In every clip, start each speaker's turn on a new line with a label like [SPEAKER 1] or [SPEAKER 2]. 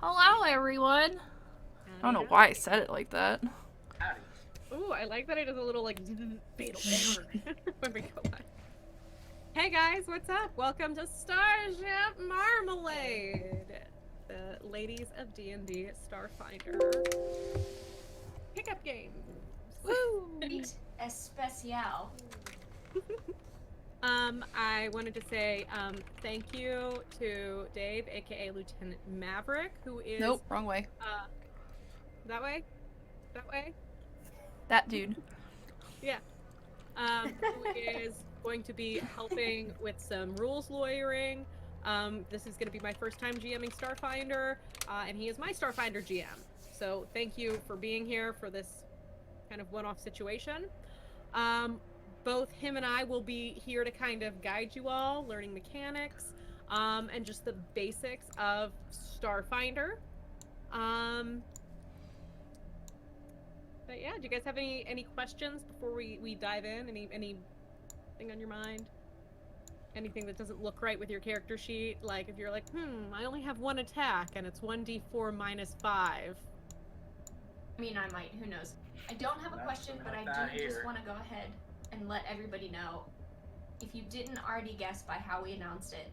[SPEAKER 1] Hello, everyone. I don't know why I said it like that.
[SPEAKER 2] Howdy.
[SPEAKER 3] Ooh, I like that it does a little like fatal error when we go by. Hey guys, what's up? Welcome to Starship Marmalade, the ladies of D&D Starfinder pickup games.
[SPEAKER 1] Woo!
[SPEAKER 4] Especial.
[SPEAKER 3] I wanted to say thank you to Dave, aka Lieutenant Maverick, who is
[SPEAKER 1] Nope, wrong way.
[SPEAKER 3] That way? That way?
[SPEAKER 1] That dude.
[SPEAKER 3] Yeah. Who is going to be helping with some rules lawyering. This is going to be my first time GMing Starfinder, and he is my Starfinder GM. So thank you for being here for this kind of one-off situation. Both him and I will be here to kind of guide you all, learning mechanics, and just the basics of Starfinder. But yeah, do you guys have any questions before we dive in? Anything on your mind? Anything that doesn't look right with your character sheet? Like if you're like, I only have one attack and it's 1d4 minus 5.
[SPEAKER 4] I mean, I might. Who knows? I don't have a question, but I do just want to go ahead and let everybody know, if you didn't already guess by how we announced it,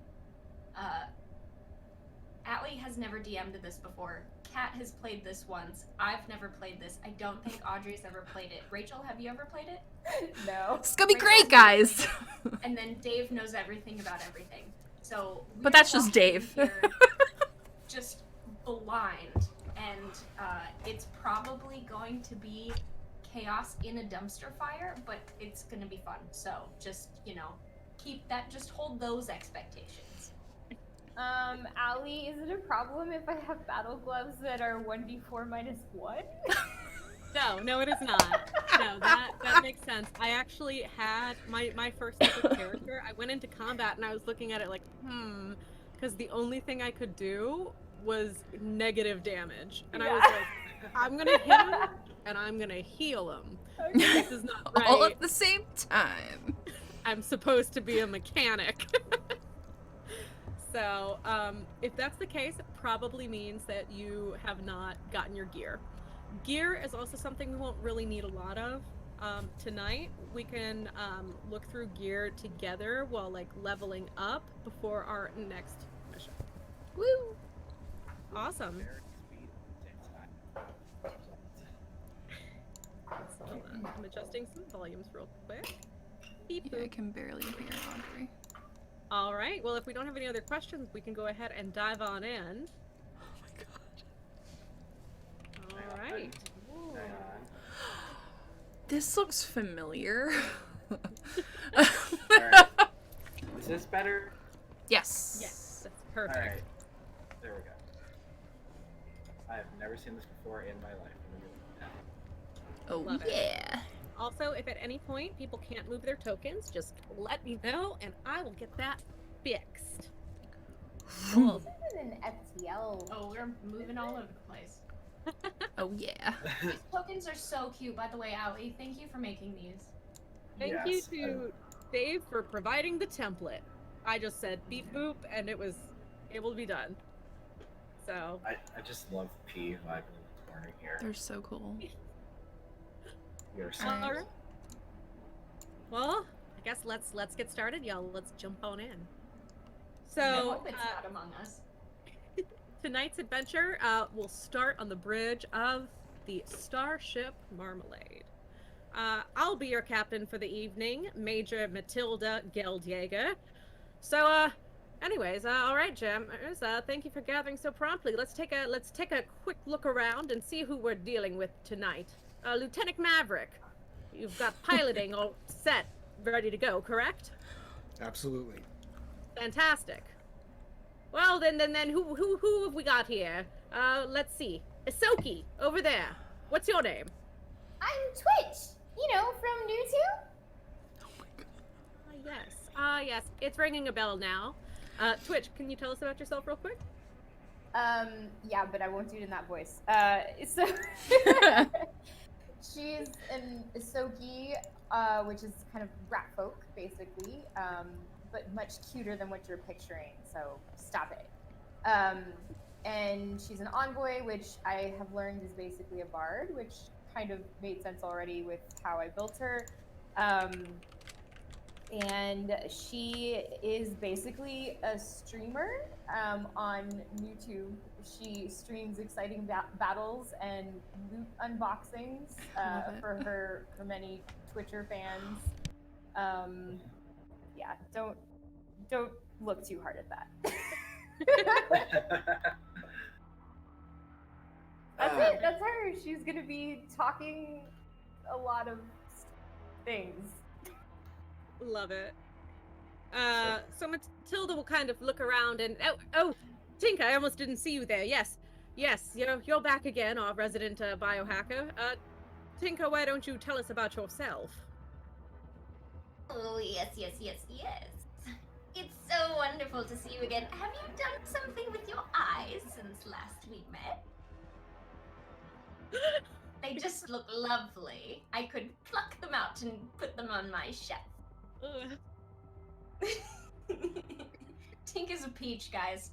[SPEAKER 4] Atlee has never DM'd this before. Kat has played this once. I've never played this. I don't think Audrey's ever played it. Rachel, have you ever played it?
[SPEAKER 5] No.
[SPEAKER 1] It's gonna be
[SPEAKER 4] Rachel
[SPEAKER 1] great, guys.
[SPEAKER 4] And then Dave knows everything about everything. So,
[SPEAKER 1] But that's just Dave.
[SPEAKER 4] Here, just blind, and it's probably going to be chaos in a dumpster fire, but it's gonna be fun. So just, keep that. Just hold those expectations.
[SPEAKER 5] Allie, is it a problem if I have battle gloves that are 1d4 minus 1?
[SPEAKER 3] No, it is not. No, that makes sense. I actually had my first ever character. I went into combat and I was looking at it like, because the only thing I could do was negative damage, and I was like, I'm gonna hit him and I'm gonna heal him.
[SPEAKER 5] Okay.
[SPEAKER 3] This is not right.
[SPEAKER 1] All at the same time.
[SPEAKER 3] I'm supposed to be a mechanic. So, if that's the case, it probably means that you have not gotten your gear. Gear is also something we won't really need a lot of. Tonight, we can look through gear together while, leveling up before our next mission.
[SPEAKER 1] Woo!
[SPEAKER 3] Awesome. So, I'm adjusting some volumes real quick. Beep
[SPEAKER 1] Yeah, I
[SPEAKER 3] boop.
[SPEAKER 1] can barely hear Audrey.
[SPEAKER 3] All right. Well, if we don't have any other questions, we can go ahead and dive on in.
[SPEAKER 1] Oh my god.
[SPEAKER 3] All right.
[SPEAKER 1] This looks familiar.
[SPEAKER 2] Alright. Is this better?
[SPEAKER 1] Yes.
[SPEAKER 3] Yes, that's perfect.
[SPEAKER 2] Alright. There we go. I have never seen this before in my life.
[SPEAKER 1] Oh
[SPEAKER 3] Love it.
[SPEAKER 1] yeah.
[SPEAKER 3] Also, if at any point people can't move their tokens, just let me know and I will get that fixed. Cool.
[SPEAKER 5] This is an FTL.
[SPEAKER 4] Oh, we're moving all over the place.
[SPEAKER 1] Oh yeah.
[SPEAKER 4] These tokens are so cute, by the way, Allie. Thank you for making these.
[SPEAKER 3] Thank
[SPEAKER 2] Yes,
[SPEAKER 3] you to Dave for providing the template. I just said beep boop and it was able to be done. So
[SPEAKER 2] I just love the P vibe in the corner here.
[SPEAKER 1] They're so cool.
[SPEAKER 2] You're so
[SPEAKER 3] all
[SPEAKER 1] Alright.
[SPEAKER 3] right. Well, I guess let's get started, y'all. Let's jump on in.
[SPEAKER 4] I
[SPEAKER 3] So
[SPEAKER 4] hope it's not Among Us.
[SPEAKER 3] tonight's adventure will start on the bridge of the Starship Marmalade. I'll be your captain for the evening, Major Matilda Geldjäger. So, anyways, all right, jammers. Thank you for gathering so promptly. Let's take a quick look around and see who we're dealing with tonight. Lieutenant Maverick, you've got piloting all set, ready to go, correct?
[SPEAKER 6] Absolutely.
[SPEAKER 3] Fantastic. Well, then, who have we got here? Let's see. Isoki, over there. What's your name?
[SPEAKER 5] I'm Twitch, from New2.
[SPEAKER 1] Oh my god.
[SPEAKER 3] Yes, it's ringing a bell now. Twitch, can you tell us about yourself real quick?
[SPEAKER 5] Yeah, but I won't do it in that voice. So she's an Isoki, which is kind of rat folk, basically, but much cuter than what you're picturing, so stop it. and she's an envoy, which I have learned is basically a bard, which kind of made sense already with how I built her. And she is basically a streamer on YouTube. She streams exciting battles and loot unboxings for her many Twitcher fans. Yeah, don't look too hard at that. That's it. That's her. She's gonna be talking a lot of things.
[SPEAKER 3] Love it. So Matilda will kind of look around and Tinka, I almost didn't see you there. Yes, you're back again, our resident biohacker. Tinka, why don't you tell us about yourself?
[SPEAKER 4] Oh, yes. It's so wonderful to see you again. Have you done something with your eyes since last we met? They just look lovely. I could pluck them out and put them on my shelf. Tinka's a peach, guys.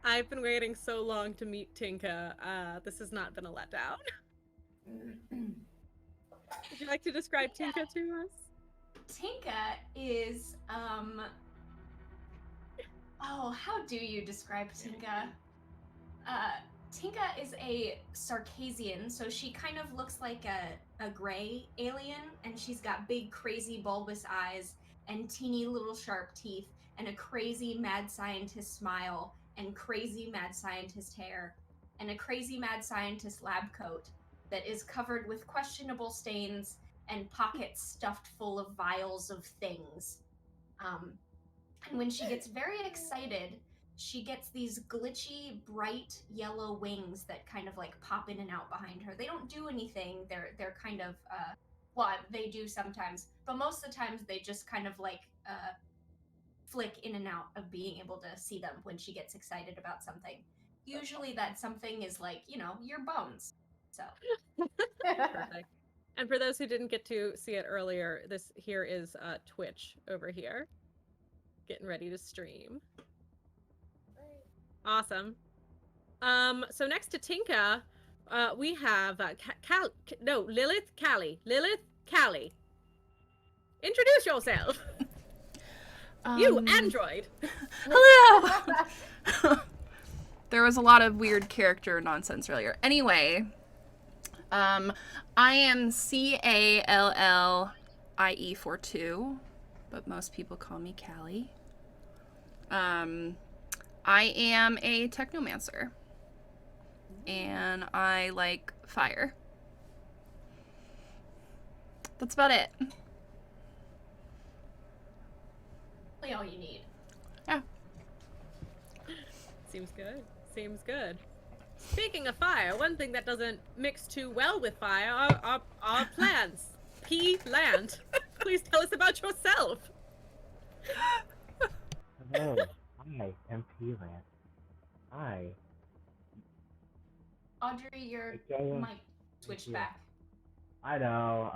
[SPEAKER 3] I've been waiting so long to meet Tinka. This has not been a letdown. Would you like to describe Tinka to us?
[SPEAKER 4] Tinka is, oh, how do you describe Tinka? Tinka is a Circassian, so she kind of looks like a gray alien, and she's got big, crazy, bulbous eyes, and teeny little sharp teeth, and a crazy mad scientist smile, and crazy mad scientist hair, and a crazy mad scientist lab coat that is covered with questionable stains and pockets stuffed full of vials of things. And when she gets very excited, she gets these glitchy, bright yellow wings that kind of like pop in and out behind her. They don't do anything. They're kind of well, they do sometimes, but most of the times they just kind of like flick in and out of being able to see them when she gets excited about something. Usually that something is like, your bones. So
[SPEAKER 3] Perfect. And for those who didn't get to see it earlier, this here is Twitch over here. Getting ready to stream. Awesome. So next to Tinka, we have Lilith Callie. Lilith Callie. Introduce yourself. You android.
[SPEAKER 1] Hello. There was a lot of weird character nonsense earlier. Anyway, I am CALLIE42, but most people call me Callie. I am a technomancer, and I like fire. That's about it.
[SPEAKER 4] really all you need.
[SPEAKER 1] Yeah.
[SPEAKER 3] Seems good. Seems good. Speaking of fire, one thing that doesn't mix too well with fire are plants. P-land. Please tell us about yourself.
[SPEAKER 6] Hello, I am P-Land.
[SPEAKER 4] Audrey, your mic switched back.
[SPEAKER 6] I know.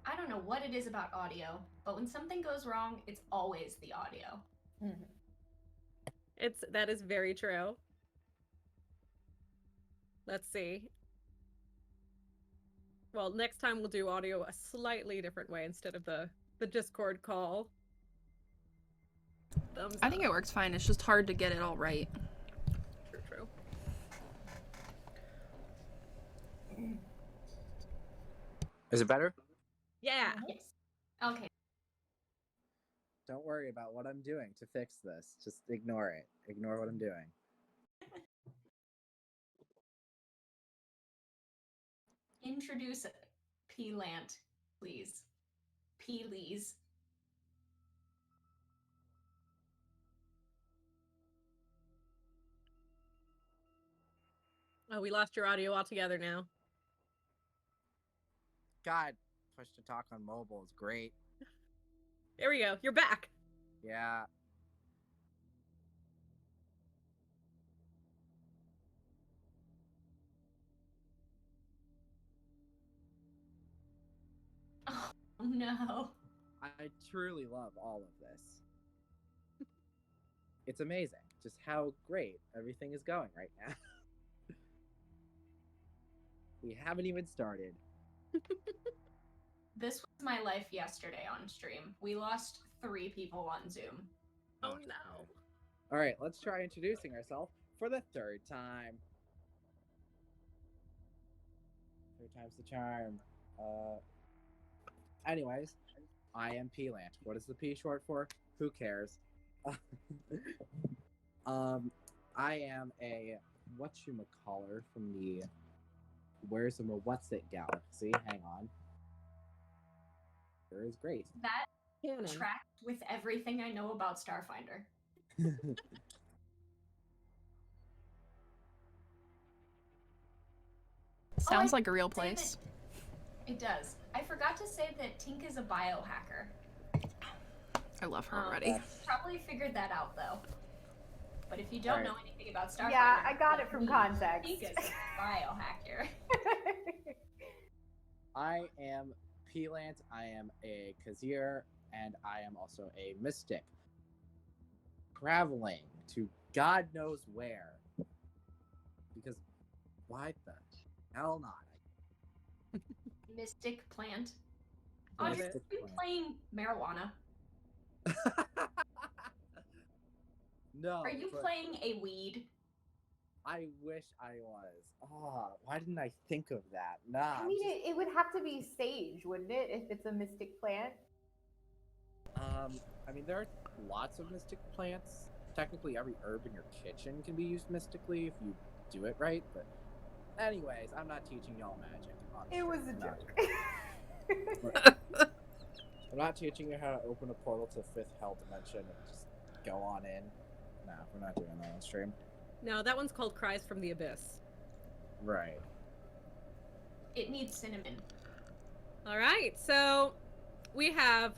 [SPEAKER 4] I don't know what it is about audio, but when something goes wrong, it's always the audio.
[SPEAKER 3] That is very true. Let's see. Well, next time we'll do audio a slightly different way instead of the Discord call.
[SPEAKER 1] I think it works fine. It's just hard to get it all right.
[SPEAKER 3] True.
[SPEAKER 7] Is it better?
[SPEAKER 3] Yeah.
[SPEAKER 4] Yes. Okay.
[SPEAKER 7] Don't worry about what I'm doing to fix this. Just ignore it. Ignore what I'm doing.
[SPEAKER 4] Introduce P-Lant, please. P-Lees.
[SPEAKER 3] Oh, we lost your audio altogether now.
[SPEAKER 7] God, push to talk on mobile is great.
[SPEAKER 3] There we go. You're back.
[SPEAKER 7] Yeah.
[SPEAKER 4] Oh no.
[SPEAKER 7] I truly love all of this. It's amazing just how great everything is going right now. We haven't even started.
[SPEAKER 4] This was my life yesterday on stream. We lost 3 people on Zoom.
[SPEAKER 3] Oh no.
[SPEAKER 7] All right, let's try introducing ourselves for the third time. Third time's the charm. Anyways, I am Peelant. What is the P short for? Who cares? I am a whatchamacaller from the Where's a What's It Galaxy. Hang on. There is great.
[SPEAKER 4] That
[SPEAKER 3] Canon.
[SPEAKER 4] tracked with everything I know about Starfinder.
[SPEAKER 1] Sounds
[SPEAKER 4] I
[SPEAKER 1] like a real
[SPEAKER 4] say
[SPEAKER 1] place.
[SPEAKER 4] that- It does. I forgot to say that Tink is a biohacker.
[SPEAKER 1] I love her already.
[SPEAKER 4] Probably figured that out though. But if you don't
[SPEAKER 7] Alright.
[SPEAKER 4] know anything about Starfinder,
[SPEAKER 5] Yeah, I got it
[SPEAKER 4] like
[SPEAKER 5] from
[SPEAKER 4] me,
[SPEAKER 5] context.
[SPEAKER 4] Tink is a biohacker.
[SPEAKER 7] I am Peelant. I am a Kazir, and I am also a mystic. Traveling to God knows where. Because why the hell not?
[SPEAKER 4] Mystic plant.
[SPEAKER 7] The
[SPEAKER 4] Audrey,
[SPEAKER 7] mystic
[SPEAKER 4] are you
[SPEAKER 7] plant.
[SPEAKER 4] playing marijuana?
[SPEAKER 7] No.
[SPEAKER 4] Are you
[SPEAKER 7] but
[SPEAKER 4] playing a weed?
[SPEAKER 7] I wish I was. Why didn't I think of that? Nah.
[SPEAKER 5] I mean, it would have to be sage, wouldn't it, if it's a mystic plant?
[SPEAKER 7] I mean, there are lots of mystic plants. Technically, every herb in your kitchen can be used mystically if you do it right. But, anyways, I'm not teaching y'all magic.
[SPEAKER 5] It was a
[SPEAKER 7] No.
[SPEAKER 5] joke.
[SPEAKER 7] I'm not teaching you how to open a portal to fifth hell dimension and just go on in. No, we're not doing that on stream.
[SPEAKER 3] No, that one's called Cries from the Abyss.
[SPEAKER 7] Right.
[SPEAKER 4] It needs cinnamon.
[SPEAKER 3] All right, so we have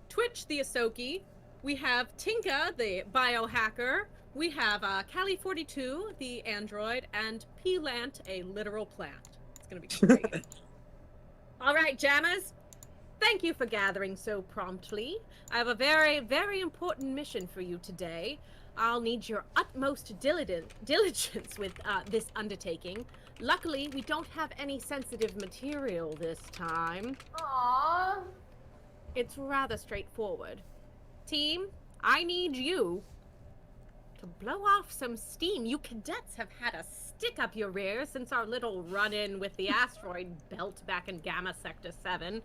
[SPEAKER 3] Twitch the Ahsoki, we have Tinka the biohacker, we have Callie42 the android, and Peelant a literal plant. It's gonna be great. All right, jammers, thank you for gathering so promptly. I have a very, very important mission for you today. I'll need your utmost diligence with this undertaking. Luckily, we don't have any sensitive material this time.
[SPEAKER 5] Aww.
[SPEAKER 3] It's rather straightforward. Team, I need you to blow off some steam. You cadets have had a stick up your rear since our little run-in with the asteroid belt back in Gamma Sector 7.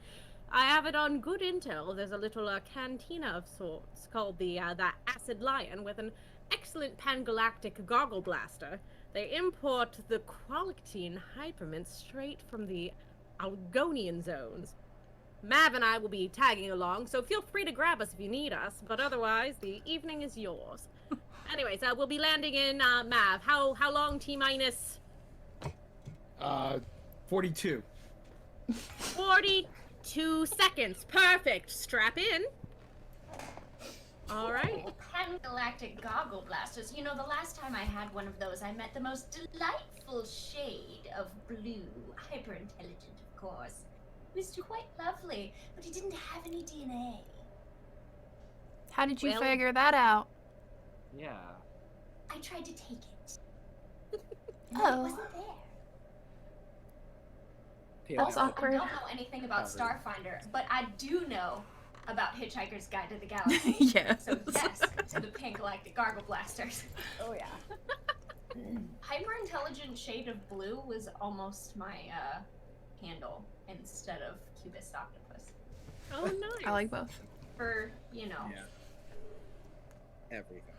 [SPEAKER 3] I have it on good intel. There's a little cantina of sorts called the Acid Lion with an excellent pangalactic goggle blaster. They import the quality hypermint straight from the Algonian zones. Mav and I will be tagging along, so feel free to grab us if you need us, but otherwise, the evening is yours. Anyways, we'll be landing in Mav. How long, T-minus?
[SPEAKER 8] 42.
[SPEAKER 3] 42 seconds. Perfect. Strap in. All right.
[SPEAKER 4] Ooh, Pan-galactic goggle blasters. You know, the last time I had one of those, I met the most delightful shade of blue. Hyper-intelligent, of course. He was quite lovely, but he didn't have any DNA.
[SPEAKER 1] How did you
[SPEAKER 3] Well-
[SPEAKER 1] figure that out?
[SPEAKER 7] Yeah.
[SPEAKER 4] I tried to take it. And
[SPEAKER 1] Oh.
[SPEAKER 4] it wasn't there.
[SPEAKER 7] Peelant.
[SPEAKER 1] That's
[SPEAKER 4] Also,
[SPEAKER 1] awkward.
[SPEAKER 4] I don't know anything about
[SPEAKER 7] Covered.
[SPEAKER 4] Starfinder, but I do know about Hitchhiker's Guide to the Galaxy.
[SPEAKER 1] Yes.
[SPEAKER 4] So yes, to the Pan-galactic gargle blasters.
[SPEAKER 5] Oh, yeah.
[SPEAKER 4] Hyper-intelligent shade of blue was almost my handle instead of Cubist Octopus.
[SPEAKER 3] Oh, nice.
[SPEAKER 1] I like both.
[SPEAKER 4] For, you know.
[SPEAKER 7] Yeah. Everything.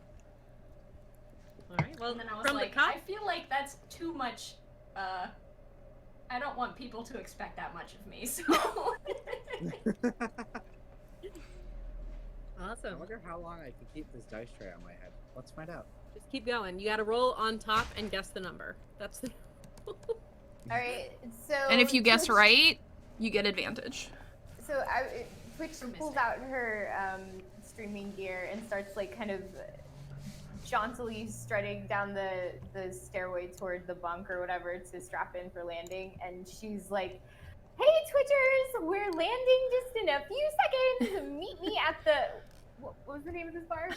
[SPEAKER 3] All right. Well,
[SPEAKER 4] And then I was
[SPEAKER 3] from
[SPEAKER 4] like,
[SPEAKER 3] the top.
[SPEAKER 4] I feel like that's too much. I don't want people to expect that much of me, so.
[SPEAKER 7] I
[SPEAKER 3] Awesome.
[SPEAKER 7] wonder how long I can keep this dice tray on my head. Let's find out.
[SPEAKER 3] Just keep going. You got to roll on top and guess the number. That's the.
[SPEAKER 5] All right, so.
[SPEAKER 1] And if you guess
[SPEAKER 5] Twitch-
[SPEAKER 1] right, you get advantage.
[SPEAKER 5] So Twitch
[SPEAKER 4] For
[SPEAKER 5] pulls
[SPEAKER 4] Mystic.
[SPEAKER 5] out her streaming gear and starts like kind of jauntily strutting down the stairway toward the bunk or whatever to strap in for landing. And she's like, Hey, Twitchers! We're landing just in a few seconds. Meet me at the. What was the name of this bar?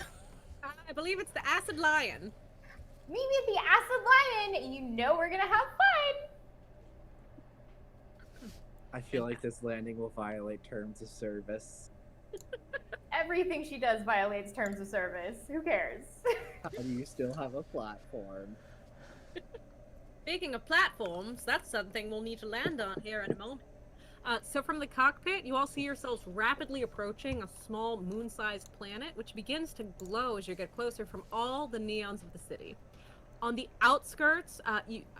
[SPEAKER 3] I believe it's the Acid Lion.
[SPEAKER 5] Meet me at the Acid Lion. You know we're gonna have fun.
[SPEAKER 7] I feel like this landing will violate terms of service.
[SPEAKER 5] Everything she does violates terms of service. Who cares?
[SPEAKER 7] How do you still have a platform?
[SPEAKER 3] Speaking of platforms, that's something we'll need to land on here in a moment. So from the cockpit, you all see yourselves rapidly approaching a small moon-sized planet, which begins to glow as you get closer from all the neons of the city. On the outskirts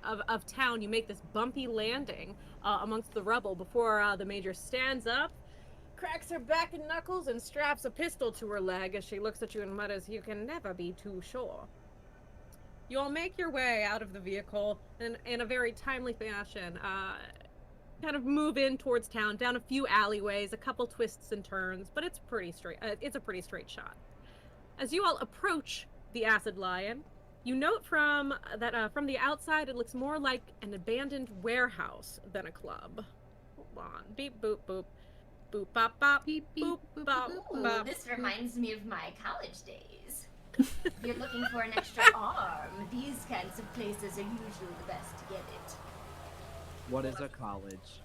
[SPEAKER 3] of town, you make this bumpy landing amongst the rubble before the Major stands up, cracks her back and knuckles, and straps a pistol to her leg as she looks at you and mutters, "You can never be too sure." You all make your way out of the vehicle in a very timely fashion. Kind of move in towards town, down a few alleyways, a couple twists and turns, but it's pretty straight. It's a pretty straight shot. As you all approach the Acid Lion, you note from the outside, it looks more like an abandoned warehouse than a club. Hold on, beep boop boop, boop bop bop, beep boop bop
[SPEAKER 4] Ooh,
[SPEAKER 3] bop.
[SPEAKER 4] this reminds me of my college days. If you're looking for an extra arm, these kinds of places are usually the best to get it.
[SPEAKER 7] What is a college?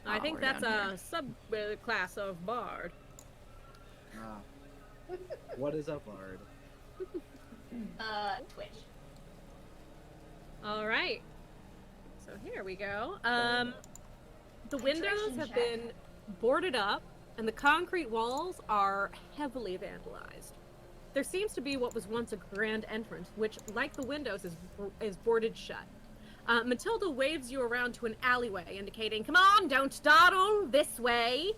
[SPEAKER 3] I think
[SPEAKER 1] we're
[SPEAKER 3] that's
[SPEAKER 1] down
[SPEAKER 3] a subclass of bard.
[SPEAKER 7] Ah. What is a bard?
[SPEAKER 4] Twitch.
[SPEAKER 3] All right. So here we go. The windows
[SPEAKER 4] Concentration
[SPEAKER 3] have
[SPEAKER 4] check.
[SPEAKER 3] been boarded up, and the concrete walls are heavily vandalized. There seems to be what was once a grand entrance, which, like the windows, is boarded shut. Matilda waves you around to an alleyway, indicating, "Come on, don't dawdle, this way."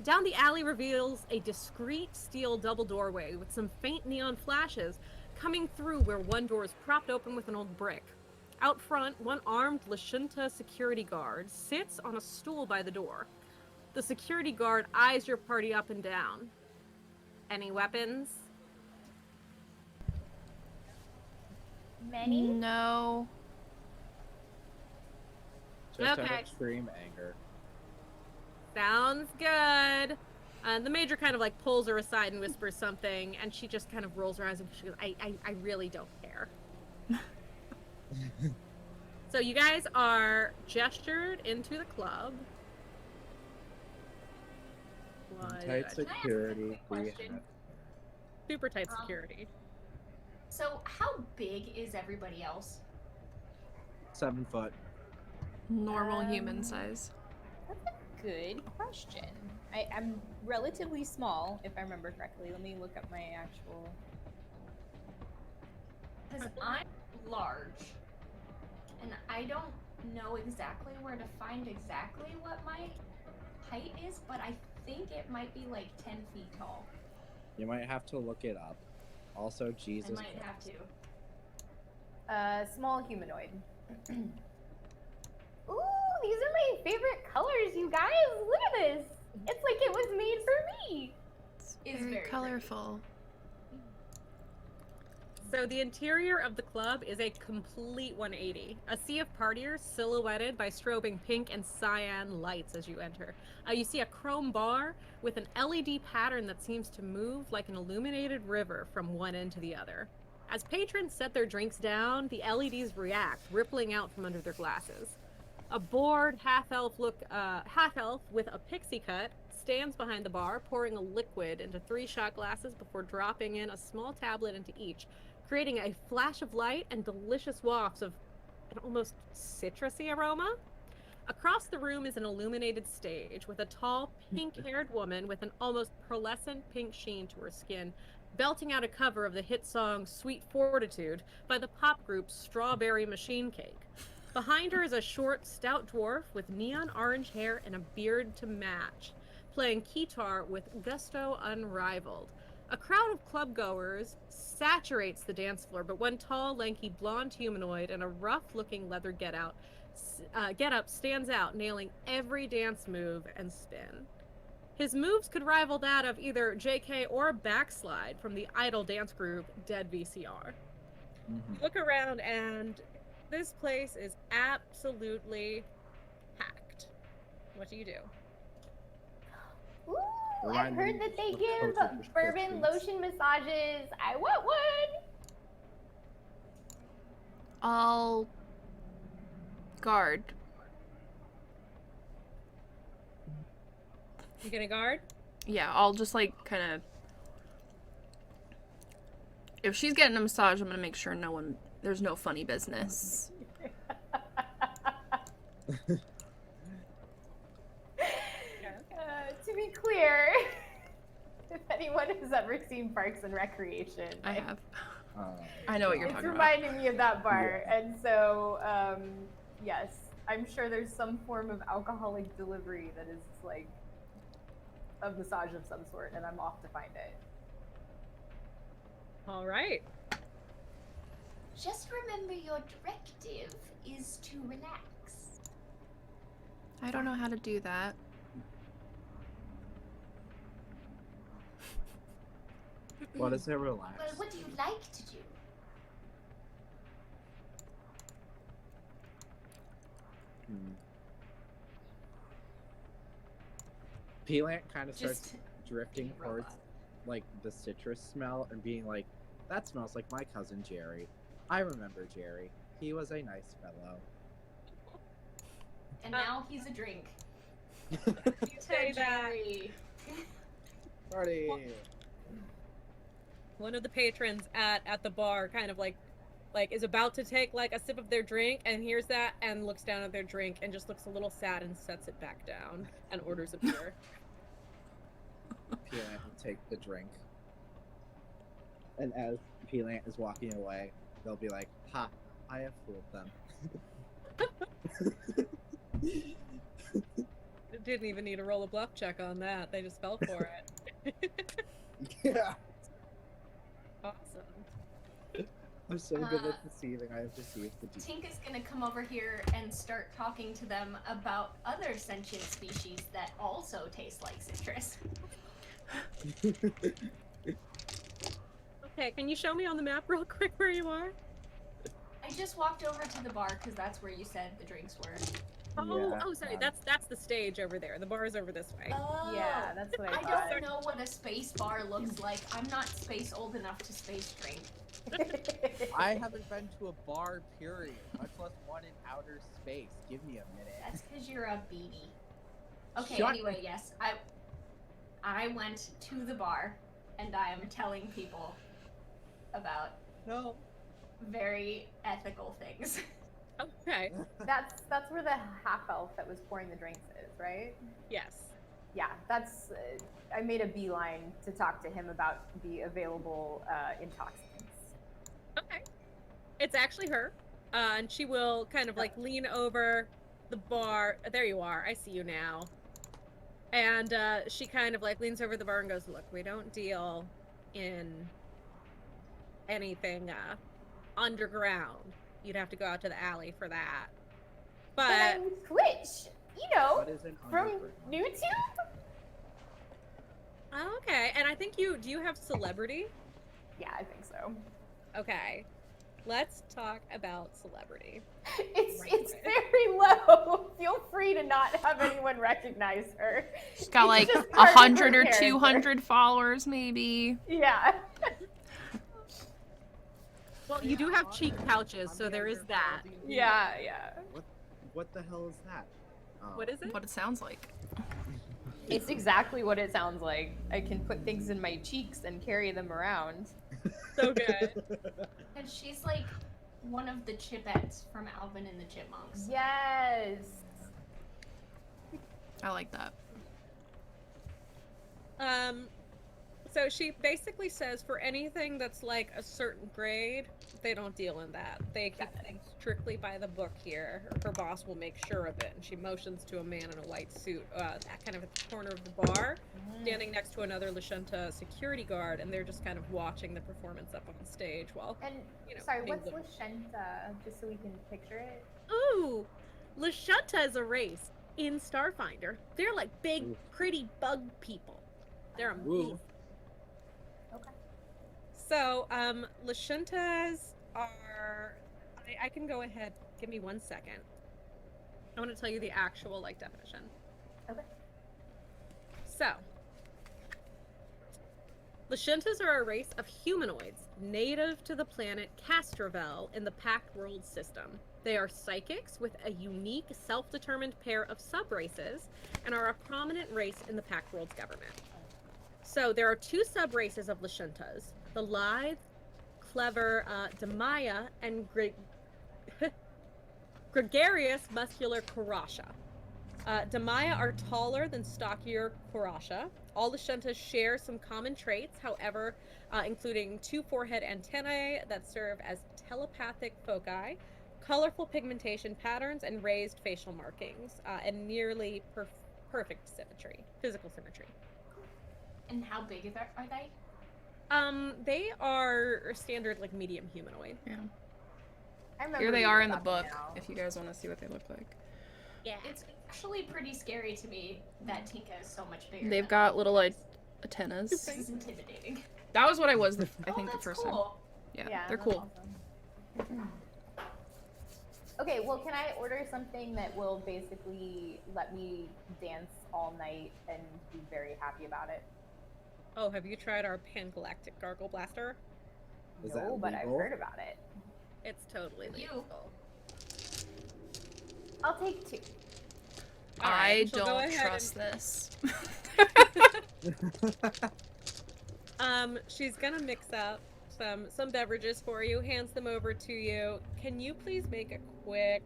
[SPEAKER 3] Down the alley reveals a discreet steel double doorway with some faint neon flashes coming through where one door is propped open with an old brick. Out front, one armed Lashunta security guard sits on a stool by the door. The security guard eyes your party up and down. Any weapons?
[SPEAKER 5] Many?
[SPEAKER 1] No.
[SPEAKER 7] Just
[SPEAKER 3] Okay.
[SPEAKER 7] have extreme anger.
[SPEAKER 3] Sounds good. The major kind of like pulls her aside and whispers something, and she just kind of rolls her eyes and she goes, I really don't care. So you guys are gestured into the club. What did I-
[SPEAKER 7] Tight security.
[SPEAKER 4] quick
[SPEAKER 7] We
[SPEAKER 4] question?
[SPEAKER 7] have
[SPEAKER 3] Super tight security.
[SPEAKER 4] So, how big is everybody else?
[SPEAKER 7] 7 foot.
[SPEAKER 1] Normal human size.
[SPEAKER 5] That's a good question. I'm relatively small, if I remember correctly. Let me look up my actual.
[SPEAKER 4] Because I'm large, and I don't know exactly where to find exactly what my height is, but I think it might be like 10 feet tall.
[SPEAKER 7] You might have to look it up. Also, Jesus
[SPEAKER 4] I might have
[SPEAKER 7] Christ.
[SPEAKER 4] to.
[SPEAKER 5] Small humanoid. Ooh, these are my favorite colors, you guys. Look at this. It's like it was made for me.
[SPEAKER 1] It's
[SPEAKER 4] Is
[SPEAKER 1] very
[SPEAKER 4] very
[SPEAKER 1] colorful.
[SPEAKER 3] So the interior of the club is a complete 180. A sea of partiers silhouetted by strobing pink and cyan lights as you enter. You see a chrome bar with an LED pattern that seems to move like an illuminated river from one end to the other. As patrons set their drinks down, the LEDs react, rippling out from under their glasses. A bored half-elf with a pixie cut stands behind the bar, pouring a liquid into 3 shot glasses before dropping in a small tablet into each, creating a flash of light and delicious wafts of an almost citrusy aroma. Across the room is an illuminated stage with a tall, pink-haired woman with an almost pearlescent pink sheen to her skin, belting out a cover of the hit song Sweet Fortitude by the pop group Strawberry Machine Cake. Behind her is a short, stout dwarf with neon orange hair and a beard to match, playing guitar with gusto unrivaled. A crowd of clubgoers saturates the dance floor, but one tall, lanky, blonde humanoid in a rough-looking leather getup stands out, nailing every dance move and spin. His moves could rival that of either JK or Backslide from the idol dance group Dead VCR. You look around and this place is absolutely packed. What do you do?
[SPEAKER 5] Ooh, I've
[SPEAKER 7] Remind
[SPEAKER 5] heard
[SPEAKER 7] me
[SPEAKER 5] that they
[SPEAKER 7] of
[SPEAKER 5] give
[SPEAKER 7] coach's
[SPEAKER 5] bourbon
[SPEAKER 7] prescriptions.
[SPEAKER 5] lotion massages. I want one.
[SPEAKER 1] I'll guard.
[SPEAKER 3] You gonna guard?
[SPEAKER 1] Yeah, I'll just like kind of. If she's getting a massage, I'm gonna make sure there's no funny business.
[SPEAKER 5] To be clear, if anyone has ever seen Parks and Recreation,
[SPEAKER 1] I have.
[SPEAKER 7] Oh,
[SPEAKER 1] I know what you're
[SPEAKER 5] it's
[SPEAKER 1] talking about.
[SPEAKER 5] reminding me of that bar. And so, yes, I'm sure there's some form of alcoholic delivery that is like a massage of some sort, and I'm off to find it.
[SPEAKER 3] All right.
[SPEAKER 4] Just remember your directive is to relax.
[SPEAKER 1] I don't know how to do that.
[SPEAKER 7] What is it? Relax.
[SPEAKER 4] Well, what do you like to do?
[SPEAKER 7] Peelant kind of starts
[SPEAKER 4] Just
[SPEAKER 7] drifting
[SPEAKER 4] being a
[SPEAKER 7] towards
[SPEAKER 4] robot.
[SPEAKER 7] like the citrus smell and being like, that smells like my cousin Jerry. I remember Jerry. He was a nice fellow.
[SPEAKER 4] And now he's a drink.
[SPEAKER 3] You say that.
[SPEAKER 4] Jerry.
[SPEAKER 7] Party.
[SPEAKER 3] One of the patrons at the bar kind of like is about to take like a sip of their drink and hears that and looks down at their drink and just looks a little sad and sets it back down and orders a beer.
[SPEAKER 7] Peelant will take the drink. And as Peelant is walking away, they'll be like, ha, I have fooled them.
[SPEAKER 3] Didn't even need to roll a bluff check on that. They just fell for it.
[SPEAKER 7] Yeah.
[SPEAKER 3] Awesome.
[SPEAKER 7] I'm so good at deceiving, I have deceived the deep.
[SPEAKER 4] Tink is gonna come over here and start talking to them about other sentient species that also taste like citrus.
[SPEAKER 3] Okay, can you show me on the map real quick where you are?
[SPEAKER 4] I just walked over to the bar because that's where you said the drinks were.
[SPEAKER 3] Oh,
[SPEAKER 7] Yeah,
[SPEAKER 3] sorry. That's the stage over there. The bar is over this way.
[SPEAKER 4] Oh,
[SPEAKER 5] Yeah, that's what I
[SPEAKER 4] I
[SPEAKER 5] thought.
[SPEAKER 4] don't know what a space bar looks like. I'm not space old enough to space drink.
[SPEAKER 7] I haven't been to a bar, period, much less one in outer space. Give me a minute.
[SPEAKER 4] That's because you're a beanie. Okay,
[SPEAKER 7] Shut-
[SPEAKER 4] anyway, yes. I went to the bar and I am telling people about
[SPEAKER 7] No.
[SPEAKER 4] very ethical things.
[SPEAKER 3] Okay.
[SPEAKER 5] That's where the half elf that was pouring the drinks is, right?
[SPEAKER 3] Yes.
[SPEAKER 5] Yeah, that's. I made a beeline to talk to him about the available intoxicants.
[SPEAKER 3] Okay. It's actually her. And she will kind of like lean over the bar. There you are. I see you now. And she kind of like leans over the bar and goes, "Look, we don't deal in anything underground. You'd have to go out to the alley for that."
[SPEAKER 5] But
[SPEAKER 3] But
[SPEAKER 5] I'm Twitch, you know,
[SPEAKER 7] What is an
[SPEAKER 5] from
[SPEAKER 7] underground?
[SPEAKER 5] YouTube.
[SPEAKER 3] okay. And I think do you have celebrity?
[SPEAKER 5] Yeah, I think so.
[SPEAKER 3] Okay. Let's talk about celebrity.
[SPEAKER 5] It's
[SPEAKER 3] Right
[SPEAKER 5] it's
[SPEAKER 3] away.
[SPEAKER 5] very low. Feel free to not have anyone recognize her.
[SPEAKER 1] She's got like
[SPEAKER 5] It's just part of her
[SPEAKER 1] 100 or
[SPEAKER 5] character.
[SPEAKER 1] 200 followers, maybe.
[SPEAKER 5] Yeah.
[SPEAKER 3] Well, you do have cheek pouches, so there is that.
[SPEAKER 5] Yeah.
[SPEAKER 7] What the hell is that? Oh.
[SPEAKER 3] What is it?
[SPEAKER 1] What it sounds like.
[SPEAKER 5] It's exactly what it sounds like. I can put things in my cheeks and carry them around.
[SPEAKER 3] So good.
[SPEAKER 4] And she's like one of the Chipettes from Alvin and the Chipmunks.
[SPEAKER 5] Yes.
[SPEAKER 1] I like that.
[SPEAKER 3] So she basically says for anything that's like a certain grade, they don't deal in that. They keep things strictly by the book here. Her boss will make sure of it. And she motions to a man in a white suit, kind of at the corner of the bar, standing next to another Lashunta security guard, and they're just kind of watching the performance up on stage while,
[SPEAKER 5] And
[SPEAKER 3] you know.
[SPEAKER 5] sorry,
[SPEAKER 3] being
[SPEAKER 5] what's
[SPEAKER 3] little-
[SPEAKER 5] Lashenta? Just so we can picture it.
[SPEAKER 3] Ooh, Lashunta is a race in Starfinder. They're like big,
[SPEAKER 7] Ooh.
[SPEAKER 3] pretty bug people. They're
[SPEAKER 7] Ooh.
[SPEAKER 3] amazing.
[SPEAKER 5] Okay.
[SPEAKER 3] So, Lashuntas are. I can go ahead. Give me 1 second. I want to tell you the actual like definition.
[SPEAKER 5] Okay.
[SPEAKER 3] So, Lashentas are a race of humanoids native to the planet Castrovel in the Pact World system. They are psychics with a unique, self-determined pair of sub-races and are a prominent race in the Pact World's government. So there are two sub-races of Lashentas, the lithe, clever Demaya and gregarious, muscular Karasha. Demaya are taller than stockier Karasha. All the Shentas share some common traits, however, including two forehead antennae that serve as telepathic foci, colorful pigmentation patterns, and raised facial markings, and nearly perfect symmetry, physical symmetry.
[SPEAKER 4] And how big are they?
[SPEAKER 3] They are standard, like, medium humanoid.
[SPEAKER 1] Yeah.
[SPEAKER 5] I remember
[SPEAKER 1] Here they
[SPEAKER 5] reading
[SPEAKER 1] are in the
[SPEAKER 5] about them
[SPEAKER 1] book,
[SPEAKER 5] now.
[SPEAKER 1] if you guys want to see what they look like.
[SPEAKER 3] Yeah.
[SPEAKER 4] It's actually pretty scary to me that Tinka is so much bigger.
[SPEAKER 1] They've
[SPEAKER 4] than
[SPEAKER 1] got
[SPEAKER 4] all
[SPEAKER 1] little,
[SPEAKER 4] of
[SPEAKER 1] like,
[SPEAKER 4] us.
[SPEAKER 1] antennas.
[SPEAKER 4] This is intimidating.
[SPEAKER 1] That was what I was, I
[SPEAKER 4] Oh,
[SPEAKER 1] think, the
[SPEAKER 4] that's
[SPEAKER 1] first time.
[SPEAKER 4] cool.
[SPEAKER 1] Yeah, they're
[SPEAKER 5] that's
[SPEAKER 1] cool.
[SPEAKER 5] awesome. Okay, well, can I order something that will basically let me dance all night and be very happy about it?
[SPEAKER 3] Oh, have you tried our Pan-Galactic Gargle Blaster?
[SPEAKER 7] Is
[SPEAKER 5] No,
[SPEAKER 7] that
[SPEAKER 5] but I've
[SPEAKER 7] legal?
[SPEAKER 5] heard about it.
[SPEAKER 3] It's totally
[SPEAKER 4] You.
[SPEAKER 3] legal.
[SPEAKER 5] I'll take 2.
[SPEAKER 3] All right,
[SPEAKER 1] I
[SPEAKER 3] she'll go
[SPEAKER 1] don't
[SPEAKER 3] ahead
[SPEAKER 1] trust this.
[SPEAKER 3] She's gonna mix up some beverages for you, hands them over to you. Can you please make a quick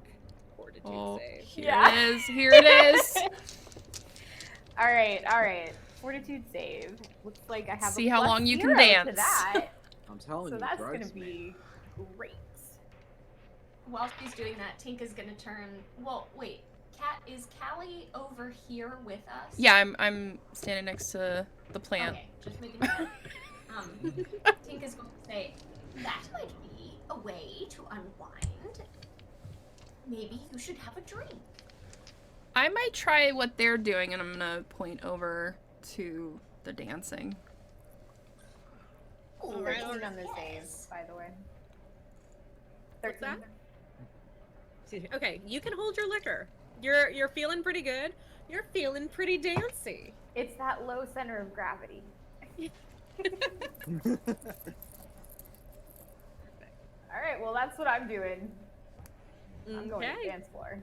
[SPEAKER 3] fortitude
[SPEAKER 1] Oh,
[SPEAKER 3] save?
[SPEAKER 1] here
[SPEAKER 5] Yeah.
[SPEAKER 1] it is. Here it is.
[SPEAKER 5] All right. Fortitude save. Looks like I have
[SPEAKER 1] See
[SPEAKER 5] a
[SPEAKER 1] how
[SPEAKER 5] plus
[SPEAKER 1] long you can
[SPEAKER 5] 0 to
[SPEAKER 1] dance.
[SPEAKER 5] that.
[SPEAKER 7] I'm telling
[SPEAKER 5] So
[SPEAKER 7] you,
[SPEAKER 5] that's
[SPEAKER 7] drugs,
[SPEAKER 5] gonna be great.
[SPEAKER 4] While she's doing that, Tinka's gonna turn. Well, wait. Is Callie over here with us?
[SPEAKER 1] Yeah, I'm standing next to the plant.
[SPEAKER 4] Okay, just making sure. Tinka's going to say, that might be a way to unwind. Maybe you should have a drink.
[SPEAKER 1] I might try what they're doing, and I'm gonna point over to the dancing.
[SPEAKER 5] Ooh,
[SPEAKER 3] All right,
[SPEAKER 5] 13 on the
[SPEAKER 4] yes.
[SPEAKER 5] save, by the way.
[SPEAKER 3] What's
[SPEAKER 5] 13.
[SPEAKER 3] that? Okay, you can hold your liquor. You're feeling pretty good. You're feeling pretty dancy.
[SPEAKER 5] It's that low center of gravity. All right, well, that's what I'm doing. I'm going to the dance floor.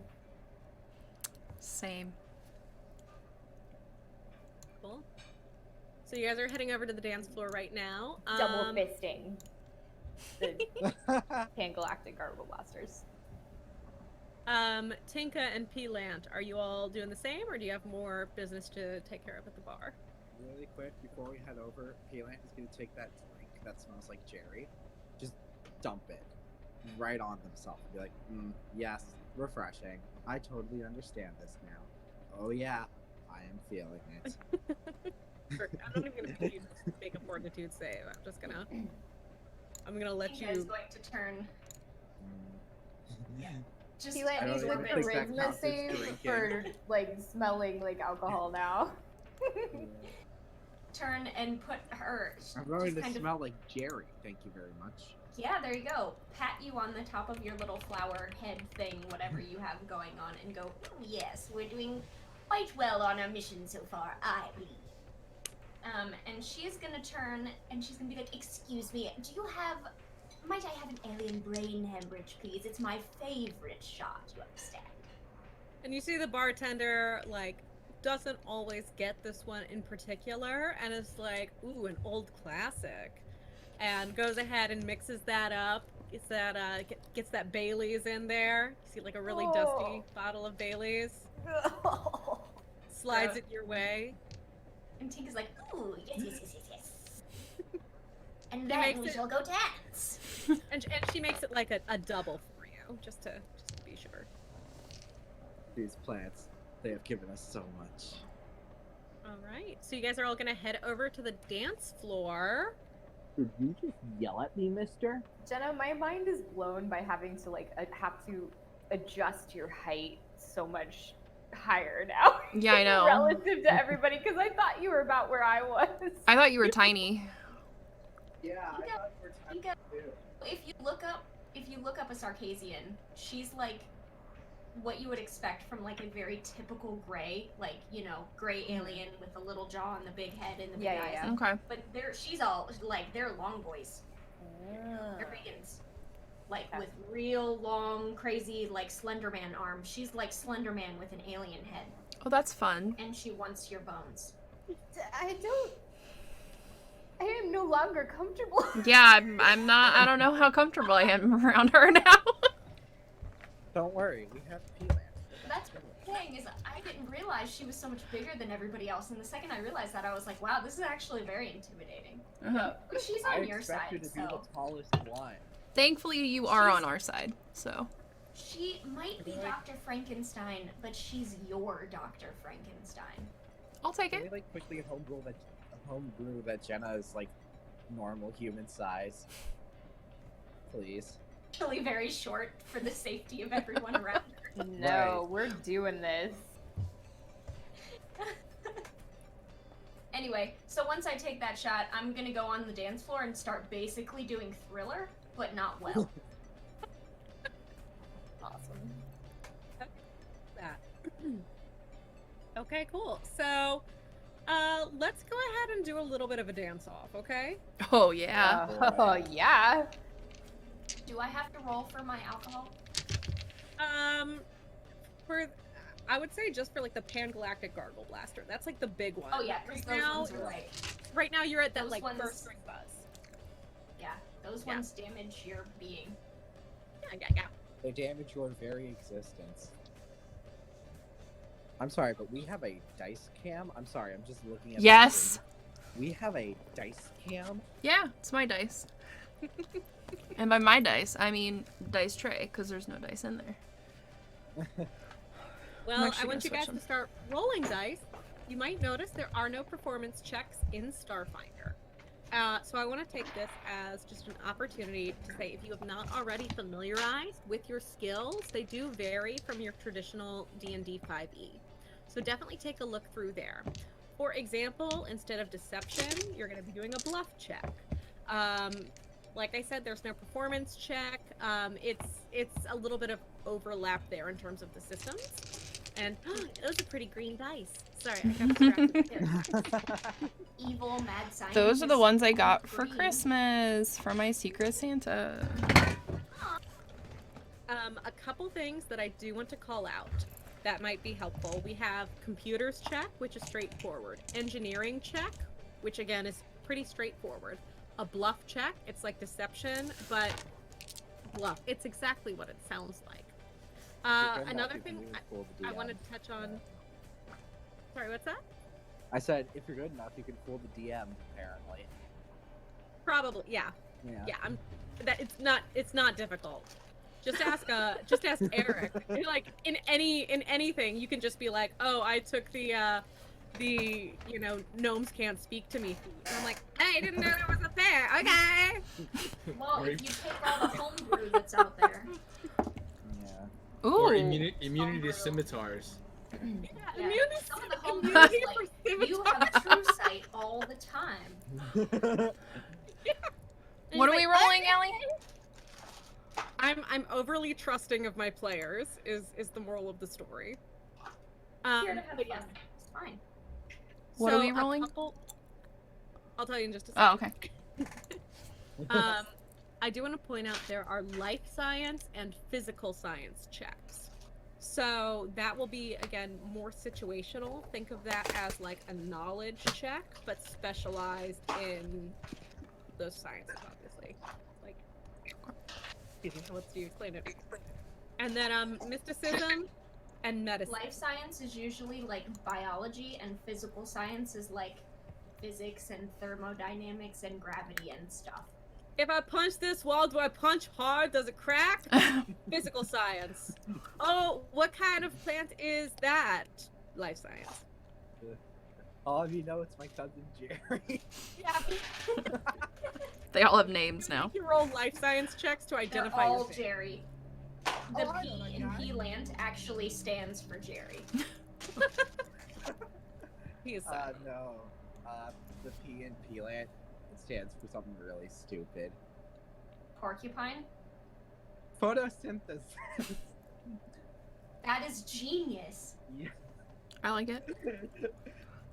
[SPEAKER 1] Same.
[SPEAKER 3] Cool. So you guys are heading over to the dance floor right now.
[SPEAKER 5] Double fisting the Pan-Galactic Gargle Blasters.
[SPEAKER 3] Tinka and P-Lant, are you all doing the same, or do you have more business to take care of at the bar?
[SPEAKER 7] Really quick, before we head over, Plant is going to take that drink that smells like Jerry, just dump it right on himself and be like, yes, refreshing. I totally understand this now. Oh yeah, I am feeling it.
[SPEAKER 3] I'm not even gonna make you make a fortitude save. I'm gonna let
[SPEAKER 4] Tinka is
[SPEAKER 3] you.
[SPEAKER 4] going to turn. Just
[SPEAKER 5] He let
[SPEAKER 7] I
[SPEAKER 5] me
[SPEAKER 7] don't
[SPEAKER 5] do
[SPEAKER 7] even
[SPEAKER 5] a
[SPEAKER 7] think that
[SPEAKER 5] charisma
[SPEAKER 7] counts as
[SPEAKER 5] save
[SPEAKER 7] drinking.
[SPEAKER 5] for, like, smelling like alcohol now.
[SPEAKER 4] turn and put her.
[SPEAKER 7] I'm going
[SPEAKER 4] just
[SPEAKER 7] to
[SPEAKER 4] kind of-
[SPEAKER 7] smell like Jerry. Thank you very much.
[SPEAKER 4] Yeah, there you go. Pat you on the top of your little flower head thing, whatever you have going on, and go, yes, we're doing quite well on our mission so far, I believe. And she's gonna turn and she's gonna be like, excuse me, might I have an alien brain hemorrhage, please? It's my favorite shot, you understand?
[SPEAKER 3] And you see the bartender doesn't always get this one in particular, and is like, ooh, an old classic, and goes ahead and mixes that up. Gets that Bailey's in there. You see a really dusty bottle of Bailey's. Slides
[SPEAKER 4] Gross.
[SPEAKER 3] it your way.
[SPEAKER 4] And Tinka's like, ooh, yes. And
[SPEAKER 3] He
[SPEAKER 4] then
[SPEAKER 3] makes
[SPEAKER 4] we
[SPEAKER 3] it-
[SPEAKER 4] shall go dance.
[SPEAKER 3] And she makes it like a double for you, just to be sure.
[SPEAKER 7] These plants, they have given us so much.
[SPEAKER 3] All right, so you guys are all gonna head over to the dance floor.
[SPEAKER 6] Did you just yell at me, mister?
[SPEAKER 5] Jenna, my mind is blown by having to have to adjust your height so much higher now.
[SPEAKER 1] Yeah, I know.
[SPEAKER 5] Relative to everybody, because I thought you were about where I was.
[SPEAKER 1] I thought you were tiny.
[SPEAKER 2] Yeah, I
[SPEAKER 4] Tinka-
[SPEAKER 2] thought you were
[SPEAKER 4] Tinka-
[SPEAKER 2] too.
[SPEAKER 4] If you look up a Sarkazian, she's like what you would expect from like a very typical gray, like, you know, gray alien with the little jaw and the big head and the big
[SPEAKER 5] Yeah,
[SPEAKER 4] eyes.
[SPEAKER 5] yeah.
[SPEAKER 1] Okay.
[SPEAKER 4] But she's all like, they're long boys.
[SPEAKER 5] Ah.
[SPEAKER 4] They're vegans. Like
[SPEAKER 5] Okay.
[SPEAKER 4] with real long, crazy, like Slenderman arms. She's like Slenderman with an alien head,
[SPEAKER 1] Oh, that's fun.
[SPEAKER 4] and she wants your bones.
[SPEAKER 5] I am no longer comfortable.
[SPEAKER 1] Yeah, I'm not. I don't know how comfortable I am around her now.
[SPEAKER 7] Don't worry, we have P-Land.
[SPEAKER 4] That's the thing, is I didn't realize she was so much bigger than everybody else, and the second I realized that, I was like, wow, this is actually very intimidating.
[SPEAKER 1] Uh-huh.
[SPEAKER 4] But she's
[SPEAKER 7] I
[SPEAKER 4] on your
[SPEAKER 7] expect her
[SPEAKER 4] side,
[SPEAKER 7] to be the
[SPEAKER 4] so
[SPEAKER 7] tallest one.
[SPEAKER 1] Thankfully, you are
[SPEAKER 4] She's-
[SPEAKER 1] on our side. So.
[SPEAKER 4] she might be Dr. Frankenstein, but she's your Dr. Frankenstein.
[SPEAKER 1] I'll take
[SPEAKER 7] Can we
[SPEAKER 1] it.
[SPEAKER 7] like quickly homebrew that Jenna is like normal human size? Please.
[SPEAKER 4] Actually very short for the safety of everyone around her.
[SPEAKER 5] No, we're doing this.
[SPEAKER 4] Anyway, so once I take that shot, I'm gonna go on the dance floor and start basically doing Thriller, but not well.
[SPEAKER 5] Awesome.
[SPEAKER 3] That. Okay, cool. So, let's go ahead and do a little bit of a dance off, okay?
[SPEAKER 1] Oh yeah.
[SPEAKER 5] Oh, yeah.
[SPEAKER 4] Do I have to roll for my alcohol?
[SPEAKER 3] I would say just for like the Pan-Galactic Gargle Blaster. That's like the big one.
[SPEAKER 4] Oh yeah, because
[SPEAKER 3] Right
[SPEAKER 4] those
[SPEAKER 3] now,
[SPEAKER 4] ones are like,
[SPEAKER 3] right now you're at that
[SPEAKER 4] those
[SPEAKER 3] like
[SPEAKER 4] ones-
[SPEAKER 3] first ring buzz.
[SPEAKER 4] yeah, those
[SPEAKER 3] Yeah.
[SPEAKER 4] ones damage your being.
[SPEAKER 3] Yeah.
[SPEAKER 7] They damage your very existence. I'm sorry, but we have a dice cam. I'm sorry, I'm just looking at the
[SPEAKER 1] Yes.
[SPEAKER 7] screen. We have a dice cam.
[SPEAKER 1] Yeah, it's my dice. And by my dice, I mean dice tray, because there's no dice in there.
[SPEAKER 3] Well, I
[SPEAKER 1] actually
[SPEAKER 3] want you
[SPEAKER 1] gonna
[SPEAKER 3] guys
[SPEAKER 1] switch
[SPEAKER 3] to start rolling dice. You might notice there are no performance checks in Starfinder. So I want to take this as just an opportunity to say, if you have not already familiarized with your skills, they do vary from your traditional D&D 5e. So definitely take a look through there. For example, instead of deception, you're going to be doing a bluff check. Like I said, there's no performance check. It's a little bit of overlap there in terms of the systems. And those are pretty green dice. Sorry, I got distracted.
[SPEAKER 4] Evil mad scientist.
[SPEAKER 1] Those are the ones I got for
[SPEAKER 4] green.
[SPEAKER 1] Christmas for my Secret Santa.
[SPEAKER 3] A couple things that I do want to call out that might be helpful. We have computers check, which is straightforward. Engineering check, which again is pretty straightforward. A bluff check, it's like deception, but bluff. It's exactly what it sounds like. Another thing I wanted to touch on. Sorry, what's that?
[SPEAKER 7] I said, if you're good enough, you can fool the DM. Apparently.
[SPEAKER 3] Probably, yeah.
[SPEAKER 7] Yeah.
[SPEAKER 3] It's not difficult. Just ask Eric. Like in anything, you can just be like, oh, I took the gnomes can't speak to me feat. And I'm like, I didn't know that was a thing. Okay.
[SPEAKER 4] Well, if you take all the homebrew that's out there.
[SPEAKER 7] Yeah.
[SPEAKER 1] Ooh.
[SPEAKER 8] Or immunity to scimitars.
[SPEAKER 3] Yeah,
[SPEAKER 4] Yeah,
[SPEAKER 3] immunity,
[SPEAKER 4] some of the homebrew
[SPEAKER 3] immunity
[SPEAKER 4] is
[SPEAKER 3] for
[SPEAKER 4] like, you
[SPEAKER 3] scimitars.
[SPEAKER 4] have true sight all the time.
[SPEAKER 3] And
[SPEAKER 1] What
[SPEAKER 3] he's
[SPEAKER 1] are we
[SPEAKER 3] like,
[SPEAKER 1] rolling, Allie?
[SPEAKER 3] I'm overly trusting of my players is the moral of the story.
[SPEAKER 4] Here to have
[SPEAKER 3] But
[SPEAKER 4] fun.
[SPEAKER 3] yes.
[SPEAKER 4] It's fine.
[SPEAKER 1] What are we rolling?
[SPEAKER 3] I'll tell you in just a second.
[SPEAKER 1] Oh, okay.
[SPEAKER 3] I do want to point out there are life science and physical science checks. So that will be, again, more situational. Think of that as like a knowledge check, but specialized in those sciences, obviously. Like, let's you explain it. And then mysticism and medicine.
[SPEAKER 4] Life science is usually like biology, and physical science is like physics and thermodynamics and gravity and stuff.
[SPEAKER 3] If I punch this wall, do I punch hard? Does it crack? Physical science. Oh, what kind of plant is that? Life science.
[SPEAKER 7] All of you know it's my cousin Jerry.
[SPEAKER 3] Yeah.
[SPEAKER 1] They all have names now.
[SPEAKER 3] You roll life science checks to
[SPEAKER 4] They're
[SPEAKER 3] identify
[SPEAKER 4] all
[SPEAKER 3] your thing.
[SPEAKER 4] Jerry. The P in P-Land actually stands for Jerry.
[SPEAKER 3] He is
[SPEAKER 7] No. The P in P-Land, it stands for something really stupid.
[SPEAKER 4] Porcupine?
[SPEAKER 7] Photosynthesis.
[SPEAKER 4] That is genius.
[SPEAKER 7] Yeah.
[SPEAKER 1] I like it.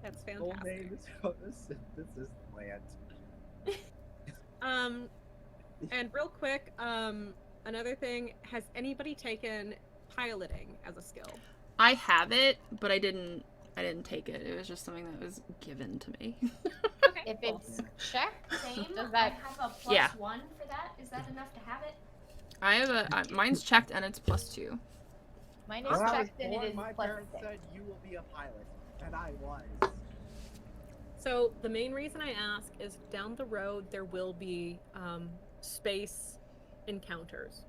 [SPEAKER 3] That's
[SPEAKER 7] Full
[SPEAKER 3] fantastic.
[SPEAKER 7] name is photosynthesis plant.
[SPEAKER 3] And real quick, another thing, has anybody taken piloting as a skill?
[SPEAKER 1] I have it, but I didn't take it. It was just something that was given to me.
[SPEAKER 3] Okay.
[SPEAKER 5] If
[SPEAKER 3] cool.
[SPEAKER 5] it's checked,
[SPEAKER 4] Same.
[SPEAKER 5] does
[SPEAKER 4] I
[SPEAKER 5] that
[SPEAKER 4] have a plus
[SPEAKER 1] Yeah.
[SPEAKER 4] 1 for that. Is that enough to have it?
[SPEAKER 1] I have mine's checked and it's +2.
[SPEAKER 5] mine is
[SPEAKER 7] When I was
[SPEAKER 5] checked and it
[SPEAKER 7] born,
[SPEAKER 5] is
[SPEAKER 7] my
[SPEAKER 5] plus
[SPEAKER 7] parents
[SPEAKER 5] 6.
[SPEAKER 7] said you will be a pilot, and I was.
[SPEAKER 3] So the main reason I ask is down the road there will be space encounters.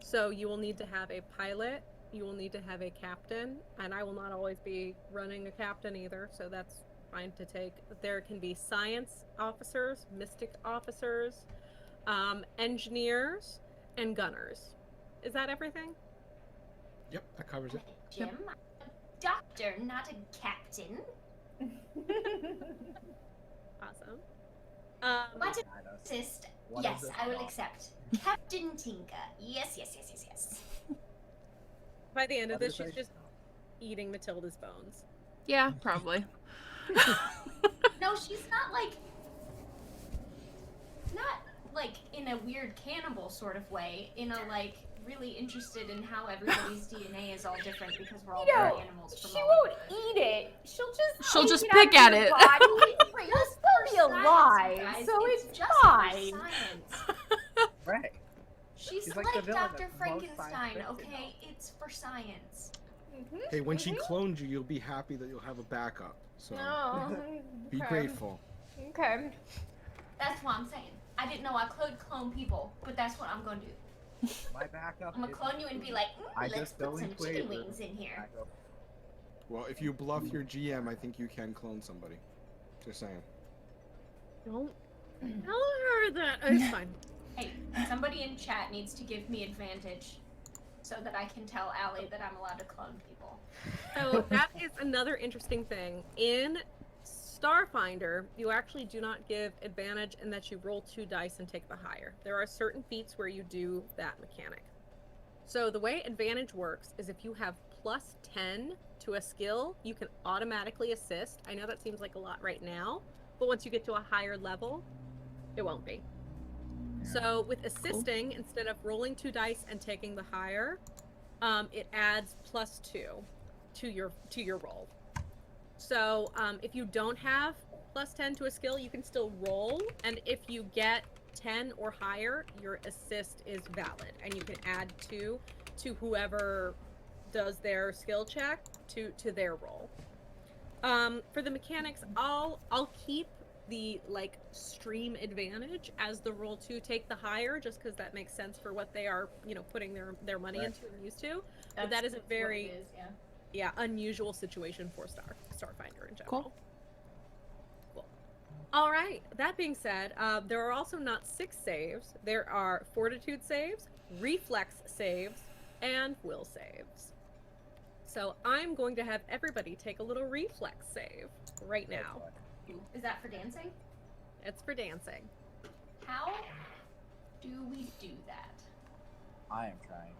[SPEAKER 3] So you will need to have a pilot, you will need to have a captain, and I will not always be running a captain either, so that's fine to take. There can be science officers, mystic officers, engineers, and gunners. Is that everything?
[SPEAKER 8] Yep, that covers it.
[SPEAKER 4] Jim, I'm a doctor, not a captain.
[SPEAKER 3] Awesome.
[SPEAKER 4] What
[SPEAKER 7] Guide us.
[SPEAKER 4] assist?
[SPEAKER 7] What
[SPEAKER 4] Yes,
[SPEAKER 7] is it
[SPEAKER 4] I will
[SPEAKER 7] about?
[SPEAKER 4] accept. Captain Tinker. Yes, yes, yes, yes, yes.
[SPEAKER 3] By the end of
[SPEAKER 7] What
[SPEAKER 3] this,
[SPEAKER 7] is
[SPEAKER 3] she's
[SPEAKER 7] it?
[SPEAKER 3] just eating Matilda's bones.
[SPEAKER 1] Yeah, probably.
[SPEAKER 4] No, she's not like in a weird cannibal sort of way. In a like really interested in how everybody's DNA is all different because we're all
[SPEAKER 5] You know,
[SPEAKER 4] different animals. From
[SPEAKER 5] she
[SPEAKER 4] all
[SPEAKER 5] won't
[SPEAKER 4] over.
[SPEAKER 5] eat it.
[SPEAKER 1] She'll
[SPEAKER 5] take
[SPEAKER 1] just
[SPEAKER 5] it out
[SPEAKER 1] pick
[SPEAKER 5] of
[SPEAKER 1] at
[SPEAKER 5] your
[SPEAKER 1] it.
[SPEAKER 5] body. You'll
[SPEAKER 4] Just
[SPEAKER 5] still
[SPEAKER 4] for
[SPEAKER 5] be
[SPEAKER 4] science,
[SPEAKER 5] alive,
[SPEAKER 4] you guys.
[SPEAKER 5] so it's
[SPEAKER 4] just
[SPEAKER 5] fine.
[SPEAKER 4] For science.
[SPEAKER 7] Right.
[SPEAKER 4] She's
[SPEAKER 7] She's
[SPEAKER 4] like,
[SPEAKER 7] like the villain
[SPEAKER 4] Dr.
[SPEAKER 7] of most
[SPEAKER 4] Frankenstein,
[SPEAKER 7] science fiction
[SPEAKER 4] okay? It's for science.
[SPEAKER 8] Hey, when she clones you, you'll be happy that you'll have a backup. So
[SPEAKER 5] No.
[SPEAKER 8] be
[SPEAKER 5] okay.
[SPEAKER 8] grateful.
[SPEAKER 5] Okay.
[SPEAKER 4] That's what I'm saying. I didn't know I could clone people, but that's what I'm gonna do.
[SPEAKER 7] My backup.
[SPEAKER 4] I'm gonna
[SPEAKER 7] is-
[SPEAKER 4] clone you and be like,
[SPEAKER 7] I
[SPEAKER 4] let's
[SPEAKER 7] just
[SPEAKER 4] put
[SPEAKER 7] don't
[SPEAKER 4] some chicken
[SPEAKER 7] equate
[SPEAKER 4] wings in here.
[SPEAKER 7] backup.
[SPEAKER 8] Well, if you bluff your GM, I think you can clone somebody. Just saying.
[SPEAKER 3] Don't tell her that. Oh, it's fine.
[SPEAKER 4] Hey, somebody in chat needs to give me advantage so that I can tell Allie that I'm allowed to clone people.
[SPEAKER 3] So that is another interesting thing. In Starfinder, you actually do not give advantage in that you roll 2 dice and take the higher. There are certain feats where you do that mechanic. So the way advantage works is if you have plus 10 to a skill, you can automatically assist. I know that seems like a lot right now, but once you get to a higher level, it won't be. So with assisting, instead of rolling 2 dice and taking the higher, it adds plus 2 to your roll. So if you don't have plus 10 to a skill, you can still roll, and if you get 10 or higher, your assist is valid, and you can add 2 to whoever does their skill check to their roll. For the mechanics, I'll keep the like stream advantage as the roll 2 take the higher, just because that makes sense for what they are putting their money into and used to. But that is a
[SPEAKER 4] That's
[SPEAKER 3] very
[SPEAKER 4] what it is, yeah.
[SPEAKER 3] unusual situation for Starfinder in general.
[SPEAKER 1] Cool.
[SPEAKER 3] Cool. All right. That being said, there are also not 6 saves. There are fortitude saves, reflex saves, and will saves. So I'm going to have everybody take a little reflex save right now.
[SPEAKER 4] Is that for dancing?
[SPEAKER 3] It's for dancing.
[SPEAKER 4] How do we do that?
[SPEAKER 7] I am trying.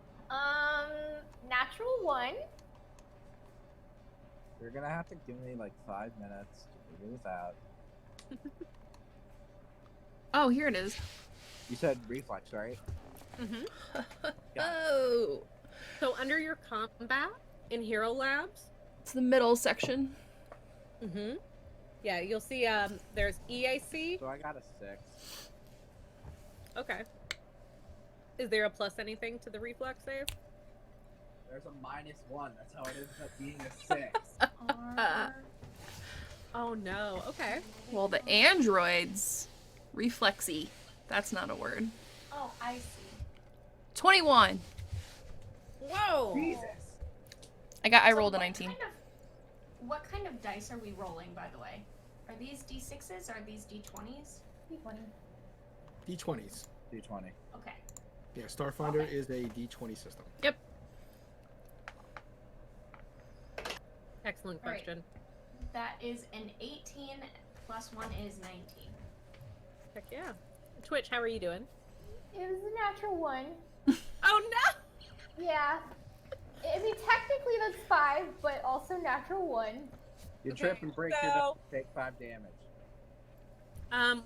[SPEAKER 5] Natural 1.
[SPEAKER 7] You're gonna have to give me like 5 minutes to figure this out.
[SPEAKER 1] Oh, here it is.
[SPEAKER 7] You said reflex, right?
[SPEAKER 3] Mm-hmm.
[SPEAKER 1] Oh,
[SPEAKER 3] So under your combat in Hero Labs,
[SPEAKER 1] it's the middle section.
[SPEAKER 3] mm-hmm. Yeah, you'll see there's EAC.
[SPEAKER 7] So I got a 6.
[SPEAKER 3] Okay. Is there a plus anything to the reflex save?
[SPEAKER 7] There's a -1. That's how it ends up being a 6.
[SPEAKER 3] Oh no. Okay.
[SPEAKER 1] Well, the androids, reflexy. That's not a word.
[SPEAKER 4] Oh, I see.
[SPEAKER 1] 21.
[SPEAKER 3] Whoa.
[SPEAKER 7] Jesus.
[SPEAKER 1] I
[SPEAKER 4] So
[SPEAKER 1] rolled a
[SPEAKER 4] what
[SPEAKER 1] 19.
[SPEAKER 4] What kind of dice are we rolling, by the way? Are these D6s? Are these D20s?
[SPEAKER 8] D20s.
[SPEAKER 7] D20.
[SPEAKER 4] Okay.
[SPEAKER 8] Yeah, Starfinder
[SPEAKER 4] Okay.
[SPEAKER 8] is a D20 system.
[SPEAKER 3] Excellent
[SPEAKER 4] All right.
[SPEAKER 3] question.
[SPEAKER 4] That is an 18 plus 1 is 19.
[SPEAKER 3] Heck yeah. Twitch, how are you doing?
[SPEAKER 5] It was a natural 1.
[SPEAKER 3] Oh no!
[SPEAKER 5] Yeah. I mean, technically that's 5, but also natural 1.
[SPEAKER 7] You
[SPEAKER 3] Okay,
[SPEAKER 7] trip and break your
[SPEAKER 3] so-
[SPEAKER 7] nose, take 5 damage.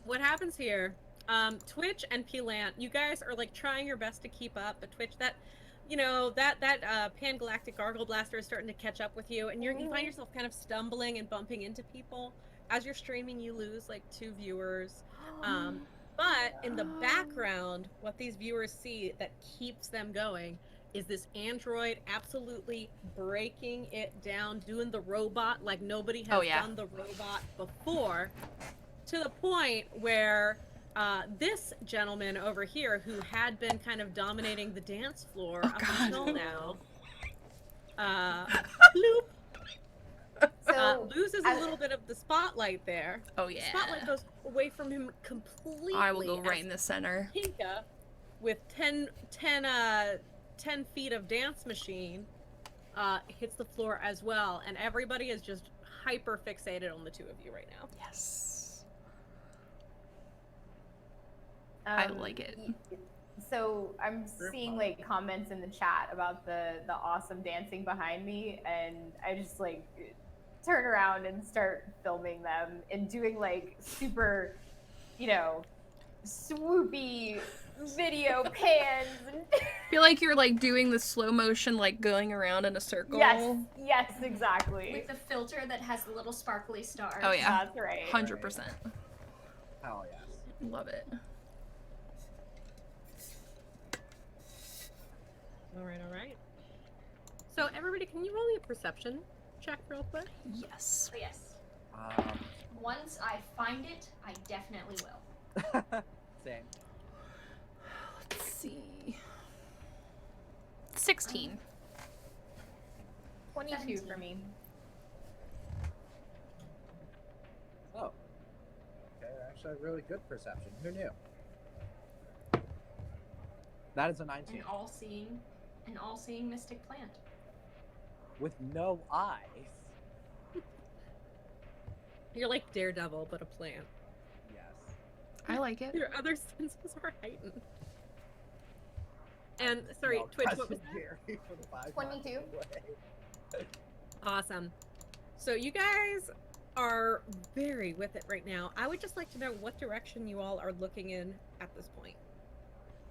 [SPEAKER 3] What happens here? Twitch and Pelant, you guys are like trying your best to keep up, but Twitch, that pan-galactic gargle blaster is starting to catch up with you, and you find yourself kind of stumbling and bumping into people. As you're streaming, you lose like 2 viewers. But in the background, what these viewers see that keeps them going is this android absolutely breaking it down, doing the robot like nobody has done the robot before, to the point where this gentleman over here, who had been kind of dominating the dance floor up until now, bloop,
[SPEAKER 5] So
[SPEAKER 3] loses a little bit of the spotlight there.
[SPEAKER 1] Oh yeah.
[SPEAKER 3] The spotlight goes away from him completely.
[SPEAKER 1] I will go right in the center.
[SPEAKER 3] Tinka, with 10 feet of dance machine, hits the floor as well, and everybody is just hyper fixated on the 2 of you right now.
[SPEAKER 1] Yes. I like it.
[SPEAKER 5] So I'm seeing like comments in the chat about the awesome dancing behind me, and I just like turn around and start filming them and doing like super, swoopy video pans. And
[SPEAKER 1] Feel like you're like doing the slow motion, like going around in a circle.
[SPEAKER 5] Yes, exactly.
[SPEAKER 4] With the filter that has the little sparkly stars.
[SPEAKER 1] Oh yeah.
[SPEAKER 5] That's right.
[SPEAKER 1] 100%.
[SPEAKER 7] Hell yes.
[SPEAKER 1] Love it.
[SPEAKER 3] All right. So everybody, can you roll me a perception check real quick?
[SPEAKER 1] Yes.
[SPEAKER 4] So yes. Once I find it, I definitely will.
[SPEAKER 7] Same.
[SPEAKER 1] Let's see. 16.
[SPEAKER 5] 22 for me.
[SPEAKER 7] Oh. Okay, actually have really good perception. Who knew? That is a 19.
[SPEAKER 4] An all-seeing mystic plant.
[SPEAKER 7] With no eyes.
[SPEAKER 3] You're like Daredevil, but a plant.
[SPEAKER 7] Yes.
[SPEAKER 1] I like it.
[SPEAKER 3] Your other senses are heightened. And sorry,
[SPEAKER 7] No,
[SPEAKER 3] Twitch, what was
[SPEAKER 7] cousin
[SPEAKER 3] that?
[SPEAKER 7] Gary for the 5
[SPEAKER 5] 22.
[SPEAKER 7] miles away.
[SPEAKER 3] Awesome. So you guys are very with it right now. I would just like to know what direction you all are looking in at this point.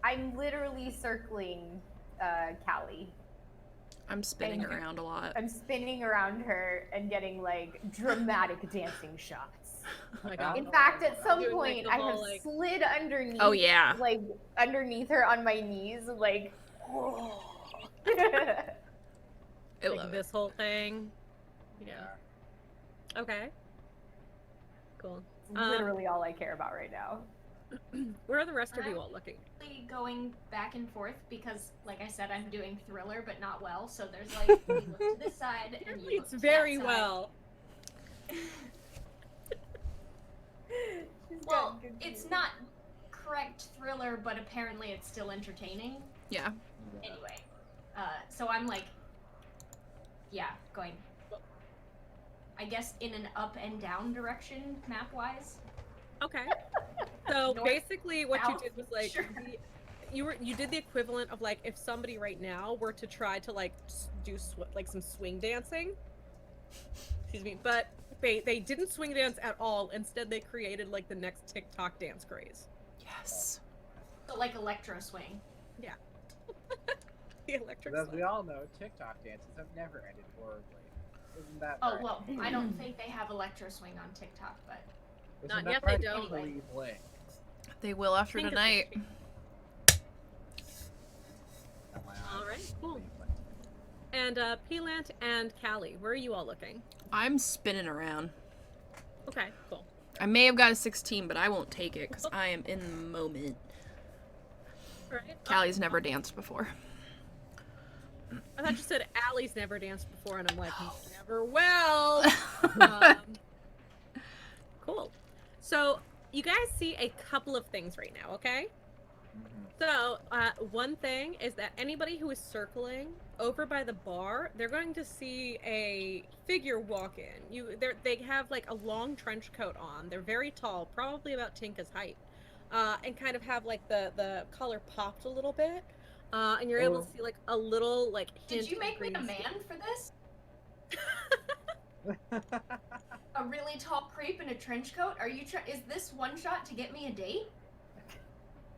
[SPEAKER 5] I'm literally circling Callie.
[SPEAKER 1] I'm spinning
[SPEAKER 5] Thank you.
[SPEAKER 1] around a lot.
[SPEAKER 5] I'm spinning around her and getting like dramatic dancing shots.
[SPEAKER 3] Oh my God.
[SPEAKER 5] In fact, at some
[SPEAKER 3] Doing, like,
[SPEAKER 5] point,
[SPEAKER 3] the
[SPEAKER 5] I
[SPEAKER 3] whole,
[SPEAKER 5] have
[SPEAKER 3] like-
[SPEAKER 5] slid underneath.
[SPEAKER 1] Oh, yeah.
[SPEAKER 5] Like underneath her on my knees, like.
[SPEAKER 1] I
[SPEAKER 3] Like
[SPEAKER 1] love it.
[SPEAKER 3] this whole thing. Yeah. Okay. Cool.
[SPEAKER 5] Literally all I care about right now.
[SPEAKER 3] Where are the rest of you all looking?
[SPEAKER 4] Going back and forth because, like I said, I'm doing thriller but not well. So there's like you look to this side and you look
[SPEAKER 3] It's
[SPEAKER 4] to
[SPEAKER 3] very
[SPEAKER 4] that side.
[SPEAKER 3] well.
[SPEAKER 4] Well, it's not correct thriller, but apparently it's still entertaining.
[SPEAKER 1] Yeah.
[SPEAKER 4] Anyway, so I'm like, going, I guess, in an up and down direction map-wise.
[SPEAKER 3] Okay. So
[SPEAKER 4] North,
[SPEAKER 3] basically, what you
[SPEAKER 4] south,
[SPEAKER 3] did was like
[SPEAKER 4] sure.
[SPEAKER 3] you did the equivalent of like if somebody right now were to try to like do like some swing dancing. Excuse me, but they didn't swing dance at all. Instead, they created like the next TikTok dance craze.
[SPEAKER 1] Yes.
[SPEAKER 4] So like electro swing.
[SPEAKER 3] Yeah. The electric.
[SPEAKER 7] As
[SPEAKER 3] swing.
[SPEAKER 7] we all know, TikTok dances have never ended horribly. Isn't that
[SPEAKER 4] Oh
[SPEAKER 7] right?
[SPEAKER 4] well, I don't think they have electro swing on TikTok, but
[SPEAKER 7] Isn't
[SPEAKER 3] Not
[SPEAKER 7] that
[SPEAKER 3] yet, they
[SPEAKER 7] right?
[SPEAKER 3] don't.
[SPEAKER 7] Anyway. Bling.
[SPEAKER 1] They will after
[SPEAKER 3] Think it's
[SPEAKER 1] tonight.
[SPEAKER 3] a- All right, cool. And Pelant and Callie, where are you all looking?
[SPEAKER 1] I'm spinning around.
[SPEAKER 3] Okay, cool.
[SPEAKER 1] I may have got a 16, but I won't take it because I am in the moment.
[SPEAKER 3] All right.
[SPEAKER 1] Callie's never danced before.
[SPEAKER 3] I thought you said Allie's never danced before, and I'm like, never will. um, cool. So you guys see a couple of things right now, okay? So one thing is that anybody who is circling over by the bar, they're going to see a figure walk in. They have like a long trench coat on. They're very tall, probably about Tinka's height, and kind of have like the collar popped a little bit. And you're able to see like a little like hint
[SPEAKER 4] Did you
[SPEAKER 3] of
[SPEAKER 4] make me
[SPEAKER 3] green
[SPEAKER 4] a
[SPEAKER 3] skin.
[SPEAKER 4] man for this? A really tall creep in a trench coat? Are you is this one shot to get me a date?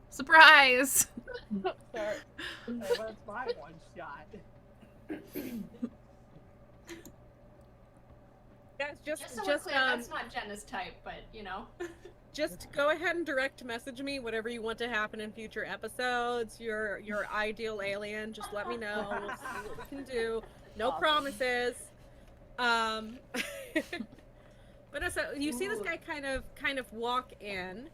[SPEAKER 1] Surprise!
[SPEAKER 6] Sorry. That's my one shot.
[SPEAKER 3] Guys,
[SPEAKER 4] Just so we're clear, that's not Jenna's type, but you know.
[SPEAKER 3] just go ahead and direct message me whatever you want to happen in future episodes. Your ideal alien, just let me know. We'll see what we can do. No
[SPEAKER 5] Awesome.
[SPEAKER 3] promises. But no, so you see this guy kind of walk in.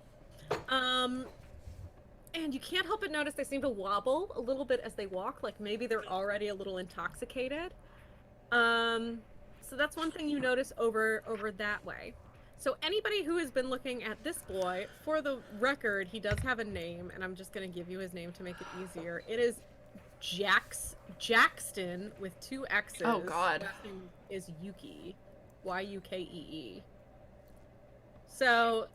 [SPEAKER 3] And you can't help but notice they seem to wobble a little bit as they walk, like maybe they're already a little intoxicated. So that's one thing you notice over that way. So anybody who has been looking at this boy, for the record, he does have a name, and I'm just going to give you his name to make it easier. It is Jackson with 2 X's.
[SPEAKER 1] Oh, God.
[SPEAKER 3] Last name is Yuki. Yukee. So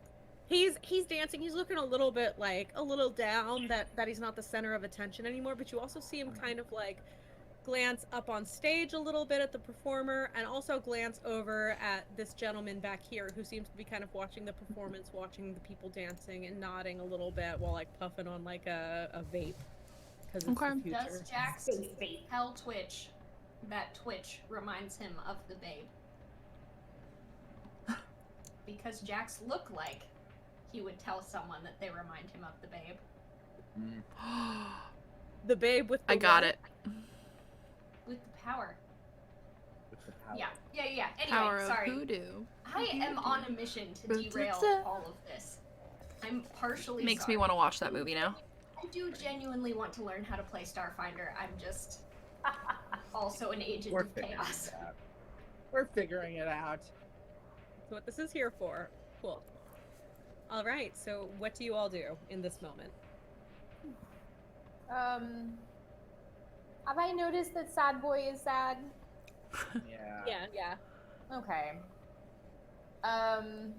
[SPEAKER 3] he's dancing. He's looking a little bit like a little down that he's not the center of attention anymore, but you also see him kind of like glance up on stage a little bit at the performer, and also glance over at this gentleman back here who seems to be kind of watching the performance, watching the people dancing, and nodding a little bit while like puffing on like a vape. Because it's the future.
[SPEAKER 4] Does Jack's hell twitch? That twitch reminds him of the babe. Because Jax look like he would tell someone that they remind him of the babe.
[SPEAKER 3] The babe with the
[SPEAKER 1] I got
[SPEAKER 3] what?
[SPEAKER 1] it.
[SPEAKER 4] With the power.
[SPEAKER 7] With the power.
[SPEAKER 4] Yeah. Anyway,
[SPEAKER 1] Power of
[SPEAKER 4] sorry.
[SPEAKER 1] hoodoo.
[SPEAKER 4] I am on a mission to derail all of this. I'm partially
[SPEAKER 1] Makes
[SPEAKER 4] sorry.
[SPEAKER 1] me want to watch that movie now.
[SPEAKER 4] I do genuinely want to learn how to play Starfinder. I'm just also an agent
[SPEAKER 7] We're
[SPEAKER 4] of
[SPEAKER 7] figuring
[SPEAKER 4] chaos.
[SPEAKER 7] it out.
[SPEAKER 6] We're figuring it out.
[SPEAKER 3] That's what this is here for. Cool. All right. So what do you all do in this moment?
[SPEAKER 5] Have I noticed that sad boy is sad?
[SPEAKER 7] Yeah.
[SPEAKER 3] Yeah.
[SPEAKER 5] Okay. I'm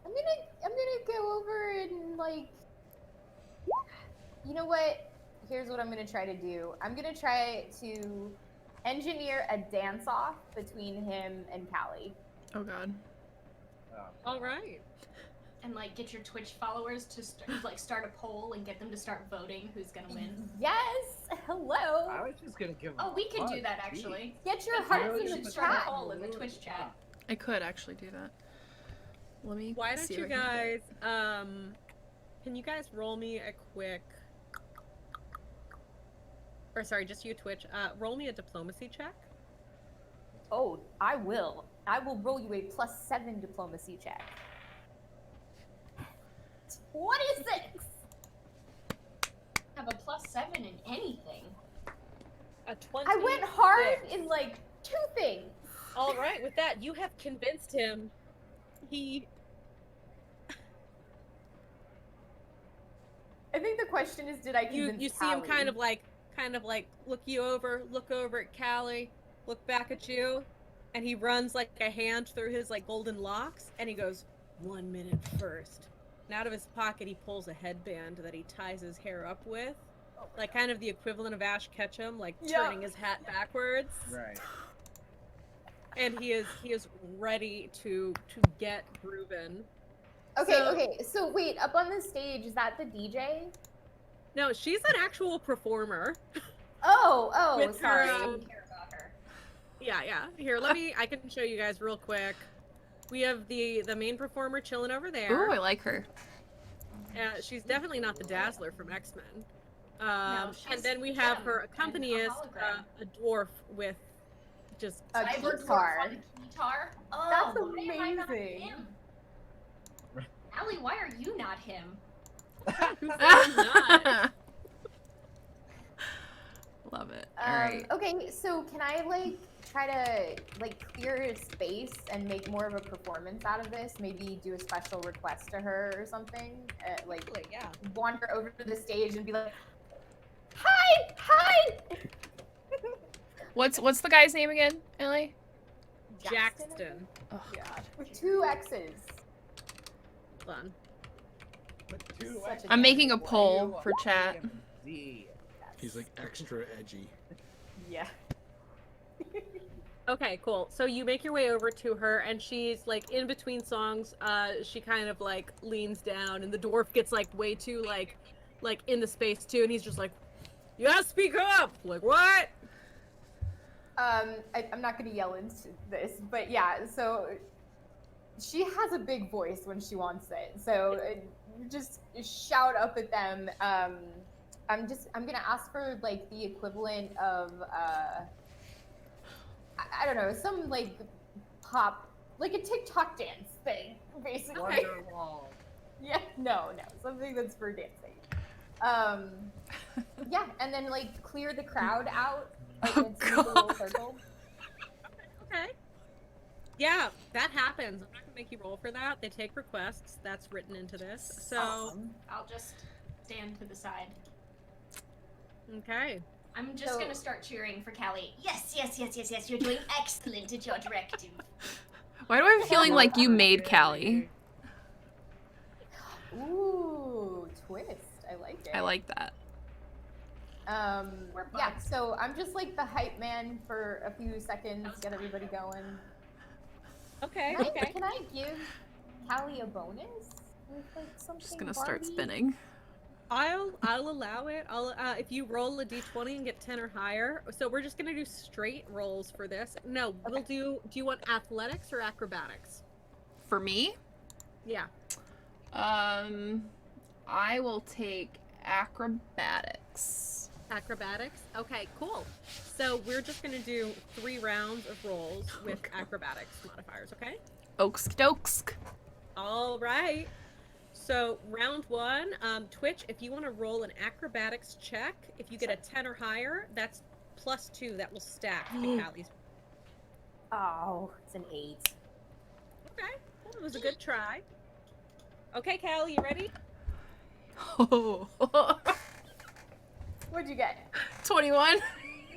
[SPEAKER 5] gonna go over and like, you know what? Here's what I'm gonna try to do. I'm gonna try to engineer a dance-off between him and Callie.
[SPEAKER 1] Oh god.
[SPEAKER 3] All right.
[SPEAKER 4] And like get your Twitch followers to start a poll and get them to start voting who's gonna win.
[SPEAKER 5] Yes. Hello.
[SPEAKER 6] I was just gonna give him
[SPEAKER 4] Oh, we can do
[SPEAKER 6] a
[SPEAKER 4] that
[SPEAKER 6] hug,
[SPEAKER 4] actually.
[SPEAKER 5] Get your
[SPEAKER 4] In fact,
[SPEAKER 5] hearts
[SPEAKER 4] we
[SPEAKER 5] in
[SPEAKER 4] should
[SPEAKER 5] the
[SPEAKER 4] start a
[SPEAKER 5] chat.
[SPEAKER 4] poll in the Twitch chat.
[SPEAKER 1] I could actually do that. Let me
[SPEAKER 3] Why don't
[SPEAKER 1] see
[SPEAKER 3] you
[SPEAKER 1] if I can do it.
[SPEAKER 3] guys, can you guys roll me a quick, or sorry, just you Twitch, roll me a diplomacy check.
[SPEAKER 5] Oh, I will. I will roll you a +7 diplomacy check. 26.
[SPEAKER 4] Have a +7 in anything.
[SPEAKER 3] A 20.
[SPEAKER 5] I went hard in like 2 things.
[SPEAKER 3] All right, with that, you have convinced him.
[SPEAKER 5] I think the question is, did I convince
[SPEAKER 3] You see him
[SPEAKER 5] Callie?
[SPEAKER 3] kind of like look over at Callie, look back at you, and he runs like a hand through his like golden locks, and he goes, 1 minute first. And out of his pocket, he pulls a headband that he ties his hair up with, like kind of the equivalent of Ash Ketchum, like turning his hat backwards.
[SPEAKER 7] Right.
[SPEAKER 3] And he is ready to get groovin'.
[SPEAKER 5] Okay,
[SPEAKER 3] So-
[SPEAKER 5] okay. So wait, up on the stage, is that the DJ?
[SPEAKER 3] No, she's an actual performer.
[SPEAKER 5] Oh,
[SPEAKER 3] With her,
[SPEAKER 5] sorry.
[SPEAKER 4] I don't care about her.
[SPEAKER 3] Yeah. Here, I can show you guys real quick. We have the main performer chilling over there.
[SPEAKER 1] Ooh, I like her.
[SPEAKER 3] She's definitely not the Dazzler from X-Men.
[SPEAKER 4] No,
[SPEAKER 3] And
[SPEAKER 4] she's
[SPEAKER 3] then we have
[SPEAKER 4] Gem
[SPEAKER 3] her
[SPEAKER 4] and a
[SPEAKER 3] accompanist,
[SPEAKER 4] hologram.
[SPEAKER 3] a dwarf with just
[SPEAKER 5] A
[SPEAKER 4] Cyber
[SPEAKER 5] guitar.
[SPEAKER 4] dwarf on a guitar? Oh,
[SPEAKER 5] That's
[SPEAKER 4] why am I not
[SPEAKER 5] amazing.
[SPEAKER 4] him? Allie, why are you not him?
[SPEAKER 1] Love it. All right.
[SPEAKER 5] Okay, so can I like try to like clear space and make more of a performance out of this? Maybe do a special request to her or something. Like
[SPEAKER 3] yeah.
[SPEAKER 5] wander over to the stage and be like, "Hi!"
[SPEAKER 1] What's the guy's name again, Ellie?
[SPEAKER 3] Jackson.
[SPEAKER 1] Oh god.
[SPEAKER 5] With 2 X's.
[SPEAKER 3] Fun.
[SPEAKER 6] But two
[SPEAKER 5] Such a
[SPEAKER 1] I'm making a
[SPEAKER 6] Why
[SPEAKER 1] poll
[SPEAKER 6] you
[SPEAKER 1] for chat.
[SPEAKER 6] him?
[SPEAKER 7] D.
[SPEAKER 8] He's like extra edgy.
[SPEAKER 5] Yeah.
[SPEAKER 3] Okay, cool. So you make your way over to her, and she's like in between songs. She kind of like leans down, and the dwarf gets like way too like in the space too, and he's just like, "You gotta speak up!" Like what?
[SPEAKER 5] I'm not gonna yell into this, but yeah. So she has a big voice when she wants it. So just shout up at them. I'm gonna ask for like the equivalent of I don't know, some like pop, like a TikTok dance thing, basically.
[SPEAKER 6] Wonderwall.
[SPEAKER 5] Yeah, no, something that's for dancing. Yeah, and then like clear the crowd out, like
[SPEAKER 1] Oh,
[SPEAKER 5] into the little
[SPEAKER 1] God.
[SPEAKER 5] circle.
[SPEAKER 3] Okay. Yeah, that happens. I'm not gonna make you roll for that. They take requests. That's written into this. So
[SPEAKER 5] Awesome.
[SPEAKER 4] I'll just stand to the side.
[SPEAKER 3] okay.
[SPEAKER 4] I'm just gonna start cheering for Callie. Yes, yes, yes, yes, yes. You're doing excellent at your directive.
[SPEAKER 1] Why do I have a feeling like you made Callie?
[SPEAKER 5] Ooh, twist. I like it.
[SPEAKER 1] I like that.
[SPEAKER 4] We're
[SPEAKER 5] Yeah,
[SPEAKER 4] buds.
[SPEAKER 5] so I'm just like the hype man for a few seconds, get everybody going.
[SPEAKER 3] Okay.
[SPEAKER 5] Can I give Callie a bonus? With, like, something
[SPEAKER 1] Just gonna start
[SPEAKER 5] Barbie?
[SPEAKER 1] spinning.
[SPEAKER 3] I'll allow it. I'll if you roll a d20 and get 10 or higher. So we're just gonna do straight rolls for this. No, we'll do. Do you want athletics or acrobatics?
[SPEAKER 1] For me,
[SPEAKER 3] Yeah.
[SPEAKER 1] I will take acrobatics.
[SPEAKER 3] Acrobatics. Okay, cool. So we're just gonna do 3 rounds of rolls with acrobatics modifiers. Okay.
[SPEAKER 1] Oaksk doksk.
[SPEAKER 3] All right. So round 1, Twitch, if you want to roll an acrobatics check, if you get a 10 or higher, that's +2. That will stack to Callie's.
[SPEAKER 5] Oh, it's an 8.
[SPEAKER 3] Okay. Well, it was a good try. Okay, Callie, you ready?
[SPEAKER 1] Oh.
[SPEAKER 5] What'd you get?
[SPEAKER 1] 21.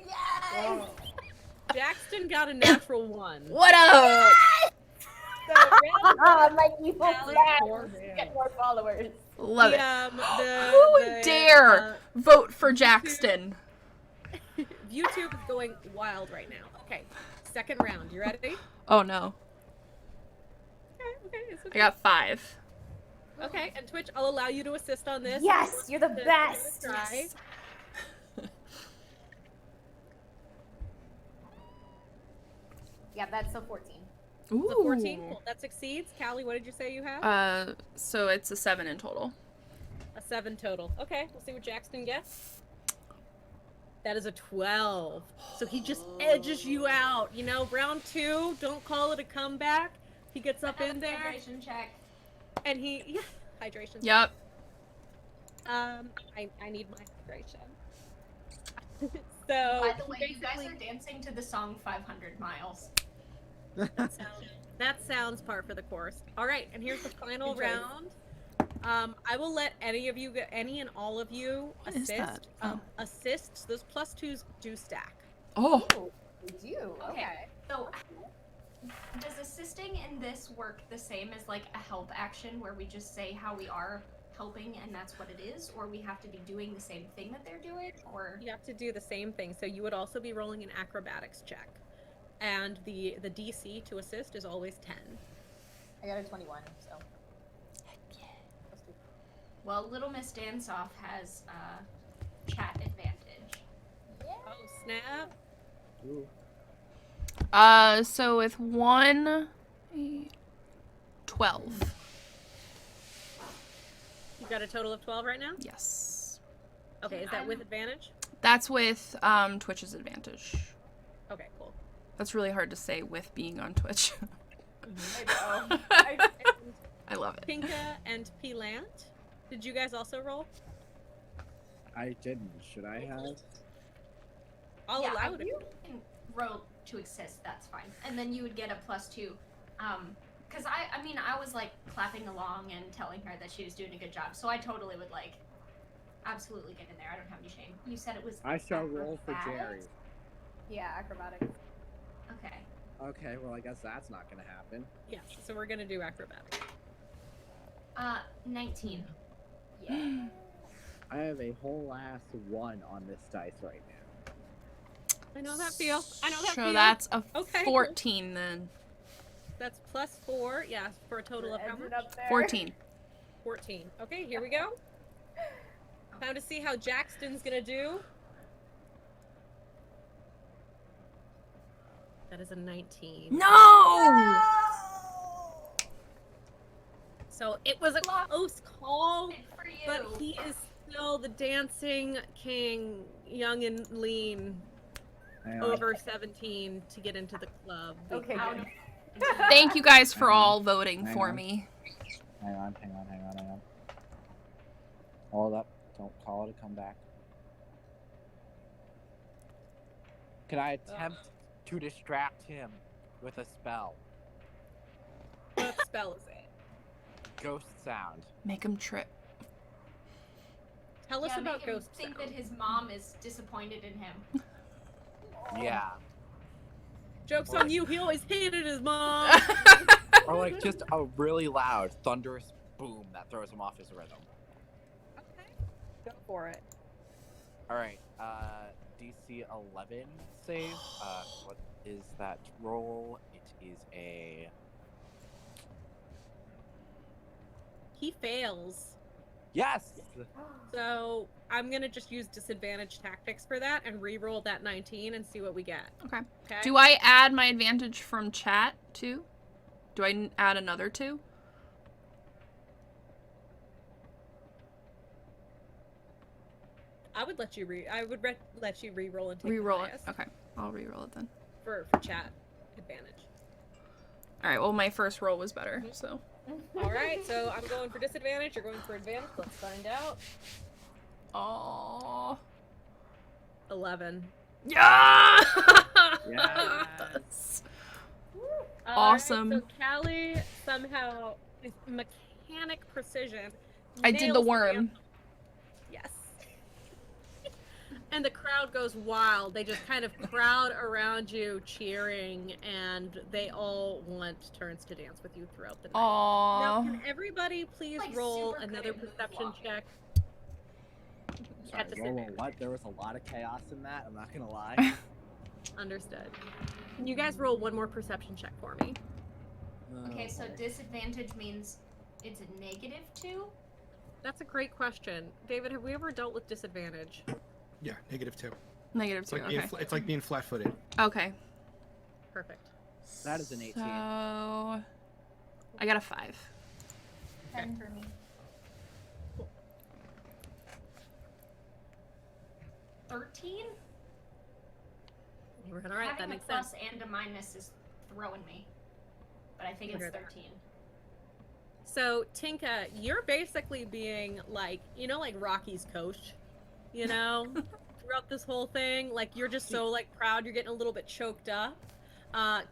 [SPEAKER 5] Yes!
[SPEAKER 6] Oh,
[SPEAKER 3] Jackson got a natural 1.
[SPEAKER 1] What up?
[SPEAKER 3] So round
[SPEAKER 5] My evil
[SPEAKER 3] Callie,
[SPEAKER 5] friends get more followers.
[SPEAKER 1] Love it.
[SPEAKER 3] The,
[SPEAKER 1] Who would dare vote for Jackson?
[SPEAKER 3] YouTube is going wild right now. Okay, second round. You ready?
[SPEAKER 1] Oh no.
[SPEAKER 3] Okay, it's
[SPEAKER 1] I
[SPEAKER 3] okay.
[SPEAKER 1] got 5.
[SPEAKER 3] Okay, and Twitch, I'll allow you to assist on this.
[SPEAKER 5] Yes, you're the
[SPEAKER 3] Give it a
[SPEAKER 5] best.
[SPEAKER 3] try.
[SPEAKER 5] Yes. Yeah, that's a 14.
[SPEAKER 1] Ooh.
[SPEAKER 3] So 14. Cool. That succeeds. Callie, what did you say you have?
[SPEAKER 1] So it's a 7 in total.
[SPEAKER 3] A 7 total. Okay, we'll see what Jackson gets. That is a 12. So he just edges you out. You know, round 2, don't call it a comeback. He gets up in there
[SPEAKER 4] Hydration check.
[SPEAKER 3] and he hydration.
[SPEAKER 1] Yep.
[SPEAKER 3] I need my hydration. So
[SPEAKER 4] By the way,
[SPEAKER 3] he
[SPEAKER 4] you guys
[SPEAKER 3] basically-
[SPEAKER 4] are dancing to the song 500 Miles.
[SPEAKER 3] that sounds par for the course. All right, and here's the final
[SPEAKER 5] Good choice.
[SPEAKER 3] round. I will let any and all of you
[SPEAKER 1] What is
[SPEAKER 3] assist.
[SPEAKER 1] that? Oh.
[SPEAKER 3] Assists. Those +2s do stack.
[SPEAKER 1] Oh.
[SPEAKER 5] Ooh, we do.
[SPEAKER 4] Okay.
[SPEAKER 5] Okay.
[SPEAKER 4] So, does assisting in this work the same as like a help action where we just say how we are helping and that's what it is, or we have to be doing the same thing that they're doing, or
[SPEAKER 3] You have to do the same thing. So you would also be rolling an acrobatics check, and the DC to assist is always 10.
[SPEAKER 5] I got a 21, so.
[SPEAKER 4] well, Little Miss Danceoff has chat advantage.
[SPEAKER 3] Oh snap!
[SPEAKER 7] Ooh.
[SPEAKER 1] So with 1, 12.
[SPEAKER 3] You got a total of 12 right now.
[SPEAKER 1] Yes.
[SPEAKER 3] Okay, is that with advantage?
[SPEAKER 1] That's with Twitch's advantage.
[SPEAKER 3] Okay, cool.
[SPEAKER 1] That's really hard to say with being on Twitch.
[SPEAKER 5] I know.
[SPEAKER 1] I love it.
[SPEAKER 3] Pinka and Pelant, did you guys also roll?
[SPEAKER 7] I didn't. Should I have?
[SPEAKER 3] I'll
[SPEAKER 4] yeah,
[SPEAKER 3] allow it.
[SPEAKER 4] you can roll to assist. That's fine, and then you would get a +2. Because I mean, I was like clapping along and telling her that she was doing a good job, so I totally would like absolutely get in there. I don't have any shame. You said it was.
[SPEAKER 7] I shall roll for Jerry.
[SPEAKER 4] acrobatics?
[SPEAKER 5] Yeah, acrobatics.
[SPEAKER 4] Okay.
[SPEAKER 7] Okay, well I guess that's not gonna happen.
[SPEAKER 3] Yes, so we're gonna do acrobatics.
[SPEAKER 4] 19.
[SPEAKER 5] Yeah.
[SPEAKER 7] I have a whole ass 1 on this dice right now.
[SPEAKER 3] I know that feel. I know that
[SPEAKER 1] So
[SPEAKER 3] feel.
[SPEAKER 1] that's a
[SPEAKER 3] Okay, cool.
[SPEAKER 1] 14 then.
[SPEAKER 3] That's +4, yeah, for a total of how
[SPEAKER 5] Edging
[SPEAKER 3] much?
[SPEAKER 5] up there.
[SPEAKER 1] 14.
[SPEAKER 3] 14. Okay, here we go. Time to see how Jackson's gonna do. That is a 19.
[SPEAKER 1] No!
[SPEAKER 3] So it was a close call,
[SPEAKER 4] Good for you.
[SPEAKER 3] but he is still the dancing king, young and lean,
[SPEAKER 7] Hang on.
[SPEAKER 3] over 17 to get into the club.
[SPEAKER 5] Okay,
[SPEAKER 4] Out
[SPEAKER 5] good.
[SPEAKER 4] of-
[SPEAKER 1] Thank you guys for
[SPEAKER 7] Hang on.
[SPEAKER 1] all voting
[SPEAKER 7] Hang
[SPEAKER 1] for
[SPEAKER 7] on.
[SPEAKER 1] me.
[SPEAKER 7] Hang on. Hold up. Don't call it a comeback. Can I attempt to distract him with a spell?
[SPEAKER 3] What spell is it?
[SPEAKER 7] Ghost sound.
[SPEAKER 1] Make him trip.
[SPEAKER 3] Tell us
[SPEAKER 4] Yeah,
[SPEAKER 3] about
[SPEAKER 4] make him
[SPEAKER 3] ghost
[SPEAKER 4] think
[SPEAKER 3] sound.
[SPEAKER 4] that his mom is disappointed in him.
[SPEAKER 7] Yeah.
[SPEAKER 3] Joke's on you, he always hated his mom.
[SPEAKER 7] Or like just a really loud, thunderous boom that throws him off his rhythm.
[SPEAKER 3] Okay, go for it.
[SPEAKER 7] Alright, DC 11 save. What is that roll? It is a...
[SPEAKER 3] He fails.
[SPEAKER 7] Yes!
[SPEAKER 3] So I'm gonna just use disadvantage tactics for that and re-roll that 19 and see what we get.
[SPEAKER 1] Okay.
[SPEAKER 3] Okay.
[SPEAKER 1] Do I add my advantage from chat too? Do I add another 2?
[SPEAKER 3] let you re-roll and take
[SPEAKER 1] Reroll
[SPEAKER 3] the
[SPEAKER 1] it.
[SPEAKER 3] highest
[SPEAKER 1] Okay. I'll reroll it then.
[SPEAKER 3] for chat advantage.
[SPEAKER 1] Alright, well my first roll was better, so.
[SPEAKER 3] All right, so I'm going for disadvantage. You're going for advantage. Let's find out.
[SPEAKER 1] Oh.
[SPEAKER 3] 11.
[SPEAKER 1] Yeah!
[SPEAKER 7] Yes.
[SPEAKER 1] Awesome.
[SPEAKER 3] All right, so Callie somehow, with mechanic precision,
[SPEAKER 1] I did the
[SPEAKER 3] nails
[SPEAKER 1] worm.
[SPEAKER 3] anthem. Yes. And the crowd goes wild. They just kind of crowd around you, cheering, and they all want turns to dance with you throughout the night. Now,
[SPEAKER 1] Aww.
[SPEAKER 3] can everybody please
[SPEAKER 4] Like,
[SPEAKER 3] roll
[SPEAKER 4] super good
[SPEAKER 3] another
[SPEAKER 4] at
[SPEAKER 3] perception
[SPEAKER 4] moonwalking.
[SPEAKER 3] check?
[SPEAKER 7] Sorry,
[SPEAKER 3] At
[SPEAKER 7] roll a
[SPEAKER 3] disadvantage.
[SPEAKER 7] what? There was a lot of chaos in that, I'm not gonna lie.
[SPEAKER 3] Understood. Can you guys roll one more perception check for me?
[SPEAKER 4] Okay, so
[SPEAKER 7] boy.
[SPEAKER 4] disadvantage means it's a -2?
[SPEAKER 3] That's a great question. David, have we ever dealt with disadvantage?
[SPEAKER 8] Yeah, -2.
[SPEAKER 1] Negative
[SPEAKER 8] It's
[SPEAKER 1] 2,
[SPEAKER 8] like being
[SPEAKER 1] okay.
[SPEAKER 8] it's like being flat-footed.
[SPEAKER 1] Okay.
[SPEAKER 3] Perfect.
[SPEAKER 7] That is an 18.
[SPEAKER 1] So... I got a 5.
[SPEAKER 5] 10 for me.
[SPEAKER 4] 13?
[SPEAKER 3] All right, that
[SPEAKER 4] Having a
[SPEAKER 3] makes
[SPEAKER 4] plus
[SPEAKER 3] sense.
[SPEAKER 4] and a minus is throwing me. But I think it's
[SPEAKER 3] Figure that.
[SPEAKER 4] 13.
[SPEAKER 3] So, Tinka, you're basically being like, like Rocky's coach, throughout this whole thing. Like, you're just so, proud. You're getting a little bit choked up.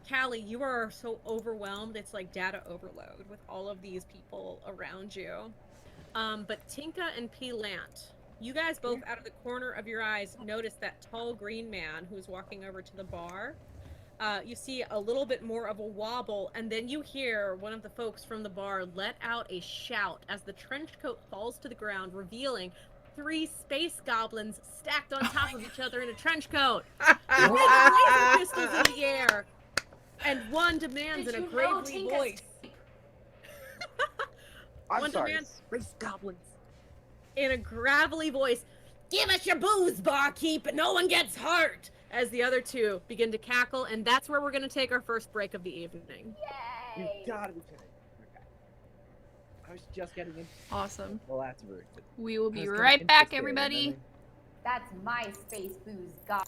[SPEAKER 3] Callie, you are so overwhelmed. It's like data overload with all of these people around you. But Tinka and P. Lant, you guys both out of the corner of your eyes notice that tall green man who's walking over to the bar. You see a little bit more of a wobble, and then you hear one of the folks from the bar let out a shout as the trench coat falls to the ground, revealing 3 space goblins stacked on top of each other in a trench coat. With laser pistols in the air. And one demands
[SPEAKER 4] Did
[SPEAKER 3] in a
[SPEAKER 4] you know
[SPEAKER 3] gravely
[SPEAKER 4] Tinka's
[SPEAKER 3] voice.
[SPEAKER 7] I'm
[SPEAKER 3] One
[SPEAKER 7] sorry,
[SPEAKER 3] demand-
[SPEAKER 7] space goblins.
[SPEAKER 3] In a gravelly voice, "Give us your booze, barkeep, and no one gets hurt!" As the other 2 begin to cackle, and that's where we're going to take our first break of the evening.
[SPEAKER 7] You
[SPEAKER 5] Yay!
[SPEAKER 7] gotta be kidding. Okay. I was just getting in.
[SPEAKER 1] Awesome.
[SPEAKER 7] Well, that's rude.
[SPEAKER 1] We will
[SPEAKER 7] I
[SPEAKER 1] be
[SPEAKER 7] was getting
[SPEAKER 1] right back,
[SPEAKER 7] interested, and then
[SPEAKER 1] everybody.
[SPEAKER 5] That's my space booze. God.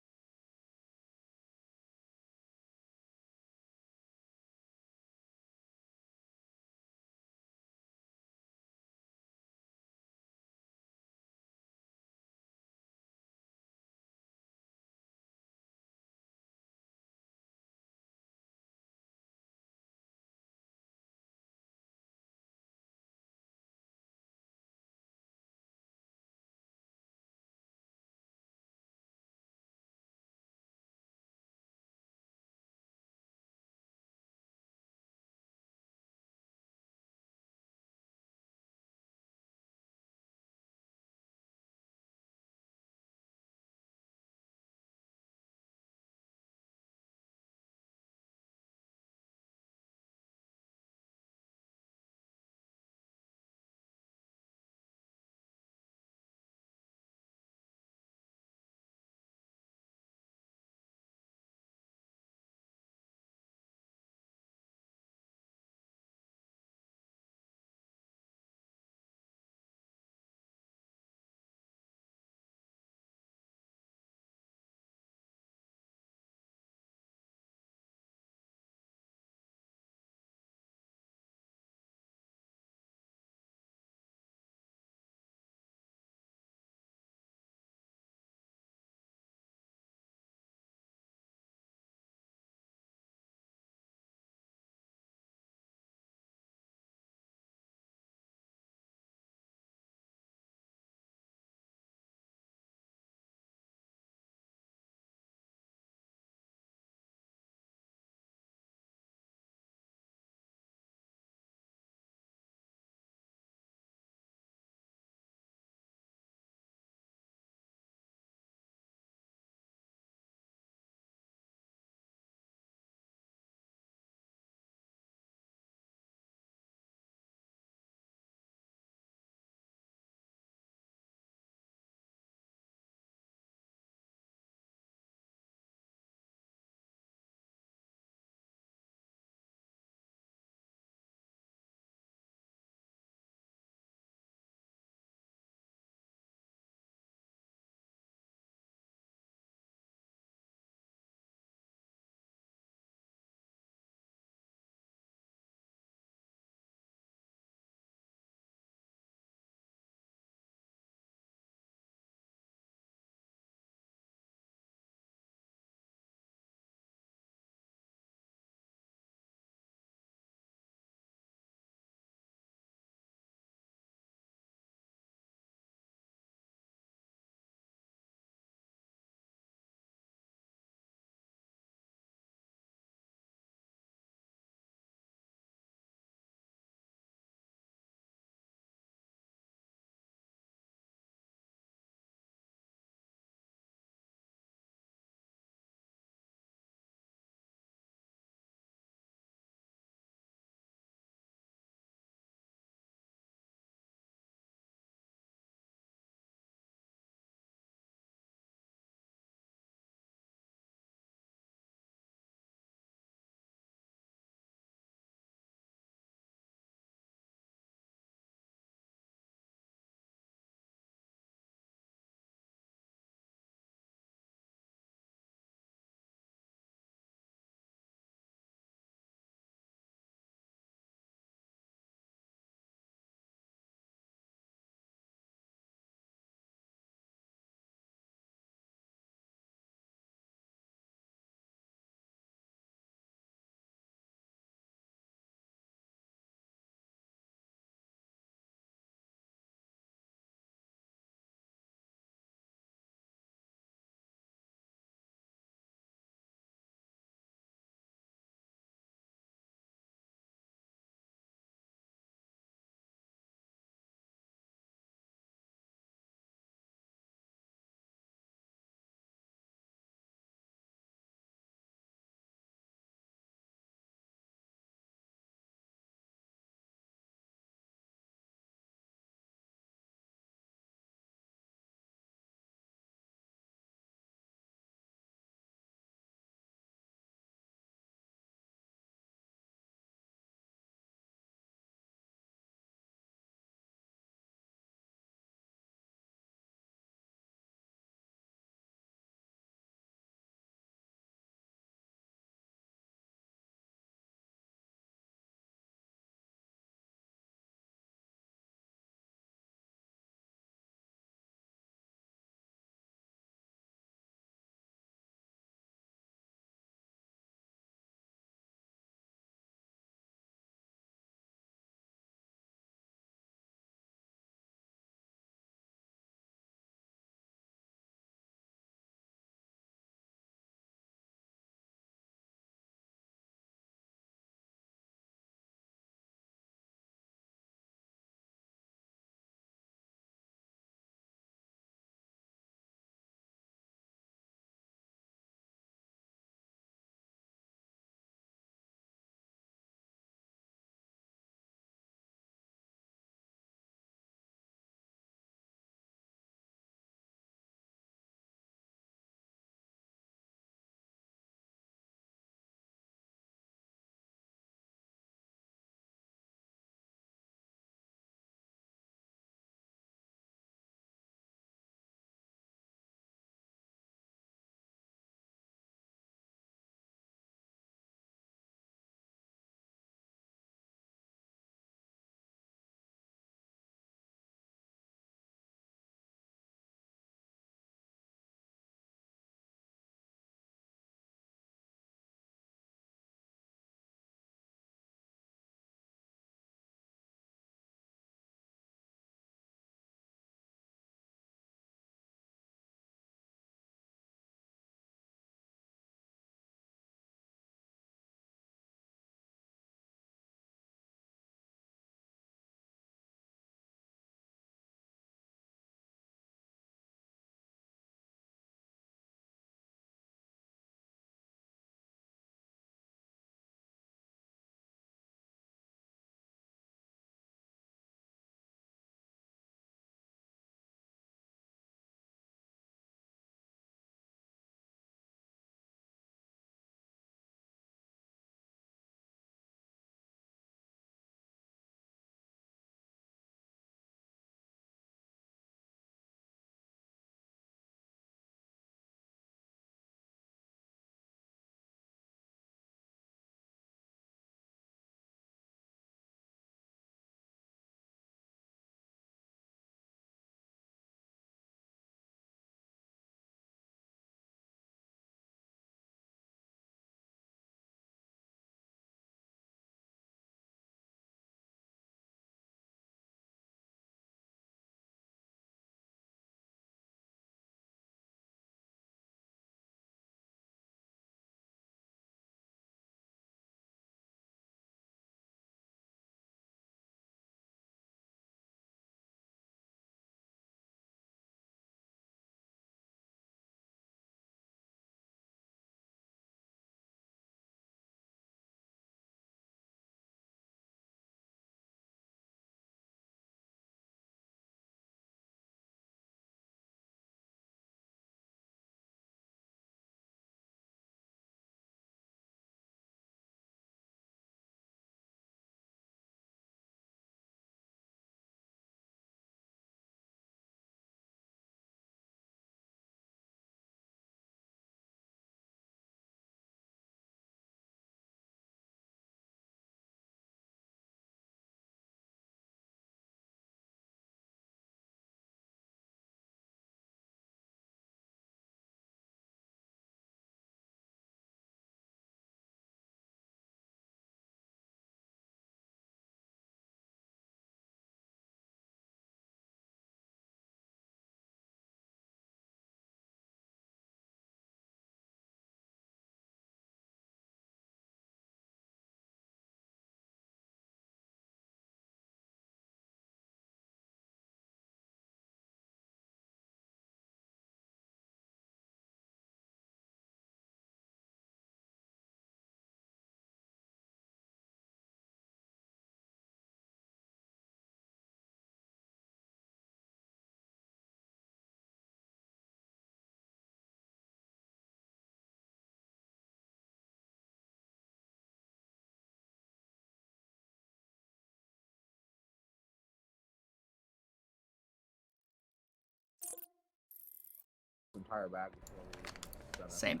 [SPEAKER 7] fire back before we set up.
[SPEAKER 1] Same.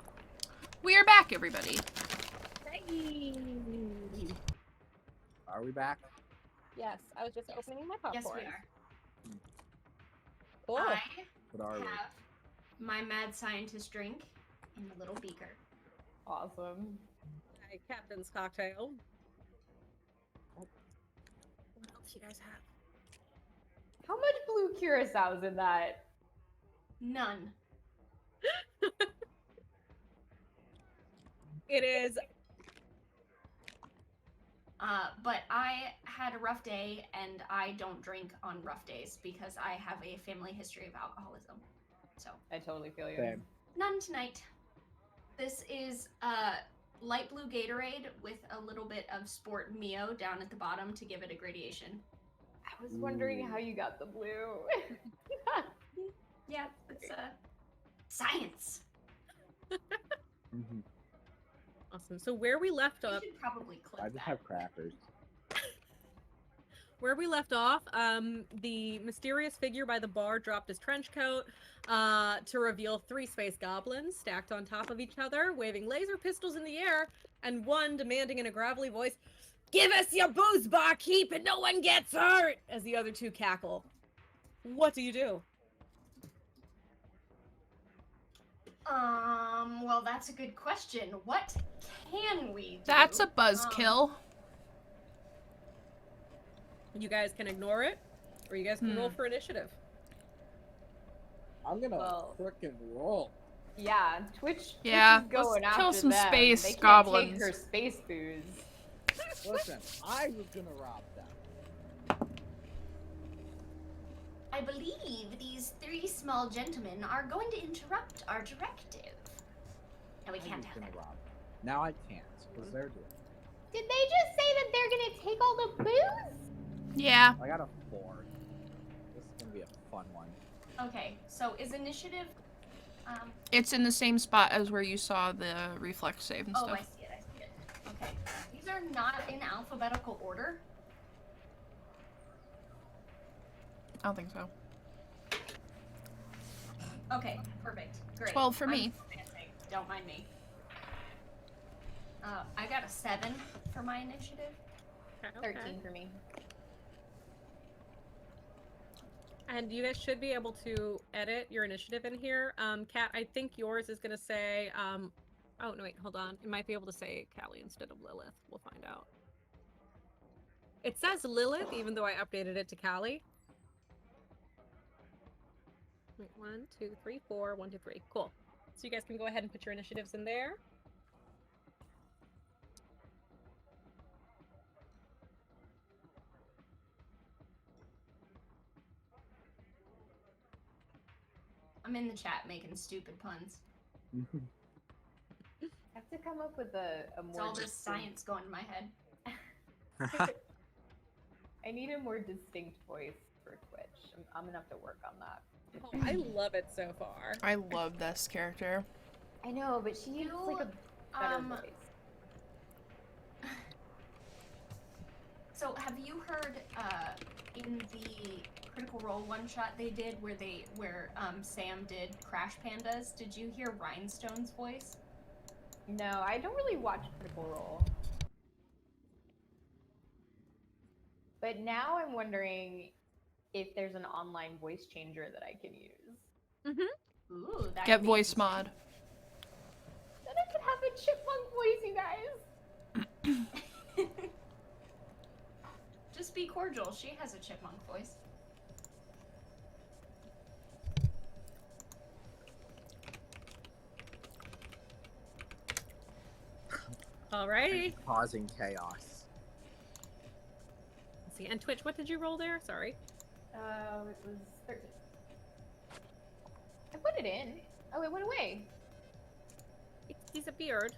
[SPEAKER 1] We are back, everybody.
[SPEAKER 7] Are we back?
[SPEAKER 3] Yes, I was just opening my popcorn.
[SPEAKER 4] Yes, we are.
[SPEAKER 3] Cool.
[SPEAKER 4] I
[SPEAKER 7] What are we?
[SPEAKER 4] have my mad scientist drink in the little beaker.
[SPEAKER 5] Awesome.
[SPEAKER 3] My captain's cocktail. What else do you guys have?
[SPEAKER 5] How much blue curacao in that?
[SPEAKER 4] None.
[SPEAKER 3] It is.
[SPEAKER 4] But I had a rough day, and I don't drink on rough days because I have a family history of alcoholism. So
[SPEAKER 5] I totally feel you.
[SPEAKER 7] Same.
[SPEAKER 4] none tonight. This is light blue Gatorade with a little bit of Sport Mio down at the bottom to give it a gradation.
[SPEAKER 5] I was wondering
[SPEAKER 7] Ooh.
[SPEAKER 5] how you got the blue.
[SPEAKER 4] Yeah, it's science.
[SPEAKER 7] Mm-hmm.
[SPEAKER 3] Awesome. So where we left
[SPEAKER 4] We
[SPEAKER 3] off,
[SPEAKER 4] should probably clip
[SPEAKER 7] I just
[SPEAKER 4] that.
[SPEAKER 7] have crackers.
[SPEAKER 3] The mysterious figure by the bar dropped his trench coat to reveal 3 space goblins stacked on top of each other, waving laser pistols in the air, and one demanding in a gravelly voice, "Give us your booze, barkeep, and no one gets hurt!" as the other 2 cackle. What do you do?
[SPEAKER 4] Well, that's a good question. What can we do?
[SPEAKER 1] That's a buzzkill.
[SPEAKER 3] You guys can ignore it, or you guys can roll for initiative.
[SPEAKER 7] I'm gonna
[SPEAKER 5] Well-
[SPEAKER 7] frickin' roll.
[SPEAKER 5] Yeah, Twitch
[SPEAKER 1] Yeah,
[SPEAKER 5] is going
[SPEAKER 1] let's
[SPEAKER 5] after
[SPEAKER 1] kill some
[SPEAKER 5] them.
[SPEAKER 1] space
[SPEAKER 5] They can't
[SPEAKER 1] goblins.
[SPEAKER 5] take her space booze.
[SPEAKER 7] Listen, I was gonna rob them.
[SPEAKER 4] I believe these 3 small gentlemen are going to interrupt our directive. And we
[SPEAKER 7] I
[SPEAKER 4] can't
[SPEAKER 7] was
[SPEAKER 4] have
[SPEAKER 7] gonna
[SPEAKER 4] that.
[SPEAKER 7] rob them. Now I can't, because they're doing it.
[SPEAKER 5] Did they just say that they're gonna take all the booze?
[SPEAKER 1] Yeah.
[SPEAKER 7] I got a 4. This is gonna be a fun one.
[SPEAKER 4] Okay, so is initiative...
[SPEAKER 1] It's in the same spot as where you saw the reflex save and
[SPEAKER 4] Oh, I
[SPEAKER 1] stuff.
[SPEAKER 4] see it. Okay. These are not in alphabetical order.
[SPEAKER 1] I don't think so.
[SPEAKER 4] Okay, perfect. Great.
[SPEAKER 1] 12 for
[SPEAKER 4] I'm
[SPEAKER 1] me.
[SPEAKER 4] advancing. Don't mind me. I got a 7 for my initiative.
[SPEAKER 5] 13 for me.
[SPEAKER 3] And you guys should be able to edit your initiative in here. Kat, I think yours is going to say, oh, no, wait, hold on. It might be able to say Callie instead of Lilith. We'll find out. It says Lilith, even though I updated it to Callie. Wait, 1, 2, 3, 4, 1, 2, 3. Cool. So you guys can go ahead and put your initiatives in there.
[SPEAKER 4] I'm in the chat making stupid puns.
[SPEAKER 5] I have to come up with a
[SPEAKER 4] It's
[SPEAKER 5] more
[SPEAKER 4] all this
[SPEAKER 5] distinct-
[SPEAKER 4] science going in my head.
[SPEAKER 5] I need a more distinct voice for Twitch. I'm gonna have to work on that.
[SPEAKER 3] Oh, I love it so far.
[SPEAKER 1] I love this character.
[SPEAKER 5] I know, but she needs like a better
[SPEAKER 4] um,
[SPEAKER 5] voice.
[SPEAKER 4] So have you heard in the Critical Role one shot they did where Sam did Crash Pandas? Did you hear Rhinestone's voice?
[SPEAKER 5] No, I don't really watch Critical Role. But now I'm wondering if there's an online voice changer that I can use.
[SPEAKER 4] Ooh, that
[SPEAKER 1] Get
[SPEAKER 4] could be
[SPEAKER 1] voice
[SPEAKER 4] interesting.
[SPEAKER 1] mod.
[SPEAKER 5] Then I could have a chipmunk voice, you guys.
[SPEAKER 4] Just be cordial. She has a chipmunk voice.
[SPEAKER 3] Alrighty.
[SPEAKER 7] Causing chaos.
[SPEAKER 3] Let's see. And Twitch, what did you roll there? Sorry.
[SPEAKER 5] It was 13. I put it in. Oh, it went away.
[SPEAKER 3] It disappeared.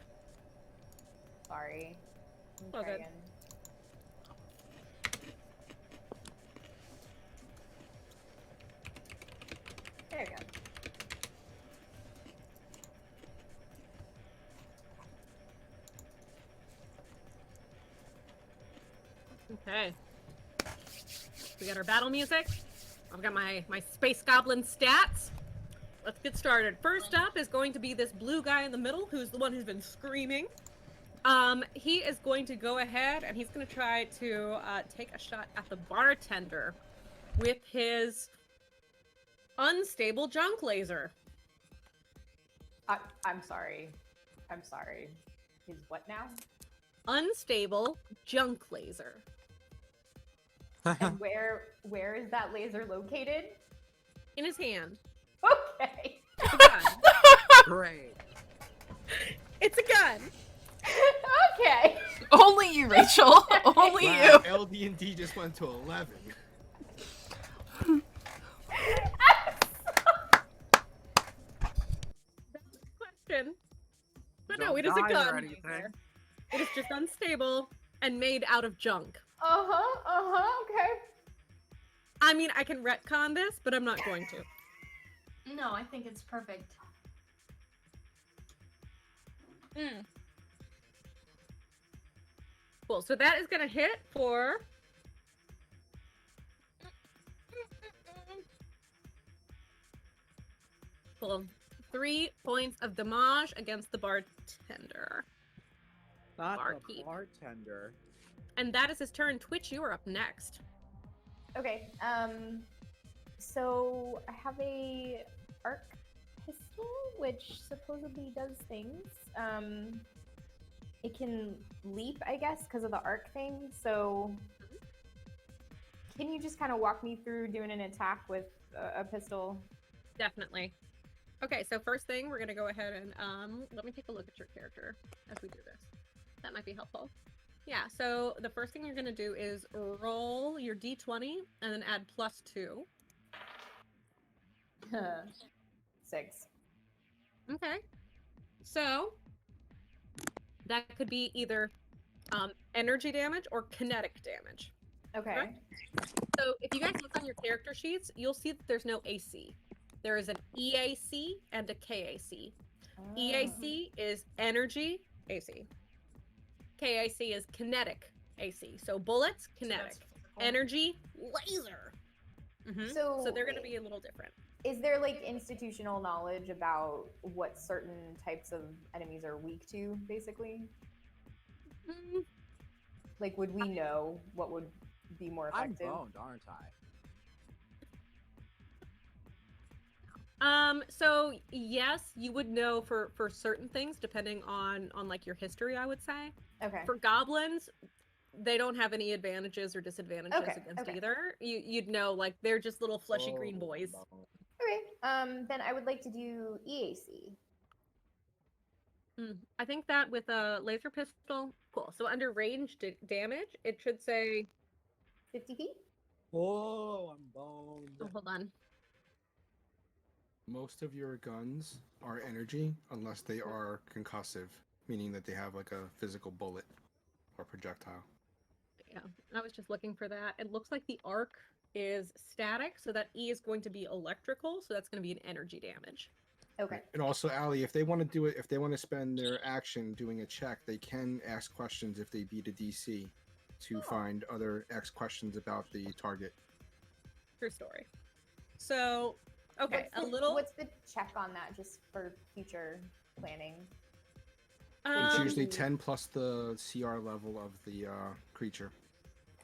[SPEAKER 5] Sorry. Let me
[SPEAKER 3] All
[SPEAKER 5] try
[SPEAKER 3] good.
[SPEAKER 5] again. There we go.
[SPEAKER 3] Okay. We got our battle music. I've got my space goblin stats. let's get started. First up is going to be this blue guy in the middle, who's the one who's been screaming. He is going to go ahead and he's going to try to take a shot at the bartender with his unstable junk laser.
[SPEAKER 5] I'm sorry. I'm sorry. His what now?
[SPEAKER 3] Unstable junk laser.
[SPEAKER 5] And where is that laser located?
[SPEAKER 3] In his hand.
[SPEAKER 5] Okay.
[SPEAKER 3] It's a gun.
[SPEAKER 7] Great.
[SPEAKER 3] It's a gun.
[SPEAKER 5] Okay.
[SPEAKER 1] Only you, Rachel. Only you.
[SPEAKER 8] Wow, LD&D just went to 11.
[SPEAKER 3] Question. But no,
[SPEAKER 7] Don't
[SPEAKER 3] it is a
[SPEAKER 7] die or
[SPEAKER 3] gun.
[SPEAKER 7] anything.
[SPEAKER 3] laser. It is just unstable and made out of junk.
[SPEAKER 5] Okay.
[SPEAKER 3] I mean, I can retcon this, but I'm not going to.
[SPEAKER 4] No, I think it's perfect.
[SPEAKER 3] Cool. So that is going to hit for... Cool. 3 points of damage against the bartender.
[SPEAKER 7] Not
[SPEAKER 3] Barkeep.
[SPEAKER 7] the bartender.
[SPEAKER 3] And that is his turn. Twitch, you are up next.
[SPEAKER 5] Okay. So I have a arc pistol, which supposedly does things. It can leap, I guess, because of the arc thing. So can you just kind of walk me through doing an attack with a pistol?
[SPEAKER 3] Definitely. Okay, so first thing, we're going to go ahead and let me take a look at your character as we do this. That might be helpful. Yeah, so the first thing you're going to do is roll your d20 and then add +2.
[SPEAKER 5] 6.
[SPEAKER 3] Okay. So that could be either energy damage or kinetic damage.
[SPEAKER 5] Okay.
[SPEAKER 3] Correct? So if you guys look on your character sheets, you'll see that there's no AC. There is an EAC and a KAC.
[SPEAKER 5] Oh.
[SPEAKER 3] EAC is energy AC. KAC is kinetic AC. So bullets, kinetic. Energy, laser. So they're going to be a little different.
[SPEAKER 5] Is there like institutional knowledge about what certain types of enemies are weak to, basically? Like, would we know what would be more
[SPEAKER 7] I'm
[SPEAKER 5] effective?
[SPEAKER 7] boned, aren't I?
[SPEAKER 3] So yes, you would know for certain things depending on like your history, I would say.
[SPEAKER 5] Okay.
[SPEAKER 3] For goblins, they don't have any advantages or disadvantages against
[SPEAKER 5] okay.
[SPEAKER 3] either. You'd know like they're just little fleshy green boys.
[SPEAKER 7] Boned.
[SPEAKER 5] Okay. Then I would like to do EAC.
[SPEAKER 3] I think that with a laser pistol, cool. So under ranged damage, it should say
[SPEAKER 5] 50 feet?
[SPEAKER 7] Oh, I'm boned.
[SPEAKER 3] oh, hold on.
[SPEAKER 8] Most of your guns are energy unless they are concussive, meaning that they have like a physical bullet or projectile.
[SPEAKER 3] Yeah, I was just looking for that. It looks like the arc is static, so that E is going to be electrical, so that's going to be an energy damage.
[SPEAKER 5] Okay.
[SPEAKER 8] And also, Allie, if they want to do it, if they want to spend their action doing a check, they can ask questions if they beat a DC to find other X questions about the target.
[SPEAKER 3] True story. So, okay,
[SPEAKER 5] What's the check on that, just for future planning?
[SPEAKER 8] It's usually 10 plus the CR level of the creature.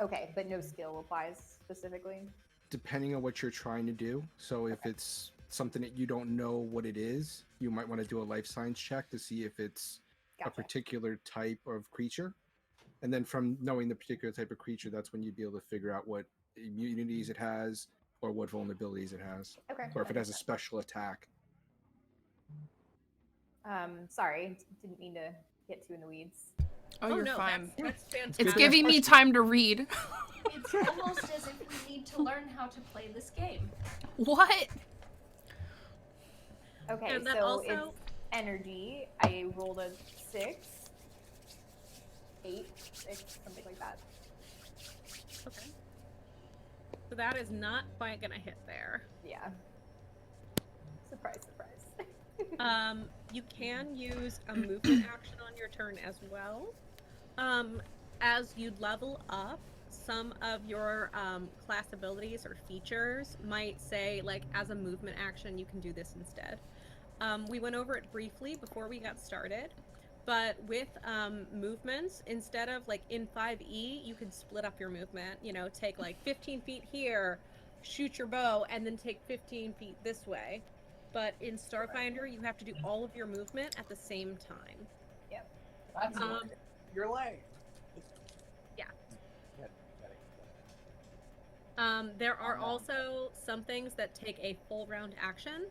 [SPEAKER 5] Okay, but no skill applies specifically?
[SPEAKER 8] Depending on what you're trying to do. So if it's something that you don't know what it is, you might want to do a life science check to see if it's a particular type of creature. And then from knowing the particular type of creature, that's when you'd be able to figure out what immunities it has or what vulnerabilities it has.
[SPEAKER 5] Okay.
[SPEAKER 8] Or if it has a special attack.
[SPEAKER 5] Sorry, didn't mean to get too in the weeds.
[SPEAKER 1] Oh, you're
[SPEAKER 3] no,
[SPEAKER 1] fine.
[SPEAKER 3] That's fantastic.
[SPEAKER 1] It's giving me time to read.
[SPEAKER 4] It's almost as if we need to learn how to play this game.
[SPEAKER 1] What?
[SPEAKER 5] Okay,
[SPEAKER 3] And that
[SPEAKER 5] so
[SPEAKER 3] also-
[SPEAKER 5] it's energy. I rolled a 6. 8, 6, something like that.
[SPEAKER 3] Okay. So that is not quite gonna hit there.
[SPEAKER 5] Yeah. Surprise, surprise.
[SPEAKER 3] You can use a movement action on your turn as well. As you level up, some of your class abilities or features might say, like, as a movement action, you can do this instead. We went over it briefly before we got started, but with movements, instead of like in 5e, you can split up your movement, you know, take like 15 feet here, shoot your bow, and then take 15 feet this way. But in Starfinder, you have to do all of your movement at the same time.
[SPEAKER 5] Yep.
[SPEAKER 6] That's your lane.
[SPEAKER 3] Yeah.
[SPEAKER 6] Get
[SPEAKER 3] There are
[SPEAKER 6] Oh, no.
[SPEAKER 3] also some things that take a full round action.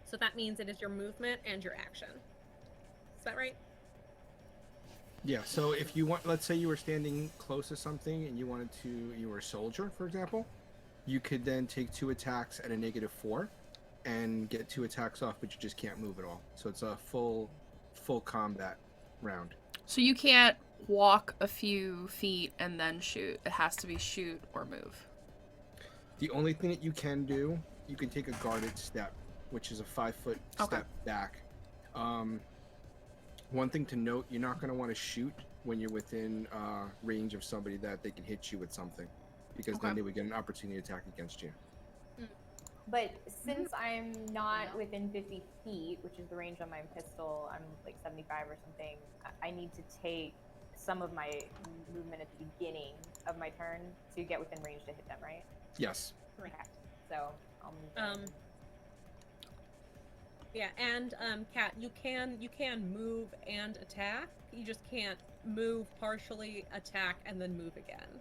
[SPEAKER 3] So that means it is your movement and your action. Is that right?
[SPEAKER 8] Yeah, so if you want, let's say you were standing close to something and you wanted to, you were a soldier, for example, you could then take 2 attacks at a -4 and get 2 attacks off, but you just can't move at all. So it's a full combat round.
[SPEAKER 1] So you can't walk a few feet and then shoot. It has to be shoot or move.
[SPEAKER 8] The only thing that you can do, you can take a guarded step, which is a 5-foot step back. One thing to note, you're not going to want to shoot when you're within range of somebody that they can hit you with something, because then they would get an opportunity to attack against you.
[SPEAKER 5] But since I'm not within 50 feet, which is the range on my pistol, I'm like 75 or something, I need to take some of my movement at the beginning of my turn to get within range to hit them, right?
[SPEAKER 8] Yes.
[SPEAKER 5] Okay. So I'll move them.
[SPEAKER 3] Yeah, and Kat, you can move and attack. You just can't move partially, attack, and then move again.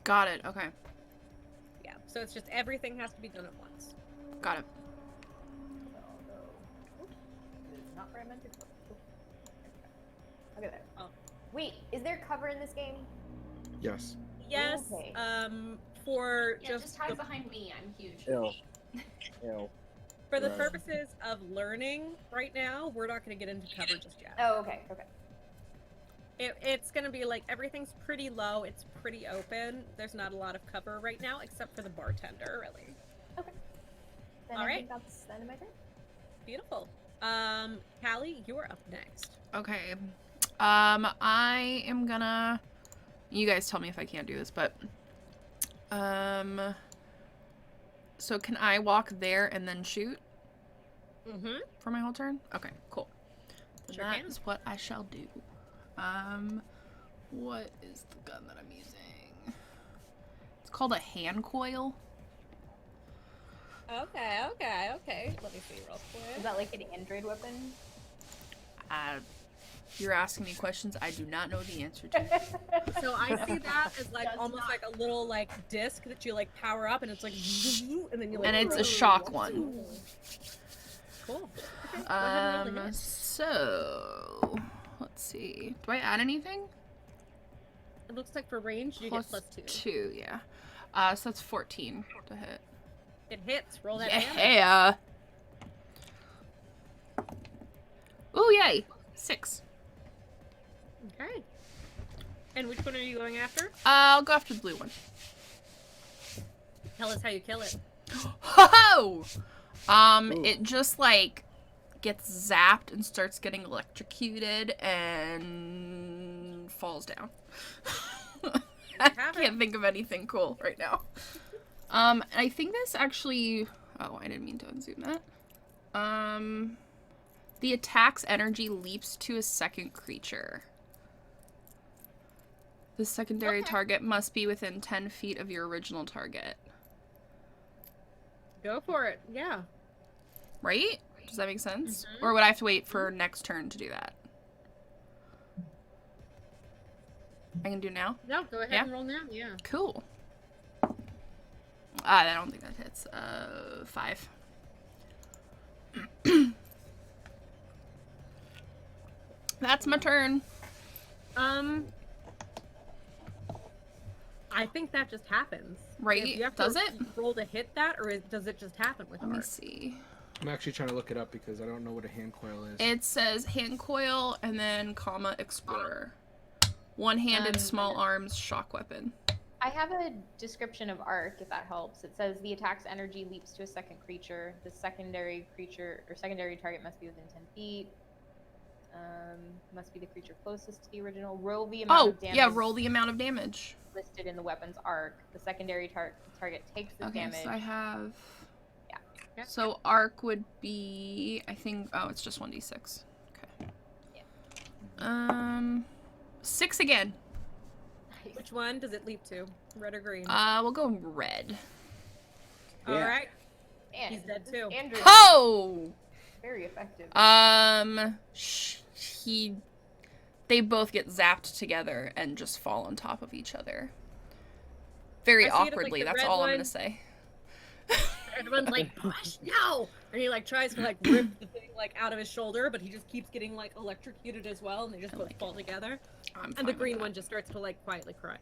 [SPEAKER 1] Got it. Okay.
[SPEAKER 3] Yeah, so it's just everything has to be done at once.
[SPEAKER 1] Got it.
[SPEAKER 5] So I'll go. Oops, this is not where I meant to go. Look at that.
[SPEAKER 3] Oh.
[SPEAKER 5] Wait, is there cover in this game?
[SPEAKER 8] Yes.
[SPEAKER 3] Yes.
[SPEAKER 5] Okay.
[SPEAKER 3] For
[SPEAKER 4] Yeah, just hide behind me. I'm huge.
[SPEAKER 7] Ew. Ew.
[SPEAKER 3] for the
[SPEAKER 7] Right.
[SPEAKER 3] purposes of learning right now, we're not going to get into cover just yet.
[SPEAKER 5] Oh, okay, okay.
[SPEAKER 3] It's going to be like everything's pretty low. It's pretty open. There's not a lot of cover right now, except for the bartender, really.
[SPEAKER 5] Okay. Then
[SPEAKER 3] All
[SPEAKER 5] I
[SPEAKER 3] right.
[SPEAKER 5] think that's the end of my turn.
[SPEAKER 3] Beautiful. Callie, you are up next.
[SPEAKER 1] Okay. I am gonna. You guys tell me if I can't do this, but. So can I walk there and then shoot
[SPEAKER 3] Mm-hmm.
[SPEAKER 1] for my whole turn? Okay, cool. Then
[SPEAKER 3] Sure
[SPEAKER 1] that
[SPEAKER 3] can.
[SPEAKER 1] is what I shall do. What is the gun that I'm using? It's called a hand coil.
[SPEAKER 3] Okay. Let me see real
[SPEAKER 5] Is
[SPEAKER 3] quick.
[SPEAKER 5] that like an android weapon?
[SPEAKER 1] You're asking me questions I do not know the answer to.
[SPEAKER 3] So I see that as like
[SPEAKER 5] Does
[SPEAKER 3] almost
[SPEAKER 5] not.
[SPEAKER 3] like a little like disc that you like power up, and it's like, and then you like.
[SPEAKER 1] And it's a shock one.
[SPEAKER 3] Cool. Okay, go ahead and roll the hit.
[SPEAKER 1] So let's see. Do I add anything?
[SPEAKER 3] It looks like for range you get +2.
[SPEAKER 1] 2, yeah. So that's 14 to hit.
[SPEAKER 3] It hits. Roll that damage.
[SPEAKER 1] Yeah. Ooh, yay. 6.
[SPEAKER 3] Okay. And which one are you going after?
[SPEAKER 1] I'll go after the blue one.
[SPEAKER 3] Tell us how you kill it.
[SPEAKER 1] Ho!
[SPEAKER 7] Ooh.
[SPEAKER 1] It just like gets zapped and starts getting electrocuted and falls down. I can't think of anything cool right now. I think this actually. Oh, I didn't mean to unzoom that. The attack's energy leaps to a second creature. The secondary
[SPEAKER 3] Okay.
[SPEAKER 1] target must be within 10 feet of your original target.
[SPEAKER 3] Go for it. Yeah.
[SPEAKER 1] Right? Does that make sense?
[SPEAKER 3] Mhm.
[SPEAKER 1] Or would I have to wait for next turn to do that? I can do now?
[SPEAKER 3] No, go ahead
[SPEAKER 1] Yeah?
[SPEAKER 3] and roll now. Yeah.
[SPEAKER 1] Cool. I don't think that hits. 5. That's my turn.
[SPEAKER 3] I think that just happens.
[SPEAKER 1] Right?
[SPEAKER 3] If you have
[SPEAKER 1] Does
[SPEAKER 3] to
[SPEAKER 1] it?
[SPEAKER 3] roll to hit that, or does it just happen with
[SPEAKER 1] Let me
[SPEAKER 3] art?
[SPEAKER 1] see.
[SPEAKER 8] I'm actually trying to look it up because I don't know what a hand coil is.
[SPEAKER 1] It says hand coil and then comma explorer. One-handed small arms shock weapon.
[SPEAKER 5] I have a description of arc, if that helps. It says the attack's energy leaps to a second creature. The secondary creature or secondary target must be within 10 feet. must be the creature closest to the original. Roll the amount of damage.
[SPEAKER 1] Yeah, roll the amount of damage.
[SPEAKER 5] Listed in the weapon's arc. The secondary target takes the
[SPEAKER 1] Okay,
[SPEAKER 5] damage.
[SPEAKER 1] so I have...
[SPEAKER 5] Yeah.
[SPEAKER 1] So arc would be, I think, oh, it's just 1d6. Okay.
[SPEAKER 5] Yeah.
[SPEAKER 1] 6 again.
[SPEAKER 5] Nice.
[SPEAKER 3] Which one does it leap to? Red or green?
[SPEAKER 1] We'll go red.
[SPEAKER 3] All right.
[SPEAKER 5] And
[SPEAKER 3] He's dead too.
[SPEAKER 5] Andrew.
[SPEAKER 1] Oh!
[SPEAKER 5] Very effective.
[SPEAKER 1] They both get zapped together and just fall on top of each other. Very
[SPEAKER 3] I see it as, like,
[SPEAKER 1] awkwardly,
[SPEAKER 3] the
[SPEAKER 1] that's
[SPEAKER 3] red
[SPEAKER 1] all I'm
[SPEAKER 3] one.
[SPEAKER 1] gonna say.
[SPEAKER 3] Everyone's like, push, no! And he like tries to like rip the thing like out of his shoulder, but he just keeps getting like electrocuted as well, and they just
[SPEAKER 1] I
[SPEAKER 3] both
[SPEAKER 1] like
[SPEAKER 3] fall together.
[SPEAKER 1] I'm
[SPEAKER 3] And
[SPEAKER 1] fine
[SPEAKER 3] the
[SPEAKER 1] with
[SPEAKER 3] green
[SPEAKER 1] that.
[SPEAKER 3] one just starts to like quietly cry.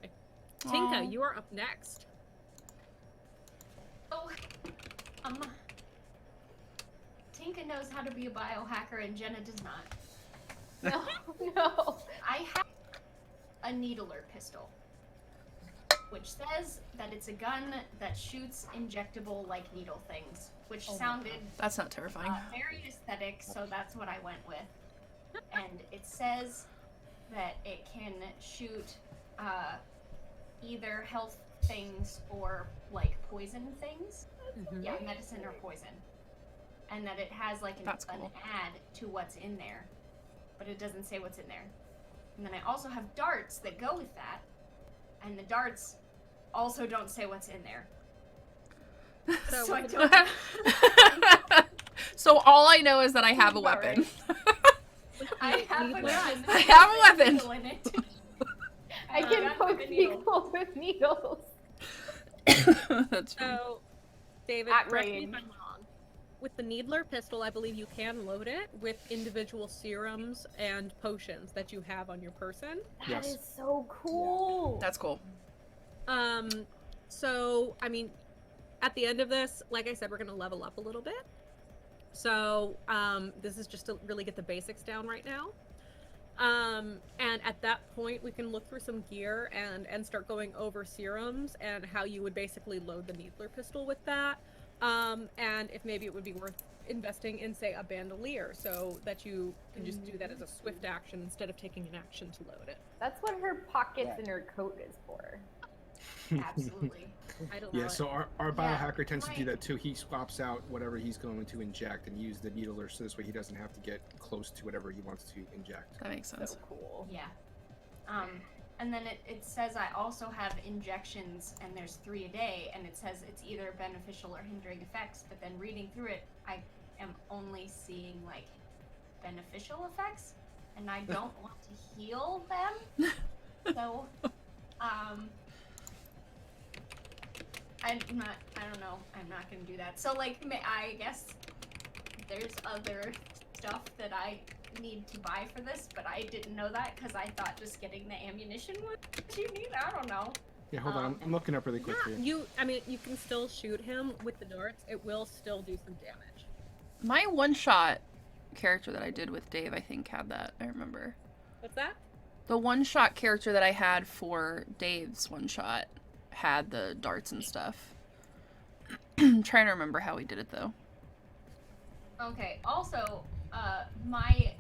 [SPEAKER 3] Tinka,
[SPEAKER 1] Aw.
[SPEAKER 3] you are up next.
[SPEAKER 4] Oh, Tinka knows how to be a biohacker and Jenna does not.
[SPEAKER 5] No, no.
[SPEAKER 4] I have a needler pistol, which says that it's a gun that shoots injectable like needle things, which sounded
[SPEAKER 1] That's not terrifying.
[SPEAKER 4] very aesthetic, so that's what I went with. And it says that it can shoot either health things or like poison things. Yeah, medicine or poison. And that it has like an
[SPEAKER 1] cool.
[SPEAKER 4] add to what's in there, but it doesn't say what's in there. And then I also have darts that go with that, and the darts also don't say what's in there.
[SPEAKER 3] So,
[SPEAKER 4] So I
[SPEAKER 3] what's
[SPEAKER 4] don't.
[SPEAKER 1] So all I know is that I have a
[SPEAKER 5] About
[SPEAKER 1] weapon.
[SPEAKER 4] I have a
[SPEAKER 3] Needler?
[SPEAKER 4] gun.
[SPEAKER 1] I have a weapon.
[SPEAKER 4] Needle in it.
[SPEAKER 5] I
[SPEAKER 4] gun
[SPEAKER 5] can
[SPEAKER 4] with
[SPEAKER 5] poke
[SPEAKER 4] a needle.
[SPEAKER 5] people with needles.
[SPEAKER 1] That's funny.
[SPEAKER 3] So, David,
[SPEAKER 5] At
[SPEAKER 3] correct me if
[SPEAKER 5] range.
[SPEAKER 3] I'm wrong. With the needler pistol, I believe you can load it with individual serums and potions that you have on your person.
[SPEAKER 5] That is
[SPEAKER 8] Yes.
[SPEAKER 5] so cool.
[SPEAKER 1] That's cool.
[SPEAKER 3] So, I mean, at the end of this, like I said, we're going to level up a little bit. So, this is just to really get the basics down right now. And at that point, we can look through some gear and start going over serums and how you would basically load the needler pistol with that. And if maybe it would be worth investing in, say, a bandolier so that you can just do that as a swift action instead of taking an action to load it.
[SPEAKER 5] That's what her pockets in her coat is for.
[SPEAKER 4] Absolutely.
[SPEAKER 3] I don't
[SPEAKER 8] Yeah,
[SPEAKER 3] know.
[SPEAKER 8] so our
[SPEAKER 4] Yeah,
[SPEAKER 8] biohacker tends to do
[SPEAKER 4] right.
[SPEAKER 8] that too. He swaps out whatever he's going to inject and use the needler so this way he doesn't have to get close to whatever he wants to inject.
[SPEAKER 1] That makes sense.
[SPEAKER 5] So cool.
[SPEAKER 4] Yeah. And then it says I also have injections, and there's 3 a day, and it says it's either beneficial or hindering effects, but then reading through it, I am only seeing, like, beneficial effects, and I don't want to heal them. So, I don't know, I'm not gonna do that. So, like, I guess there's other stuff that I need to buy for this, but I didn't know that because I thought just getting the ammunition was what you need. I don't know.
[SPEAKER 8] Yeah, hold on. I'm looking up really quick for you.
[SPEAKER 3] I mean, you can still shoot him with the darts. It will still do some damage.
[SPEAKER 1] My one-shot character that I did with Dave, I think, had that. I remember.
[SPEAKER 3] What's that?
[SPEAKER 1] The one-shot character that I had for Dave's one-shot had the darts and stuff. I'm trying to remember how he did it, though.
[SPEAKER 4] Okay. Also, my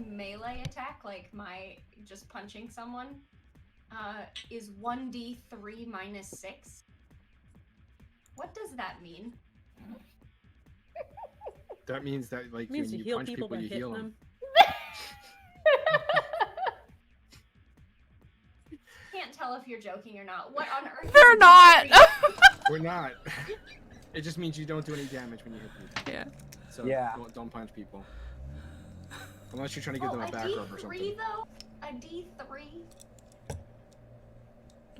[SPEAKER 4] melee attack, like my just punching someone, is 1d3 minus 6. What does that mean?
[SPEAKER 8] That means that like
[SPEAKER 3] It means
[SPEAKER 8] when
[SPEAKER 3] you
[SPEAKER 8] you
[SPEAKER 3] heal
[SPEAKER 8] punch
[SPEAKER 3] people
[SPEAKER 8] people,
[SPEAKER 3] by
[SPEAKER 8] you
[SPEAKER 3] hitting
[SPEAKER 8] heal
[SPEAKER 3] them.
[SPEAKER 8] them.
[SPEAKER 4] Can't tell if you're joking or not. What on earth?
[SPEAKER 1] They're
[SPEAKER 4] is
[SPEAKER 1] not!
[SPEAKER 8] We're not. It just means you don't do any damage when you hit people.
[SPEAKER 1] Yeah.
[SPEAKER 8] So
[SPEAKER 7] Yeah.
[SPEAKER 8] don't punch people. Unless you're trying to give them a back rub or something.
[SPEAKER 4] D3 though? A D3?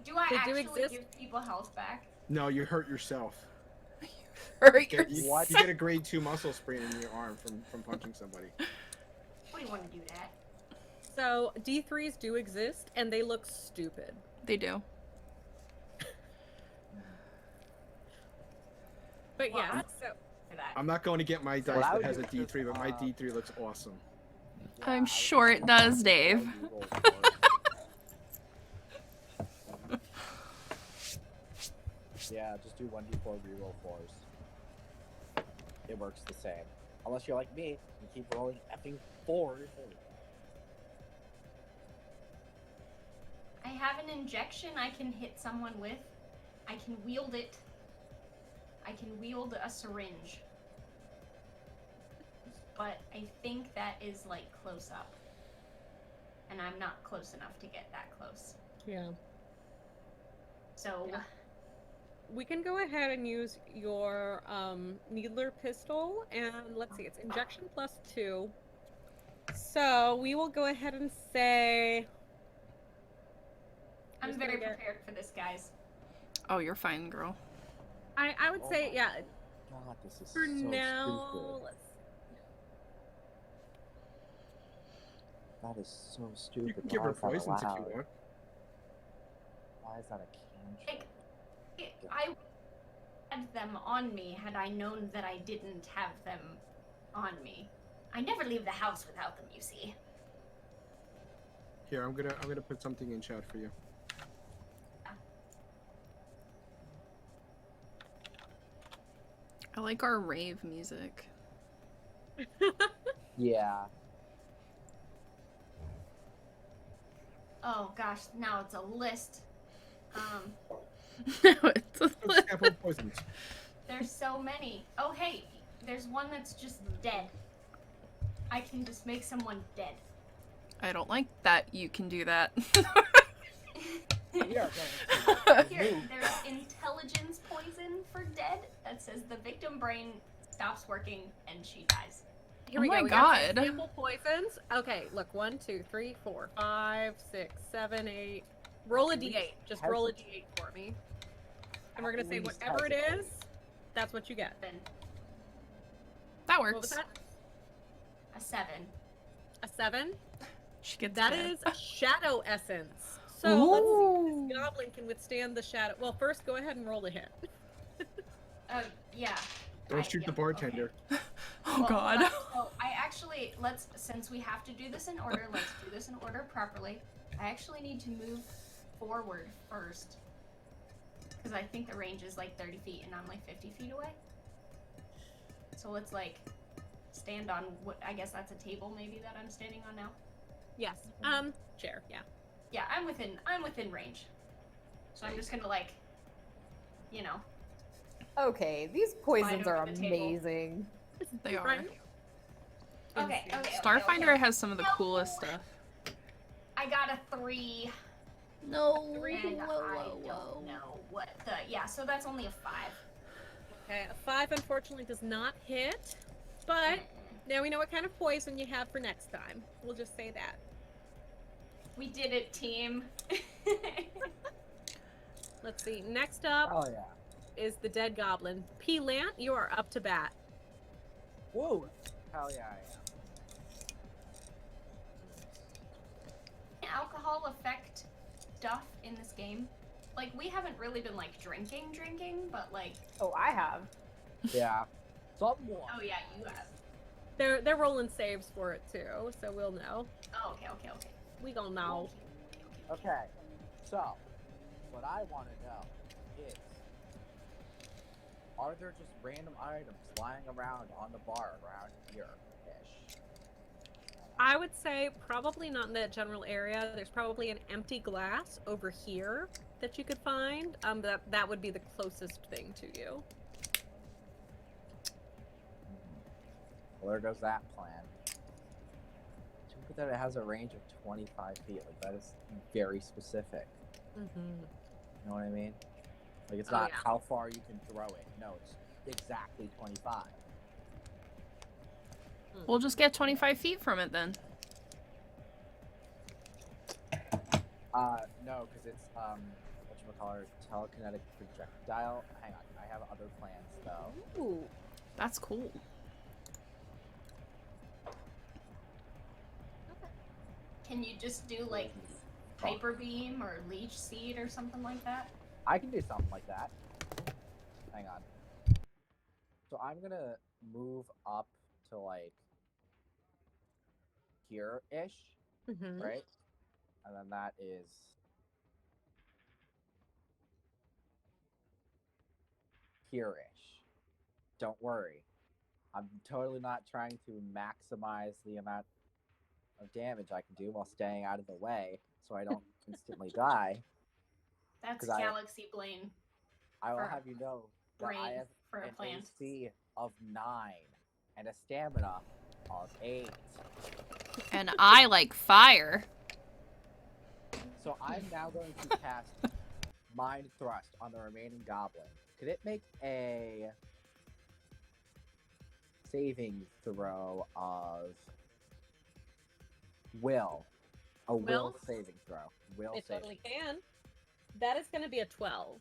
[SPEAKER 4] Do I
[SPEAKER 3] They do
[SPEAKER 4] actually
[SPEAKER 3] exist.
[SPEAKER 4] give people health back?
[SPEAKER 8] No, you hurt yourself.
[SPEAKER 1] Hurt
[SPEAKER 8] You,
[SPEAKER 1] yourself.
[SPEAKER 8] you get a grade 2 muscle sprain in your arm from punching somebody.
[SPEAKER 4] What do you want to do that?
[SPEAKER 3] So D3s do exist, and they look stupid.
[SPEAKER 1] They do.
[SPEAKER 3] But
[SPEAKER 4] Well,
[SPEAKER 3] yeah, so
[SPEAKER 4] For that.
[SPEAKER 8] I'm not going to get my dice
[SPEAKER 7] Well, I
[SPEAKER 8] that
[SPEAKER 7] would
[SPEAKER 8] has a
[SPEAKER 7] do-
[SPEAKER 8] D3, but my D3 looks awesome.
[SPEAKER 7] Yeah, I
[SPEAKER 1] I'm
[SPEAKER 7] would
[SPEAKER 1] sure it does, Dave.
[SPEAKER 7] roll for it. Yeah, just do 1d4 reroll 4s. It works the same. Unless you're like me and keep rolling effing 4s.
[SPEAKER 4] I have an injection I can hit someone with. I can wield it. I can wield a syringe. But I think that is like close up. And I'm not close enough to get that close.
[SPEAKER 3] Yeah.
[SPEAKER 4] So
[SPEAKER 3] Yeah. We can go ahead and use your needler pistol, and let's see, it's injection +2. So we will go ahead and say
[SPEAKER 4] I'm very prepared for this, guys.
[SPEAKER 1] Oh, you're fine, girl.
[SPEAKER 3] I would say, yeah.
[SPEAKER 7] God, this is
[SPEAKER 3] For
[SPEAKER 7] so
[SPEAKER 3] now,
[SPEAKER 7] stupid.
[SPEAKER 3] let's
[SPEAKER 7] That is so
[SPEAKER 8] You
[SPEAKER 7] stupid.
[SPEAKER 8] can give
[SPEAKER 7] Why
[SPEAKER 8] her
[SPEAKER 7] is that
[SPEAKER 8] poisons if you
[SPEAKER 7] allowed?
[SPEAKER 8] want.
[SPEAKER 7] Why is that a cantrip?
[SPEAKER 4] I had them on me had I known that I didn't have them on me. I never leave the house without them, you see.
[SPEAKER 8] Here, I'm gonna put something in chat for you.
[SPEAKER 1] I like our rave music.
[SPEAKER 7] Yeah.
[SPEAKER 4] Oh gosh, now it's a list.
[SPEAKER 1] It's a
[SPEAKER 8] Sample poisons.
[SPEAKER 4] There's so many. Oh hey, there's one that's just dead. I can just make someone dead.
[SPEAKER 1] I don't like that you can do that.
[SPEAKER 7] We are
[SPEAKER 4] Here,
[SPEAKER 7] going
[SPEAKER 4] there's intelligence poison for dead that says the victim brain stops working and she dies.
[SPEAKER 3] Here
[SPEAKER 1] Oh
[SPEAKER 3] we
[SPEAKER 1] my
[SPEAKER 3] go. We got some
[SPEAKER 1] God.
[SPEAKER 3] sample poisons. Okay, look, 1, 2, 3, 4, 5, 6, 7, 8. Roll a d8. Just roll a d8 for me. And we're gonna say whatever it is, that's what you get.
[SPEAKER 4] Then
[SPEAKER 1] That
[SPEAKER 3] What was
[SPEAKER 1] works.
[SPEAKER 3] that?
[SPEAKER 4] a 7.
[SPEAKER 3] A 7?
[SPEAKER 1] She gets
[SPEAKER 3] That
[SPEAKER 1] dead.
[SPEAKER 3] is shadow essence. So let's see if
[SPEAKER 1] Ooh.
[SPEAKER 3] this goblin can withstand the shadow. Well, first go ahead and roll a hit.
[SPEAKER 4] Yeah.
[SPEAKER 8] Don't shoot the bartender.
[SPEAKER 4] Okay.
[SPEAKER 1] Oh
[SPEAKER 4] Well,
[SPEAKER 1] God.
[SPEAKER 4] hold on. So I actually since we have to do this in order, let's do this in order properly. I actually need to move forward first. Because I think the range is like 30 feet and I'm like 50 feet away. So let's like stand on what I guess that's a table maybe that I'm standing on now.
[SPEAKER 3] Yes. Chair, yeah.
[SPEAKER 4] Yeah, I'm within range. So I'm just gonna like, you know.
[SPEAKER 5] Okay, these poisons
[SPEAKER 4] over
[SPEAKER 5] are
[SPEAKER 4] the table.
[SPEAKER 5] amazing.
[SPEAKER 1] They are.
[SPEAKER 3] Right?
[SPEAKER 4] Okay.
[SPEAKER 1] Starfinder has some of the
[SPEAKER 4] No.
[SPEAKER 1] coolest stuff.
[SPEAKER 4] I got a 3.
[SPEAKER 1] No.
[SPEAKER 4] And I don't know what the so that's only a 5.
[SPEAKER 3] Okay, a 5 unfortunately does not hit, but now we know what kind of poison you have for next time. We'll just say that.
[SPEAKER 4] We did it, team.
[SPEAKER 3] Let's see. Next up
[SPEAKER 7] Oh yeah.
[SPEAKER 3] is the dead goblin. P-Lant, you are up to bat.
[SPEAKER 7] Whoa. Hell yeah, I am.
[SPEAKER 4] Can alcohol affect stuff in this game? Like, we haven't really been, like, drinking, but, like...
[SPEAKER 5] Oh, I have.
[SPEAKER 7] Yeah. Somewhat.
[SPEAKER 4] Oh, yeah, you have.
[SPEAKER 3] They're rolling saves for it too, so we'll know.
[SPEAKER 4] Oh, okay.
[SPEAKER 3] We gonna know.
[SPEAKER 7] Okay. So, what I want to know is, are there just random items lying around on the bar around here-ish?
[SPEAKER 3] I would say probably not in that general area. There's probably an empty glass over here that you could find. That would be the closest thing to you.
[SPEAKER 7] Well, there goes that plan. But that it has a range of 25 feet. Like, that is very specific.
[SPEAKER 3] Mm-hmm.
[SPEAKER 7] You know what I mean? Like, it's
[SPEAKER 3] Oh,
[SPEAKER 7] not
[SPEAKER 3] yeah.
[SPEAKER 7] how far you can throw it. No, it's exactly 25.
[SPEAKER 1] We'll just get 25 feet from it then.
[SPEAKER 7] No, because it's, whatchamacallit, telekinetic projectile. Hang on, I have other plans, though.
[SPEAKER 3] Ooh.
[SPEAKER 1] That's cool.
[SPEAKER 4] Can you just do, like, hyper beam or leech seed or something like that?
[SPEAKER 7] I can do something like that. Hang on. So I'm gonna move up to, like, here-ish,
[SPEAKER 3] Mm-hmm.
[SPEAKER 7] right? And then that is... here-ish. Don't worry. I'm totally not trying to maximize the amount of damage I can do while staying out of the way so I don't instantly die.
[SPEAKER 4] That's
[SPEAKER 7] 'Cause I-
[SPEAKER 4] Galaxy Blaine
[SPEAKER 7] I will
[SPEAKER 4] For
[SPEAKER 7] have you know that
[SPEAKER 4] brain
[SPEAKER 7] I have
[SPEAKER 4] for a
[SPEAKER 7] an
[SPEAKER 4] plant.
[SPEAKER 7] AC of 9 and a stamina of 8.
[SPEAKER 1] And I like fire.
[SPEAKER 7] So I'm now going to cast Mind Thrust on the remaining goblin. Could it make a saving throw of will? A will
[SPEAKER 3] Will?
[SPEAKER 7] saving throw. Will
[SPEAKER 3] It
[SPEAKER 7] saving.
[SPEAKER 3] totally can. That is going to be a 12.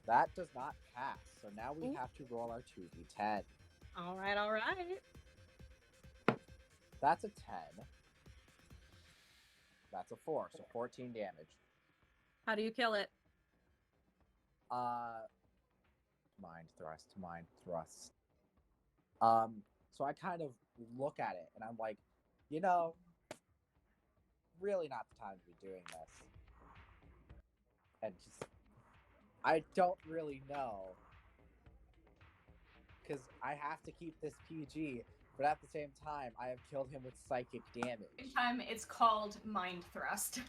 [SPEAKER 7] That does not pass. So now we
[SPEAKER 3] Ooh.
[SPEAKER 7] have to roll our 2d10.
[SPEAKER 3] All right, all right.
[SPEAKER 7] That's a 10. That's a 4, so 14 damage.
[SPEAKER 3] How do you kill it?
[SPEAKER 7] Mind thrust. So I kind of look at it and I'm like, you know, really not the time to be doing this. And just, I don't really know. Because I have to keep this PG, but at the same time, I have killed him with psychic damage.
[SPEAKER 4] Every time it's called Mind Thrust.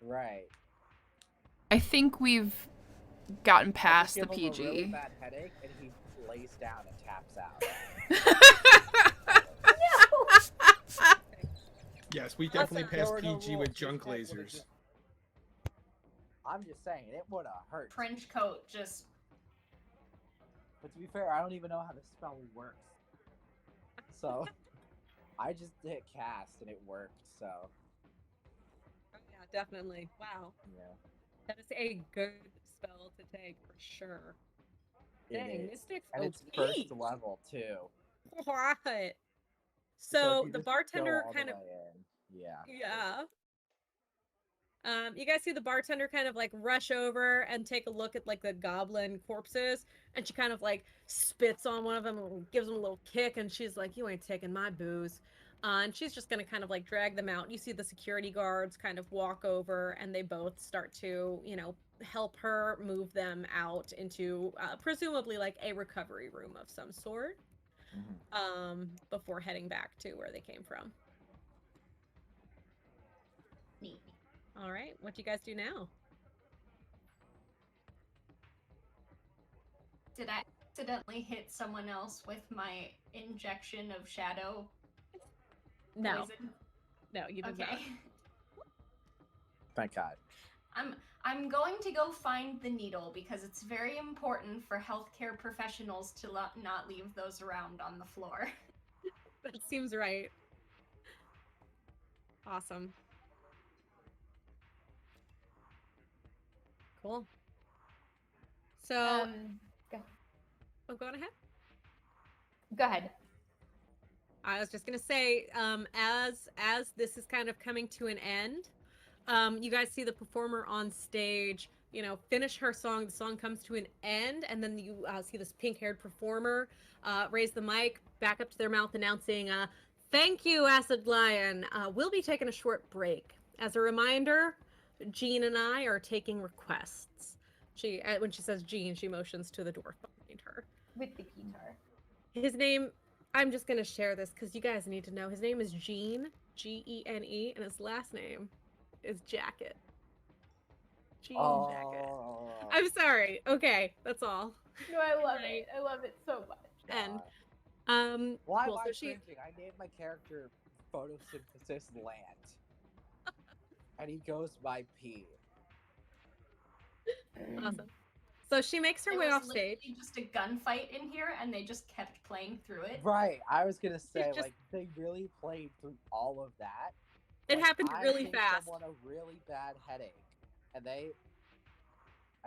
[SPEAKER 7] Right.
[SPEAKER 1] I think we've gotten
[SPEAKER 7] I
[SPEAKER 1] past
[SPEAKER 7] just
[SPEAKER 1] the
[SPEAKER 7] give him
[SPEAKER 1] PG.
[SPEAKER 7] a really bad headache, and he lays down and taps out.
[SPEAKER 8] Yes, we definitely
[SPEAKER 3] Listen,
[SPEAKER 7] There
[SPEAKER 8] passed
[SPEAKER 7] were no
[SPEAKER 8] PG
[SPEAKER 7] rules.
[SPEAKER 8] with
[SPEAKER 7] His
[SPEAKER 8] junk
[SPEAKER 7] head would've
[SPEAKER 8] lasers.
[SPEAKER 7] just- I'm just saying, it would have hurt.
[SPEAKER 4] Trench coat just.
[SPEAKER 7] But to be fair, I don't even know how the spell works. So, I just hit cast and it worked, so,
[SPEAKER 3] Oh, yeah, definitely. Wow.
[SPEAKER 7] yeah.
[SPEAKER 3] That is a good spell to take for sure.
[SPEAKER 7] It
[SPEAKER 3] Dang,
[SPEAKER 7] is.
[SPEAKER 3] Mystic's
[SPEAKER 7] And it's
[SPEAKER 3] OP.
[SPEAKER 7] first level, too.
[SPEAKER 3] What?
[SPEAKER 7] if
[SPEAKER 3] So
[SPEAKER 7] you
[SPEAKER 3] the
[SPEAKER 7] just
[SPEAKER 3] bartender
[SPEAKER 7] go all
[SPEAKER 3] kind
[SPEAKER 7] the
[SPEAKER 3] of,
[SPEAKER 7] way in, yeah.
[SPEAKER 3] yeah. You guys see the bartender kind of like rush over and take a look at like the goblin corpses, and she kind of like spits on one of them and gives him a little kick, and she's like, "You ain't taking my booze," and she's just gonna kind of like drag them out. You see the security guards kind of walk over, and they both start to, you know, help her move them out into presumably like a recovery room of some sort, before heading back to where they came from.
[SPEAKER 4] Neat.
[SPEAKER 3] All right, what do you guys do now?
[SPEAKER 4] Did I accidentally hit someone else with my injection of shadow
[SPEAKER 3] No,
[SPEAKER 4] poison?
[SPEAKER 3] no, you did
[SPEAKER 4] Okay.
[SPEAKER 3] not.
[SPEAKER 7] Thank God.
[SPEAKER 4] I'm going to go find the needle because it's very important for healthcare professionals to not leave those around on the floor.
[SPEAKER 3] That seems right. Awesome. Cool. So,
[SPEAKER 5] Go,
[SPEAKER 3] oh, go on ahead.
[SPEAKER 5] go ahead.
[SPEAKER 3] I was just gonna say, as this is kind of coming to an end, you guys see the performer on stage, you know, finish her song. The song comes to an end, and then you see this pink-haired performer raise the mic back up to their mouth, announcing, "Thank you, Acid Lion. We'll be taking a short break. As a reminder, Jean and I are taking requests." When she says Jean, she motions to the dwarf behind her.
[SPEAKER 5] With the guitar.
[SPEAKER 3] His name, I'm just going to share this because you guys need to know. His name is Gene, Gene, and his last name is Jacket. Gene Jacket.
[SPEAKER 7] Oh.
[SPEAKER 3] I'm sorry. Okay, that's all.
[SPEAKER 5] No, I love
[SPEAKER 3] Right.
[SPEAKER 5] it. I love it so much.
[SPEAKER 3] And
[SPEAKER 7] Why
[SPEAKER 3] cool.
[SPEAKER 7] am I
[SPEAKER 3] So she,
[SPEAKER 7] cringing? I named my character Photosynthesis Land. And he goes by P.
[SPEAKER 3] awesome. So she makes her
[SPEAKER 4] There
[SPEAKER 3] way
[SPEAKER 4] was
[SPEAKER 3] off stage.
[SPEAKER 4] literally just a gunfight in here, and they just kept playing through it.
[SPEAKER 7] Right. I was gonna say,
[SPEAKER 3] just-
[SPEAKER 7] like, they really played through all of that.
[SPEAKER 3] It
[SPEAKER 7] Like,
[SPEAKER 3] happened really
[SPEAKER 7] I gave
[SPEAKER 3] fast.
[SPEAKER 7] someone a really bad headache, and I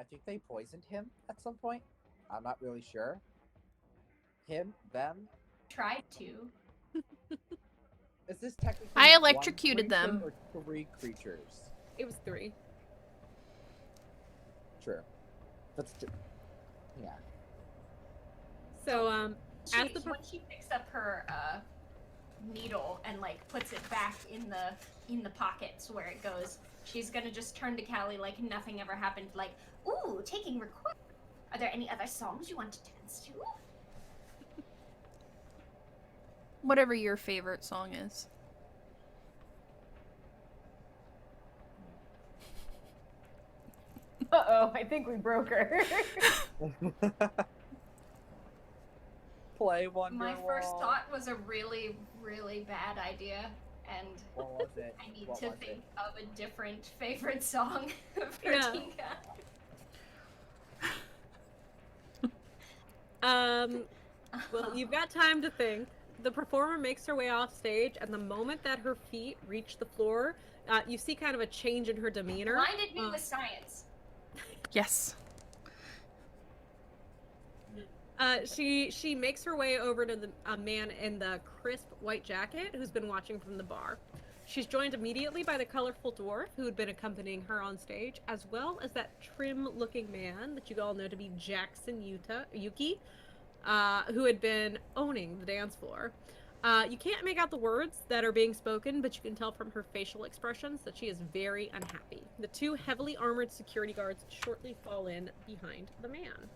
[SPEAKER 7] think they poisoned him at some point. I'm not really sure. Him, them.
[SPEAKER 4] Tried to.
[SPEAKER 7] Is this technically
[SPEAKER 1] I
[SPEAKER 7] one
[SPEAKER 1] electrocuted
[SPEAKER 7] creature
[SPEAKER 1] them.
[SPEAKER 7] or 3 creatures?
[SPEAKER 3] It was 3.
[SPEAKER 7] True. That's yeah.
[SPEAKER 3] So as the
[SPEAKER 4] When she picks up her needle and like puts it back in the pockets where it goes, she's gonna just turn to Callie like nothing ever happened. Like, ooh, taking requests. Are there any other songs you want to dance to?
[SPEAKER 1] Whatever your favorite song is.
[SPEAKER 5] Uh-oh, I think we broke her.
[SPEAKER 7] Play Wonderwall.
[SPEAKER 4] My first thought was a really, really bad idea, and
[SPEAKER 7] What was it?
[SPEAKER 4] I need
[SPEAKER 7] What
[SPEAKER 4] to
[SPEAKER 7] was
[SPEAKER 4] think
[SPEAKER 7] it?
[SPEAKER 4] of a different favorite song for
[SPEAKER 3] Yeah.
[SPEAKER 4] Tinka.
[SPEAKER 3] Well, you've got time to think. The performer makes her way off stage, and the moment that her feet reach the floor, you see kind of a change in her demeanor.
[SPEAKER 4] Blinded me with science.
[SPEAKER 1] Yes.
[SPEAKER 3] She makes her way over to a man in the crisp white jacket who's been watching from the bar. She's joined immediately by the colorful dwarf who had been accompanying her on stage, as well as that trim-looking man that you all know to be Jackson Yuki, who had been owning the dance floor. You can't make out the words that are being spoken, but you can tell from her facial expressions that she is very unhappy. The two heavily armored security guards shortly fall in behind the man.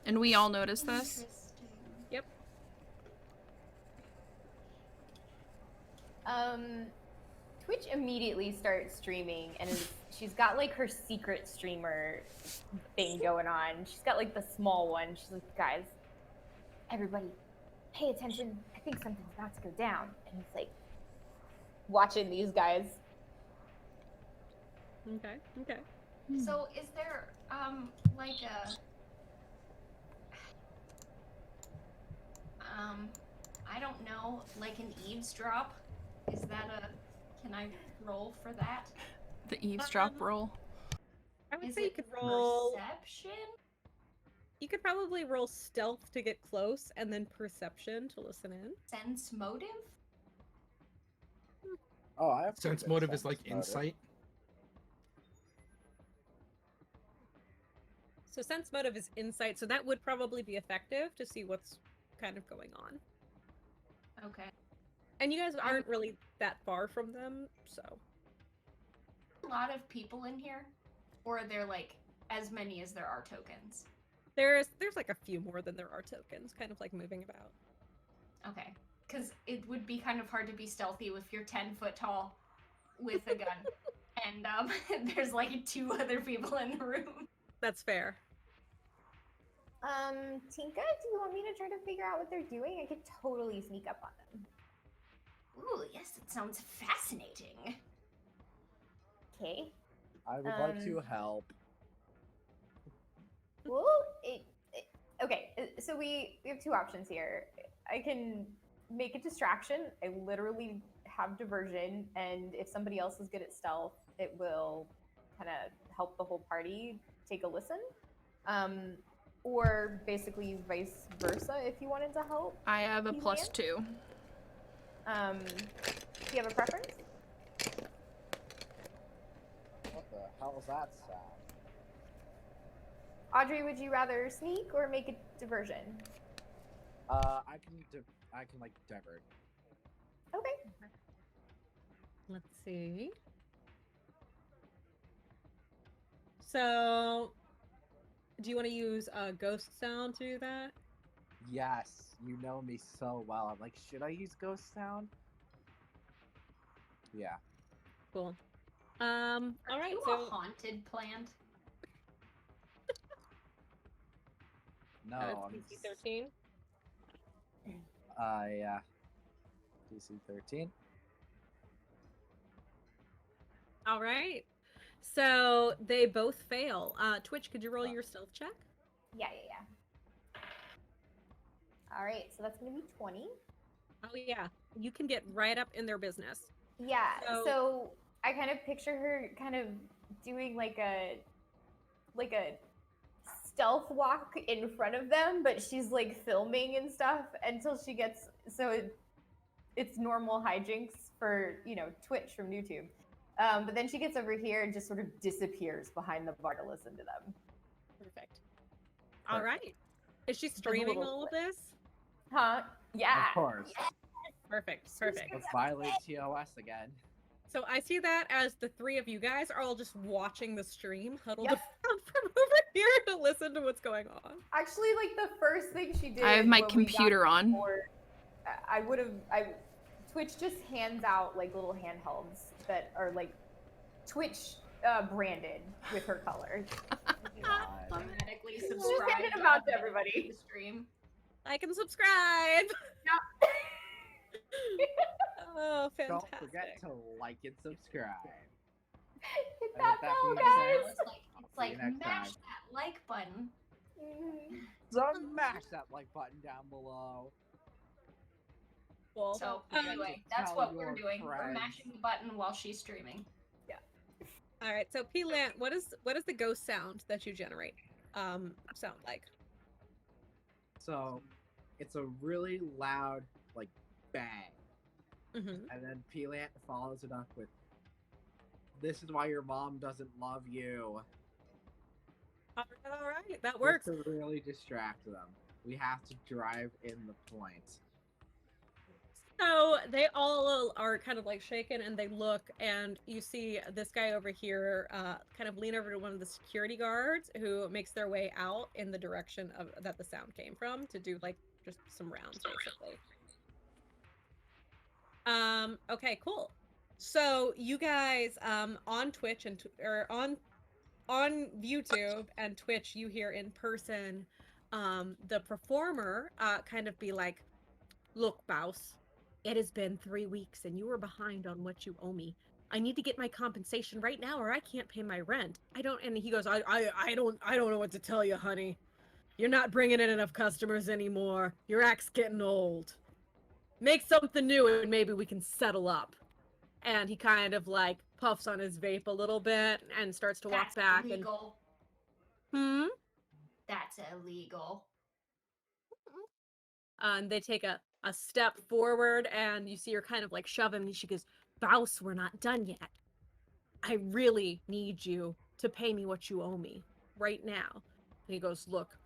[SPEAKER 1] And we all notice this?
[SPEAKER 3] Yep.
[SPEAKER 5] Twitch immediately starts streaming, and she's got like her secret streamer thing going on. She's got like the small one. She's like, guys, everybody, pay attention. I think something's about to go down. And it's like watching these guys.
[SPEAKER 3] Okay.
[SPEAKER 4] So is there like a I don't know, like an eavesdrop? Is that can I roll for that?
[SPEAKER 1] The eavesdrop roll.
[SPEAKER 3] I would
[SPEAKER 4] Is
[SPEAKER 3] say you
[SPEAKER 4] it
[SPEAKER 3] could roll.
[SPEAKER 4] perception?
[SPEAKER 3] You could probably roll stealth to get close, and then perception to listen in.
[SPEAKER 4] Sense motive?
[SPEAKER 7] Oh, I have
[SPEAKER 8] Sense
[SPEAKER 7] pretty good
[SPEAKER 8] motive is
[SPEAKER 7] sense
[SPEAKER 8] like
[SPEAKER 7] motive.
[SPEAKER 8] insight.
[SPEAKER 3] So sense motive is insight, so that would probably be effective to see what's kind of going on.
[SPEAKER 4] Okay.
[SPEAKER 3] And you guys aren't really that far from them, so.
[SPEAKER 4] A lot of people in here? Or are there like as many as there are tokens?
[SPEAKER 3] There's like a few more than there are tokens, kind of like moving about.
[SPEAKER 4] Okay. Because it would be kind of hard to be stealthy if you're 10 foot tall with a gun. And there's like 2 other people in the room.
[SPEAKER 3] That's fair.
[SPEAKER 5] Tinka, do you want me to try to figure out what they're doing? I could totally sneak up on them.
[SPEAKER 4] Ooh, yes, it sounds fascinating.
[SPEAKER 5] Okay.
[SPEAKER 7] I would like to help.
[SPEAKER 5] Well, okay. So we have 2 options here. I can make a distraction. I literally have diversion, and if somebody else is good at stealth, it will kind of help the whole party take a listen. Or basically vice versa if you wanted to help.
[SPEAKER 1] I have a +2.
[SPEAKER 5] Do you have a preference?
[SPEAKER 7] What the hell is that sound?
[SPEAKER 5] Audrey, would you rather sneak or make a diversion?
[SPEAKER 7] I can like divert.
[SPEAKER 5] Okay.
[SPEAKER 3] Let's see. So, do you want to use a ghost sound to do that?
[SPEAKER 7] Yes, you know me so well. I'm like, should I use ghost sound? Yeah.
[SPEAKER 3] Cool. All
[SPEAKER 4] Are
[SPEAKER 3] right.
[SPEAKER 4] you
[SPEAKER 3] So
[SPEAKER 4] a haunted plant?
[SPEAKER 7] No, I'm
[SPEAKER 3] DC 13.
[SPEAKER 7] yeah. DC 13.
[SPEAKER 3] All right. So they both fail. Twitch, could you roll your stealth check?
[SPEAKER 5] Yeah. All right, so that's gonna be 20.
[SPEAKER 3] Oh yeah, you can get right up in their business.
[SPEAKER 5] Yeah.
[SPEAKER 3] So-
[SPEAKER 5] So I kind of picture her kind of doing like a stealth walk in front of them, but she's like filming and stuff until she gets it's normal hijinks for Twitch from YouTube. But then she gets over here and just sort of disappears behind the bar to listen to them.
[SPEAKER 3] Perfect. All right. Is she streaming all of this?
[SPEAKER 5] Huh? Yeah.
[SPEAKER 7] Of course.
[SPEAKER 3] Perfect.
[SPEAKER 7] Let's violate TOS again.
[SPEAKER 3] So I see that as the 3 of you guys are all just watching the stream, huddled
[SPEAKER 5] Yep.
[SPEAKER 3] around from over here to listen to what's going on.
[SPEAKER 5] Actually, like the first thing she did.
[SPEAKER 1] I have my
[SPEAKER 5] when we got
[SPEAKER 1] computer on.
[SPEAKER 5] board, Twitch just hands out like little handhelds that are like Twitch branded with her colors.
[SPEAKER 4] Automatically
[SPEAKER 5] Just
[SPEAKER 4] subscribe.
[SPEAKER 5] hand it out to everybody.
[SPEAKER 4] The stream.
[SPEAKER 3] Like and subscribe.
[SPEAKER 5] Yep.
[SPEAKER 3] Oh, fantastic.
[SPEAKER 7] Don't forget to like and subscribe.
[SPEAKER 5] Hit
[SPEAKER 7] And
[SPEAKER 5] that
[SPEAKER 7] with that
[SPEAKER 5] bell,
[SPEAKER 7] being
[SPEAKER 5] guys.
[SPEAKER 7] said,
[SPEAKER 4] It's like
[SPEAKER 7] see you next
[SPEAKER 4] mash
[SPEAKER 7] time.
[SPEAKER 4] that like button.
[SPEAKER 7] Smash that like button down below.
[SPEAKER 3] Well,
[SPEAKER 4] So
[SPEAKER 7] forget to
[SPEAKER 4] anyway, that's
[SPEAKER 7] tell
[SPEAKER 4] what we're
[SPEAKER 7] your
[SPEAKER 4] doing. We're
[SPEAKER 7] friends.
[SPEAKER 4] mashing the button while she's streaming.
[SPEAKER 3] all right. So P-Lant, what is the ghost sound that you generate sound like?
[SPEAKER 7] So it's a really loud like bang.
[SPEAKER 3] Mm-hmm.
[SPEAKER 7] And then Peelant follows it up with, "This is why your mom doesn't love you."
[SPEAKER 3] All right, that works.
[SPEAKER 7] Just to really distract them. We have to drive in the point.
[SPEAKER 3] So they all are kind of like shaken, and they look, and you see this guy over here kind of lean over to one of the security guards who makes their way out in the direction of that the sound came from to do like just some rounds, basically. Okay, cool. So you guys on Twitch and or on YouTube and Twitch, you hear in person the performer kind of be like, "Look, Bouse, it has been 3 weeks and you are behind on what you owe me. I need to get my compensation right now or I can't pay my rent. I don't." And he goes, I don't know what to tell you, honey. You're not bringing in enough customers anymore. Your act's getting old. Make something new and maybe we can settle up. And he kind of like puffs on his vape a little bit and starts to walk
[SPEAKER 4] That's
[SPEAKER 3] back.
[SPEAKER 4] illegal.
[SPEAKER 3] And
[SPEAKER 4] That's illegal.
[SPEAKER 3] and they take a step forward, and you see her kind of like shove him, and she goes, "Bouse, we're not done yet. I really need you to pay me what you owe me right now." And he goes, "Look,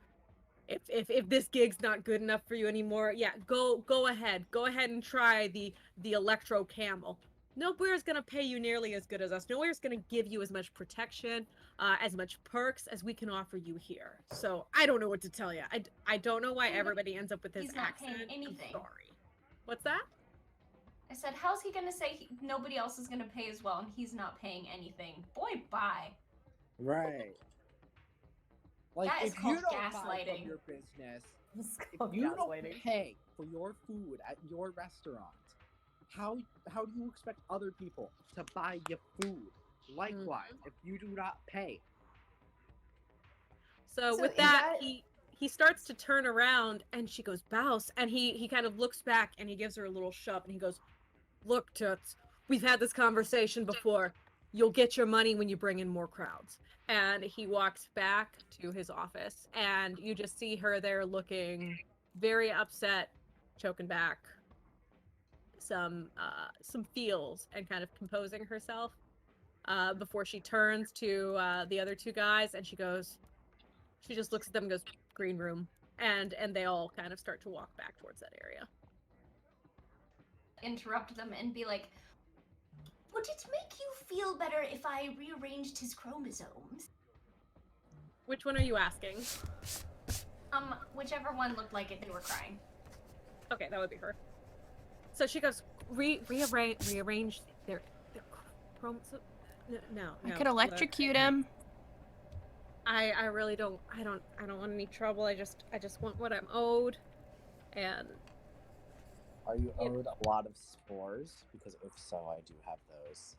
[SPEAKER 3] if this gig's not good enough for you anymore, yeah, go ahead and try the electro camel. Nowhere's gonna pay you nearly as good as us. Nowhere's gonna give you as much protection, as much perks as we can offer you here. So I don't know what to tell you. I don't know why everybody ends up with this
[SPEAKER 4] He's not
[SPEAKER 3] accent.
[SPEAKER 4] paying anything.
[SPEAKER 3] I'm sorry. What's that?
[SPEAKER 4] I said, how's he gonna say nobody else is gonna pay as well and he's not paying anything? Boy, bye.
[SPEAKER 7] Right. Like,
[SPEAKER 4] That is
[SPEAKER 7] if you
[SPEAKER 4] called
[SPEAKER 7] don't buy
[SPEAKER 4] gaslighting.
[SPEAKER 7] from your business,
[SPEAKER 5] It's
[SPEAKER 7] if
[SPEAKER 5] called
[SPEAKER 7] you
[SPEAKER 5] gaslighting.
[SPEAKER 7] don't pay for your food at your restaurant, how do you expect other people to buy you food? Likewise, if you do not pay.
[SPEAKER 3] So with
[SPEAKER 5] is
[SPEAKER 3] that, he starts to turn around, and she goes, "Bouse," and he kind of looks back, and he gives her a little shove, and he goes, "Look, Toots, we've had this conversation before. You'll get your money when you bring in more crowds." And he walks back to his office, and you just see her there looking very upset, choking back some feels and kind of composing herself before she turns to the other two guys, and she just looks at them and goes, "Green room," and they all kind of start to walk back towards that area.
[SPEAKER 4] Interrupt them and be like, would it make you feel better if I rearranged his chromosomes?
[SPEAKER 3] Which one are you asking?
[SPEAKER 4] Whichever one looked like it, they were crying.
[SPEAKER 3] Okay, that would be her. So she goes, rearrange their chromosomes. No.
[SPEAKER 1] I could electrocute him.
[SPEAKER 3] I really don't. I don't want any trouble. I just want what I'm owed. And
[SPEAKER 9] Are you owed a lot of spores? Because if so, I do have those.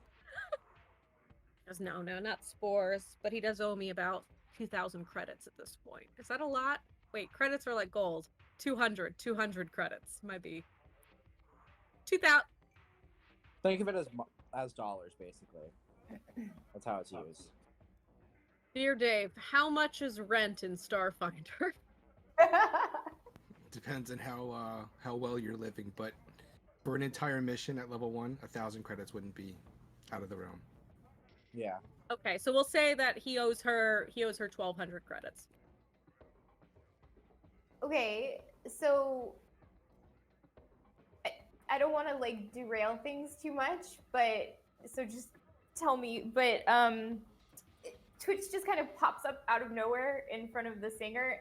[SPEAKER 3] he goes, no, not spores, but he does owe me about 2,000 credits at this point. Is that a lot? Wait, credits are like gold. 200 credits might be 2,000.
[SPEAKER 9] Think of it as dollars, basically. That's how it's used.
[SPEAKER 3] Dear Dave, how much is rent in Starfinder?
[SPEAKER 8] Depends on how well you're living, but for an entire mission at level 1, 1,000 credits wouldn't be out of the realm.
[SPEAKER 9] Yeah.
[SPEAKER 3] Okay, so we'll say that he owes her 1,200 credits.
[SPEAKER 5] Okay, so I don't want to like derail things too much, but so just tell me. But Twitch just kind of pops up out of nowhere in front of the singer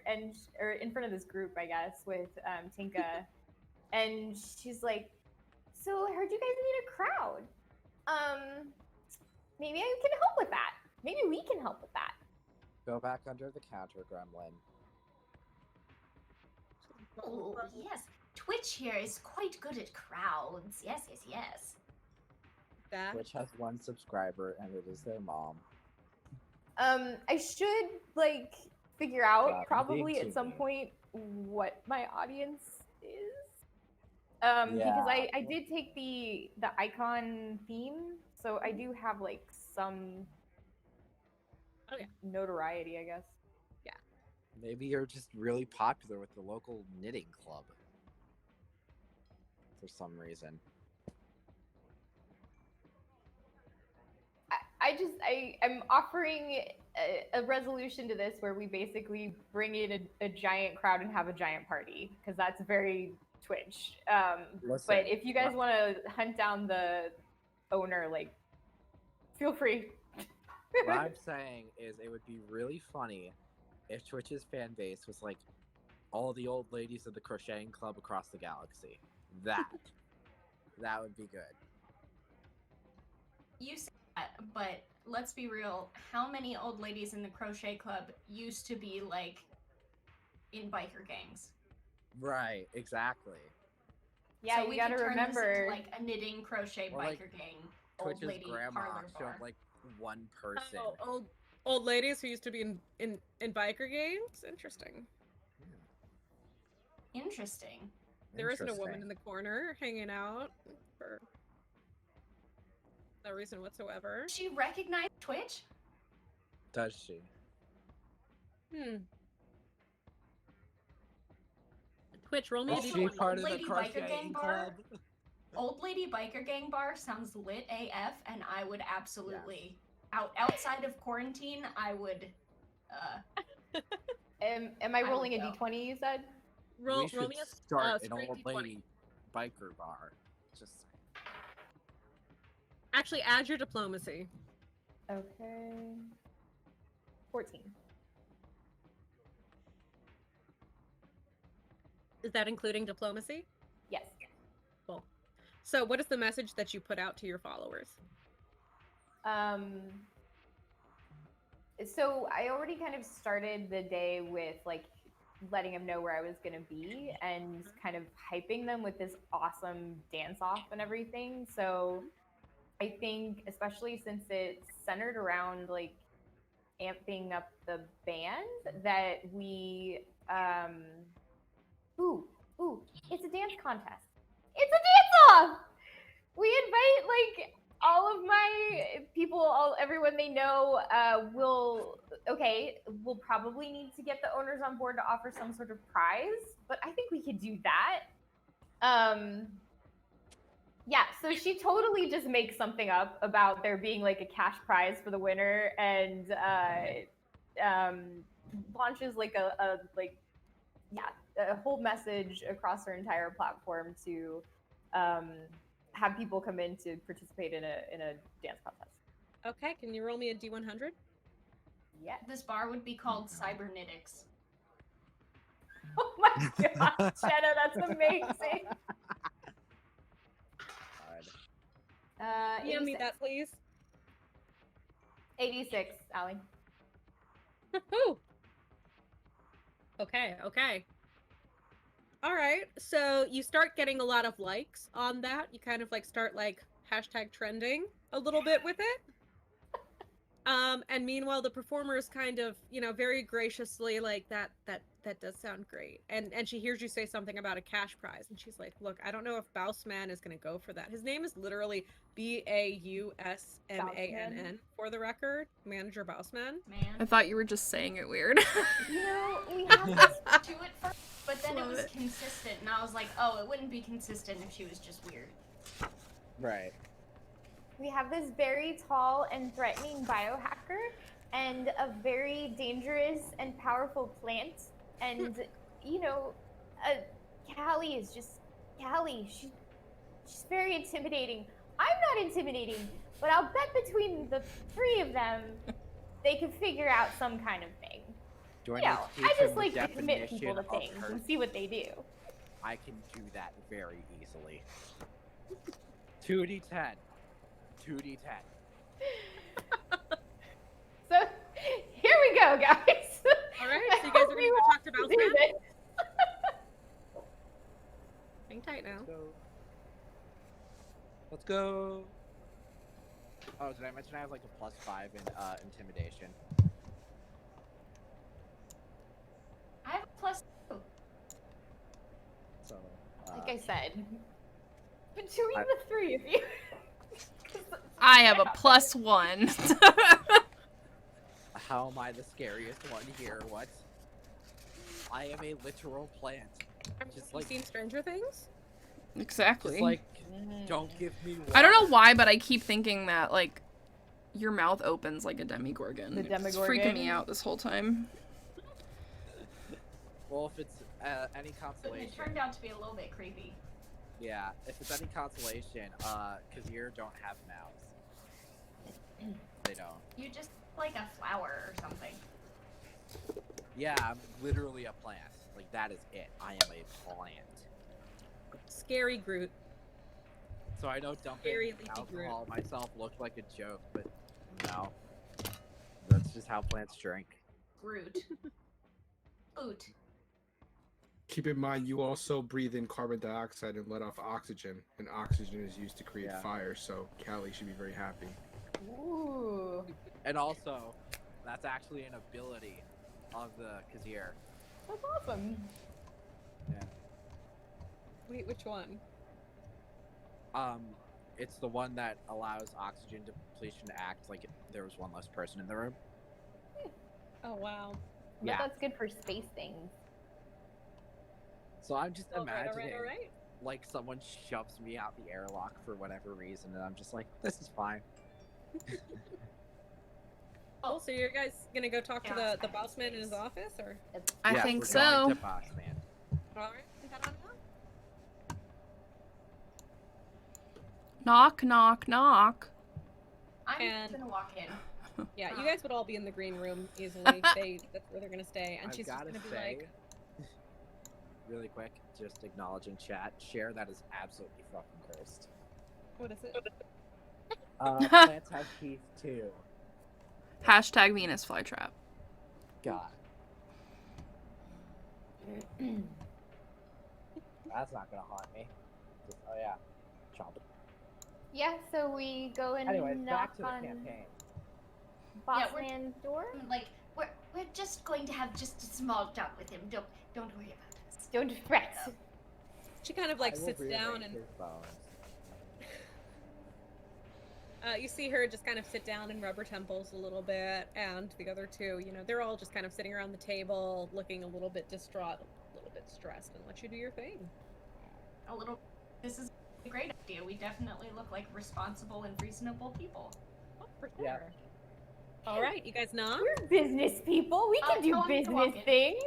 [SPEAKER 5] or in front of this group, I guess, with Tinka, and she's like, "So I heard you guys need a crowd. Maybe I can help with that. Maybe we can help with that."
[SPEAKER 9] Go back under the counter, Gremlin.
[SPEAKER 4] Oh, yes. Twitch here is quite good at crowds. Yes, yes, yes.
[SPEAKER 3] That
[SPEAKER 9] Which has 1 subscriber, and it is their mom.
[SPEAKER 5] I should like figure out
[SPEAKER 9] Yeah,
[SPEAKER 5] probably
[SPEAKER 9] me
[SPEAKER 5] at some
[SPEAKER 9] too.
[SPEAKER 5] point what my audience is. Because I did take the icon theme, so I do have like some notoriety, I guess.
[SPEAKER 9] Maybe you're just really popular with the local knitting club. For some reason.
[SPEAKER 5] I'm offering a resolution to this where we basically bring in a giant crowd and have a giant party, because that's very Twitch.
[SPEAKER 9] Listen,
[SPEAKER 5] but if you guys want to hunt down the owner, like, feel free.
[SPEAKER 9] What I'm saying is it would be really funny if Twitch's fan base was like all the old ladies of the crocheting club across the galaxy. That would be good.
[SPEAKER 4] You say that, but let's be real. How many old ladies in the crochet club used to be like in biker gangs?
[SPEAKER 9] Right, exactly.
[SPEAKER 5] Yeah,
[SPEAKER 4] so
[SPEAKER 5] you
[SPEAKER 4] we
[SPEAKER 5] gotta
[SPEAKER 4] could turn
[SPEAKER 5] remember,
[SPEAKER 4] this into, like a knitting crochet
[SPEAKER 9] Or,
[SPEAKER 4] biker
[SPEAKER 9] like,
[SPEAKER 4] gang. Old
[SPEAKER 9] Twitch's
[SPEAKER 4] lady
[SPEAKER 9] grandma
[SPEAKER 4] parlor bar.
[SPEAKER 9] showed like 1 person.
[SPEAKER 3] Oh, old ladies who used to be in biker gangs. Interesting.
[SPEAKER 4] Interesting.
[SPEAKER 3] There isn't a woman in the corner hanging out for no reason whatsoever.
[SPEAKER 4] Does she recognize Twitch?
[SPEAKER 9] Does she?
[SPEAKER 3] Twitch, roll me a
[SPEAKER 9] Is
[SPEAKER 4] Also,
[SPEAKER 9] she
[SPEAKER 4] an
[SPEAKER 9] part of
[SPEAKER 4] old
[SPEAKER 9] the
[SPEAKER 4] lady biker gang
[SPEAKER 9] crocheting
[SPEAKER 4] bar.
[SPEAKER 9] club?
[SPEAKER 4] Old lady biker gang bar sounds lit AF, and I would absolutely outside of quarantine, I would.
[SPEAKER 5] am I rolling a d20? You said.
[SPEAKER 3] Roll
[SPEAKER 9] we should
[SPEAKER 3] me a
[SPEAKER 9] start an
[SPEAKER 3] straight
[SPEAKER 9] old
[SPEAKER 3] D20.
[SPEAKER 9] lady biker bar. Just
[SPEAKER 3] Actually, add your diplomacy.
[SPEAKER 5] Okay. 14.
[SPEAKER 3] Is that including diplomacy?
[SPEAKER 5] Yes.
[SPEAKER 3] Cool. So, what is the message that you put out to your followers?
[SPEAKER 5] So I already kind of started the day with like letting them know where I was going to be and kind of hyping them with this awesome dance off and everything. So I think, especially since it's centered around like amping up the band, that we it's a dance contest. It's a dance off. We invite like all of my people, everyone they know. We'll probably need to get the owners on board to offer some sort of prize, but I think we could do that. Yeah, so she totally just makes something up about there being like a cash prize for the winner, and launches like a whole message across her entire platform to have people come in to participate in a dance contest.
[SPEAKER 3] Okay, can you roll me a D100?
[SPEAKER 5] Yeah.
[SPEAKER 4] This bar would be called Cybernetics.
[SPEAKER 5] Oh my god, Jenna, that's amazing.
[SPEAKER 3] DM me that, please.
[SPEAKER 5] 86, Allie.
[SPEAKER 3] Woohoo! Okay. All right, so you start getting a lot of likes on that. You kind of like start like hashtag trending a little bit with it. And meanwhile, the performers kind of, very graciously like that does sound great. And she hears you say something about a cash prize, and she's like, look, I don't know if Bausman is going to go for that. His name is literally Bausmann, for the record, Manager Bausman.
[SPEAKER 1] I thought you were just saying it weird.
[SPEAKER 5] We have this
[SPEAKER 4] to it first, but then it was consistent, and I was like, oh, it wouldn't be consistent if she was just weird.
[SPEAKER 9] Right.
[SPEAKER 5] We have this very tall and threatening biohacker and a very dangerous and powerful plant. And, Callie is just Callie. She's very intimidating. I'm not intimidating, but I'll bet between the three of them, they could figure out some kind of thing.
[SPEAKER 9] Do I
[SPEAKER 5] You
[SPEAKER 9] need
[SPEAKER 5] know,
[SPEAKER 9] to teach
[SPEAKER 5] I just
[SPEAKER 9] him
[SPEAKER 5] like
[SPEAKER 9] the
[SPEAKER 5] to commit people
[SPEAKER 9] definition
[SPEAKER 5] to
[SPEAKER 9] of
[SPEAKER 5] things
[SPEAKER 9] hurt?
[SPEAKER 5] and see what they do.
[SPEAKER 9] I can do that very easily. 2d10. 2d10.
[SPEAKER 5] So here we go, guys.
[SPEAKER 3] All right, so you guys are gonna go talk to Mouse Man? Hang tight now.
[SPEAKER 9] Let's go. Oh, did I mention I have like a +5 in intimidation?
[SPEAKER 4] I have a +2.
[SPEAKER 9] So.
[SPEAKER 5] Like I said, between the three of you.
[SPEAKER 1] I have a +1.
[SPEAKER 9] How am I the scariest one here? What? I am a literal plant. Just like
[SPEAKER 3] seen Stranger Things?
[SPEAKER 1] Exactly.
[SPEAKER 9] Just like, don't give me water.
[SPEAKER 1] I don't know why, but I keep thinking that, like, your mouth opens like a demigorgon.
[SPEAKER 5] The
[SPEAKER 1] It's
[SPEAKER 5] Demogorgon?
[SPEAKER 1] freaking me out this whole time.
[SPEAKER 9] Well, if it's any consolation.
[SPEAKER 4] It turned out to be a little bit creepy.
[SPEAKER 9] Yeah, if it's any consolation, Kazir don't have mouths. They don't.
[SPEAKER 4] You just like a flower or something.
[SPEAKER 9] Yeah, I'm literally a plant. Like, that is it. I am a plant.
[SPEAKER 3] Scary Groot.
[SPEAKER 9] So I know dumping
[SPEAKER 3] Scary leafy
[SPEAKER 9] alcohol myself looked like a joke, but no. That's just how plants drink.
[SPEAKER 4] Groot. Boot.
[SPEAKER 8] Keep in mind, you also breathe in carbon dioxide and let off oxygen, and oxygen is used to create fire. So Callie should be very happy.
[SPEAKER 5] Ooh.
[SPEAKER 9] And also, that's actually an ability of the Kazir.
[SPEAKER 5] That's awesome.
[SPEAKER 9] Yeah.
[SPEAKER 3] Wait, which one?
[SPEAKER 9] It's the one that allows oxygen depletion to act like there was one less person in the room.
[SPEAKER 3] Oh, wow.
[SPEAKER 5] But
[SPEAKER 9] Yeah.
[SPEAKER 5] that's good for space things.
[SPEAKER 9] So I'm just imagining,
[SPEAKER 3] All right.
[SPEAKER 9] like, someone shoves me out the airlock for whatever reason, and I'm just like, this is fine.
[SPEAKER 3] Oh, so you guys gonna go talk to the boss man in his office, or?
[SPEAKER 1] I
[SPEAKER 9] Yeah,
[SPEAKER 1] think
[SPEAKER 9] we're going
[SPEAKER 1] so.
[SPEAKER 9] to Boss Man.
[SPEAKER 3] All right, head on out.
[SPEAKER 1] Knock, knock, knock.
[SPEAKER 4] I'm
[SPEAKER 3] And-
[SPEAKER 4] gonna walk in.
[SPEAKER 3] Yeah, you guys would all be in the green room easily. That's where they're gonna stay, and
[SPEAKER 9] I've
[SPEAKER 3] she's just
[SPEAKER 9] gotta
[SPEAKER 3] gonna be
[SPEAKER 9] say,
[SPEAKER 3] like,
[SPEAKER 9] really quick, just acknowledging chat, share that is absolutely fucking cursed.
[SPEAKER 3] "What is it?"
[SPEAKER 9] Plants have teeth too.
[SPEAKER 1] Hashtag Venus flytrap.
[SPEAKER 9] God. That's not gonna haunt me. Just, oh yeah, chomp.
[SPEAKER 5] Yeah, so we go and
[SPEAKER 9] Anyways,
[SPEAKER 5] knock
[SPEAKER 9] back to the
[SPEAKER 5] on
[SPEAKER 9] campaign.
[SPEAKER 5] Boss
[SPEAKER 4] Yeah, we're-
[SPEAKER 5] Man's door.
[SPEAKER 4] Like we're just going to have just a small talk with him. Don't worry about us.
[SPEAKER 5] Don't fret.
[SPEAKER 3] She kind of like
[SPEAKER 9] I will
[SPEAKER 3] sits down
[SPEAKER 9] rearrange
[SPEAKER 3] and
[SPEAKER 9] his bones.
[SPEAKER 3] you see her just kind of sit down and rub her temples a little bit, and the other two, you know, they're all just kind of sitting around the table, looking a little bit distraught, a little bit stressed, and let you do your thing.
[SPEAKER 4] A little. This is a great idea. We definitely look like responsible and reasonable people.
[SPEAKER 3] Oh, for sure.
[SPEAKER 9] Yeah.
[SPEAKER 3] All right, you guys knock.
[SPEAKER 5] We're business people. We can do
[SPEAKER 4] tell him to walk
[SPEAKER 5] business
[SPEAKER 4] in.
[SPEAKER 5] things.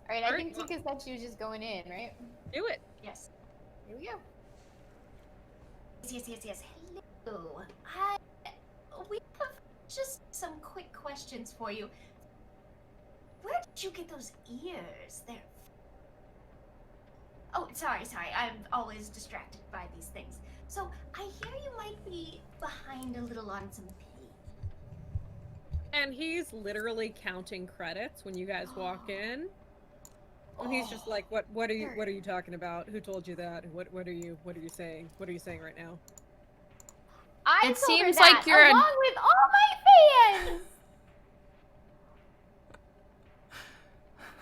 [SPEAKER 5] All right, I
[SPEAKER 3] Alright,
[SPEAKER 5] think Tika said she was just going in, right?
[SPEAKER 3] Do it.
[SPEAKER 4] Yes.
[SPEAKER 5] Here we go.
[SPEAKER 4] Yes. Hello. We have just some quick questions for you. Where did you get those ears? They're. Oh, sorry. I'm always distracted by these things. So, I hear you might be behind a little on some pay.
[SPEAKER 3] And he's literally counting credits when you guys walk in. And he's just like, what are you talking about? Who told you that? What are you saying? What are you saying right now?
[SPEAKER 5] I
[SPEAKER 1] It
[SPEAKER 5] told her
[SPEAKER 1] seems
[SPEAKER 5] that,
[SPEAKER 1] like you're
[SPEAKER 5] along with all my fans.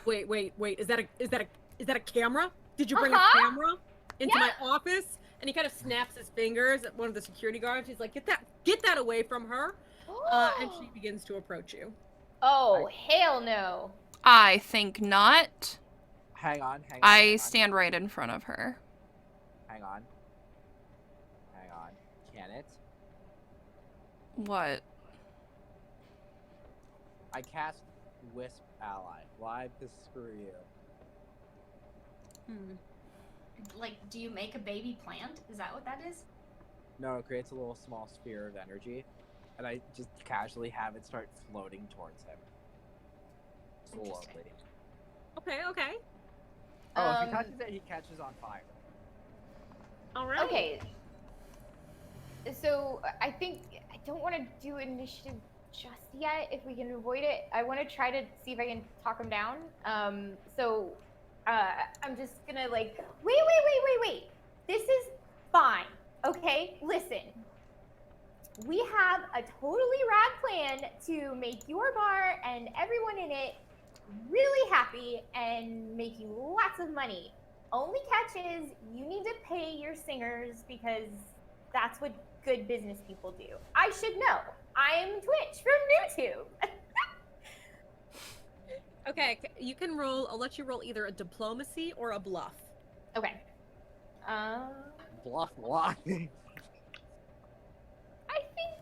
[SPEAKER 3] Wait, is that a camera? Did you bring
[SPEAKER 5] Uh-huh.
[SPEAKER 3] a camera into
[SPEAKER 5] Yeah.
[SPEAKER 3] my office? And he kind of snaps his fingers at one of the security guards. He's like, get that away from her. And she begins to approach you.
[SPEAKER 5] Oh, hell no.
[SPEAKER 1] I think not.
[SPEAKER 9] Hang on.
[SPEAKER 1] I stand right in front of her.
[SPEAKER 9] Hang on. Can it?
[SPEAKER 1] What?
[SPEAKER 9] I cast Wisp Ally. Why the screw you?
[SPEAKER 4] Like, do you make a baby plant? Is that what that is?
[SPEAKER 9] No, it creates a little small sphere of energy, and I just casually have it start floating towards him. Slowly.
[SPEAKER 3] Okay, okay.
[SPEAKER 9] Oh, if he touches it, he catches on fire.
[SPEAKER 3] All right.
[SPEAKER 5] Okay. So I think I don't want to do initiative just yet. If we can avoid it, I want to try to see if I can talk him down. I'm just gonna like wait. This is fine. Okay, listen. We have a totally rad plan to make your bar and everyone in it really happy and make you lots of money. Only catch is you need to pay your singers because that's what good business people do. I should know. I'm Twitch from YouTube.
[SPEAKER 3] Okay, you can roll. I'll let you roll either a diplomacy or a bluff.
[SPEAKER 5] Okay.
[SPEAKER 9] Bluff why?
[SPEAKER 5] I think,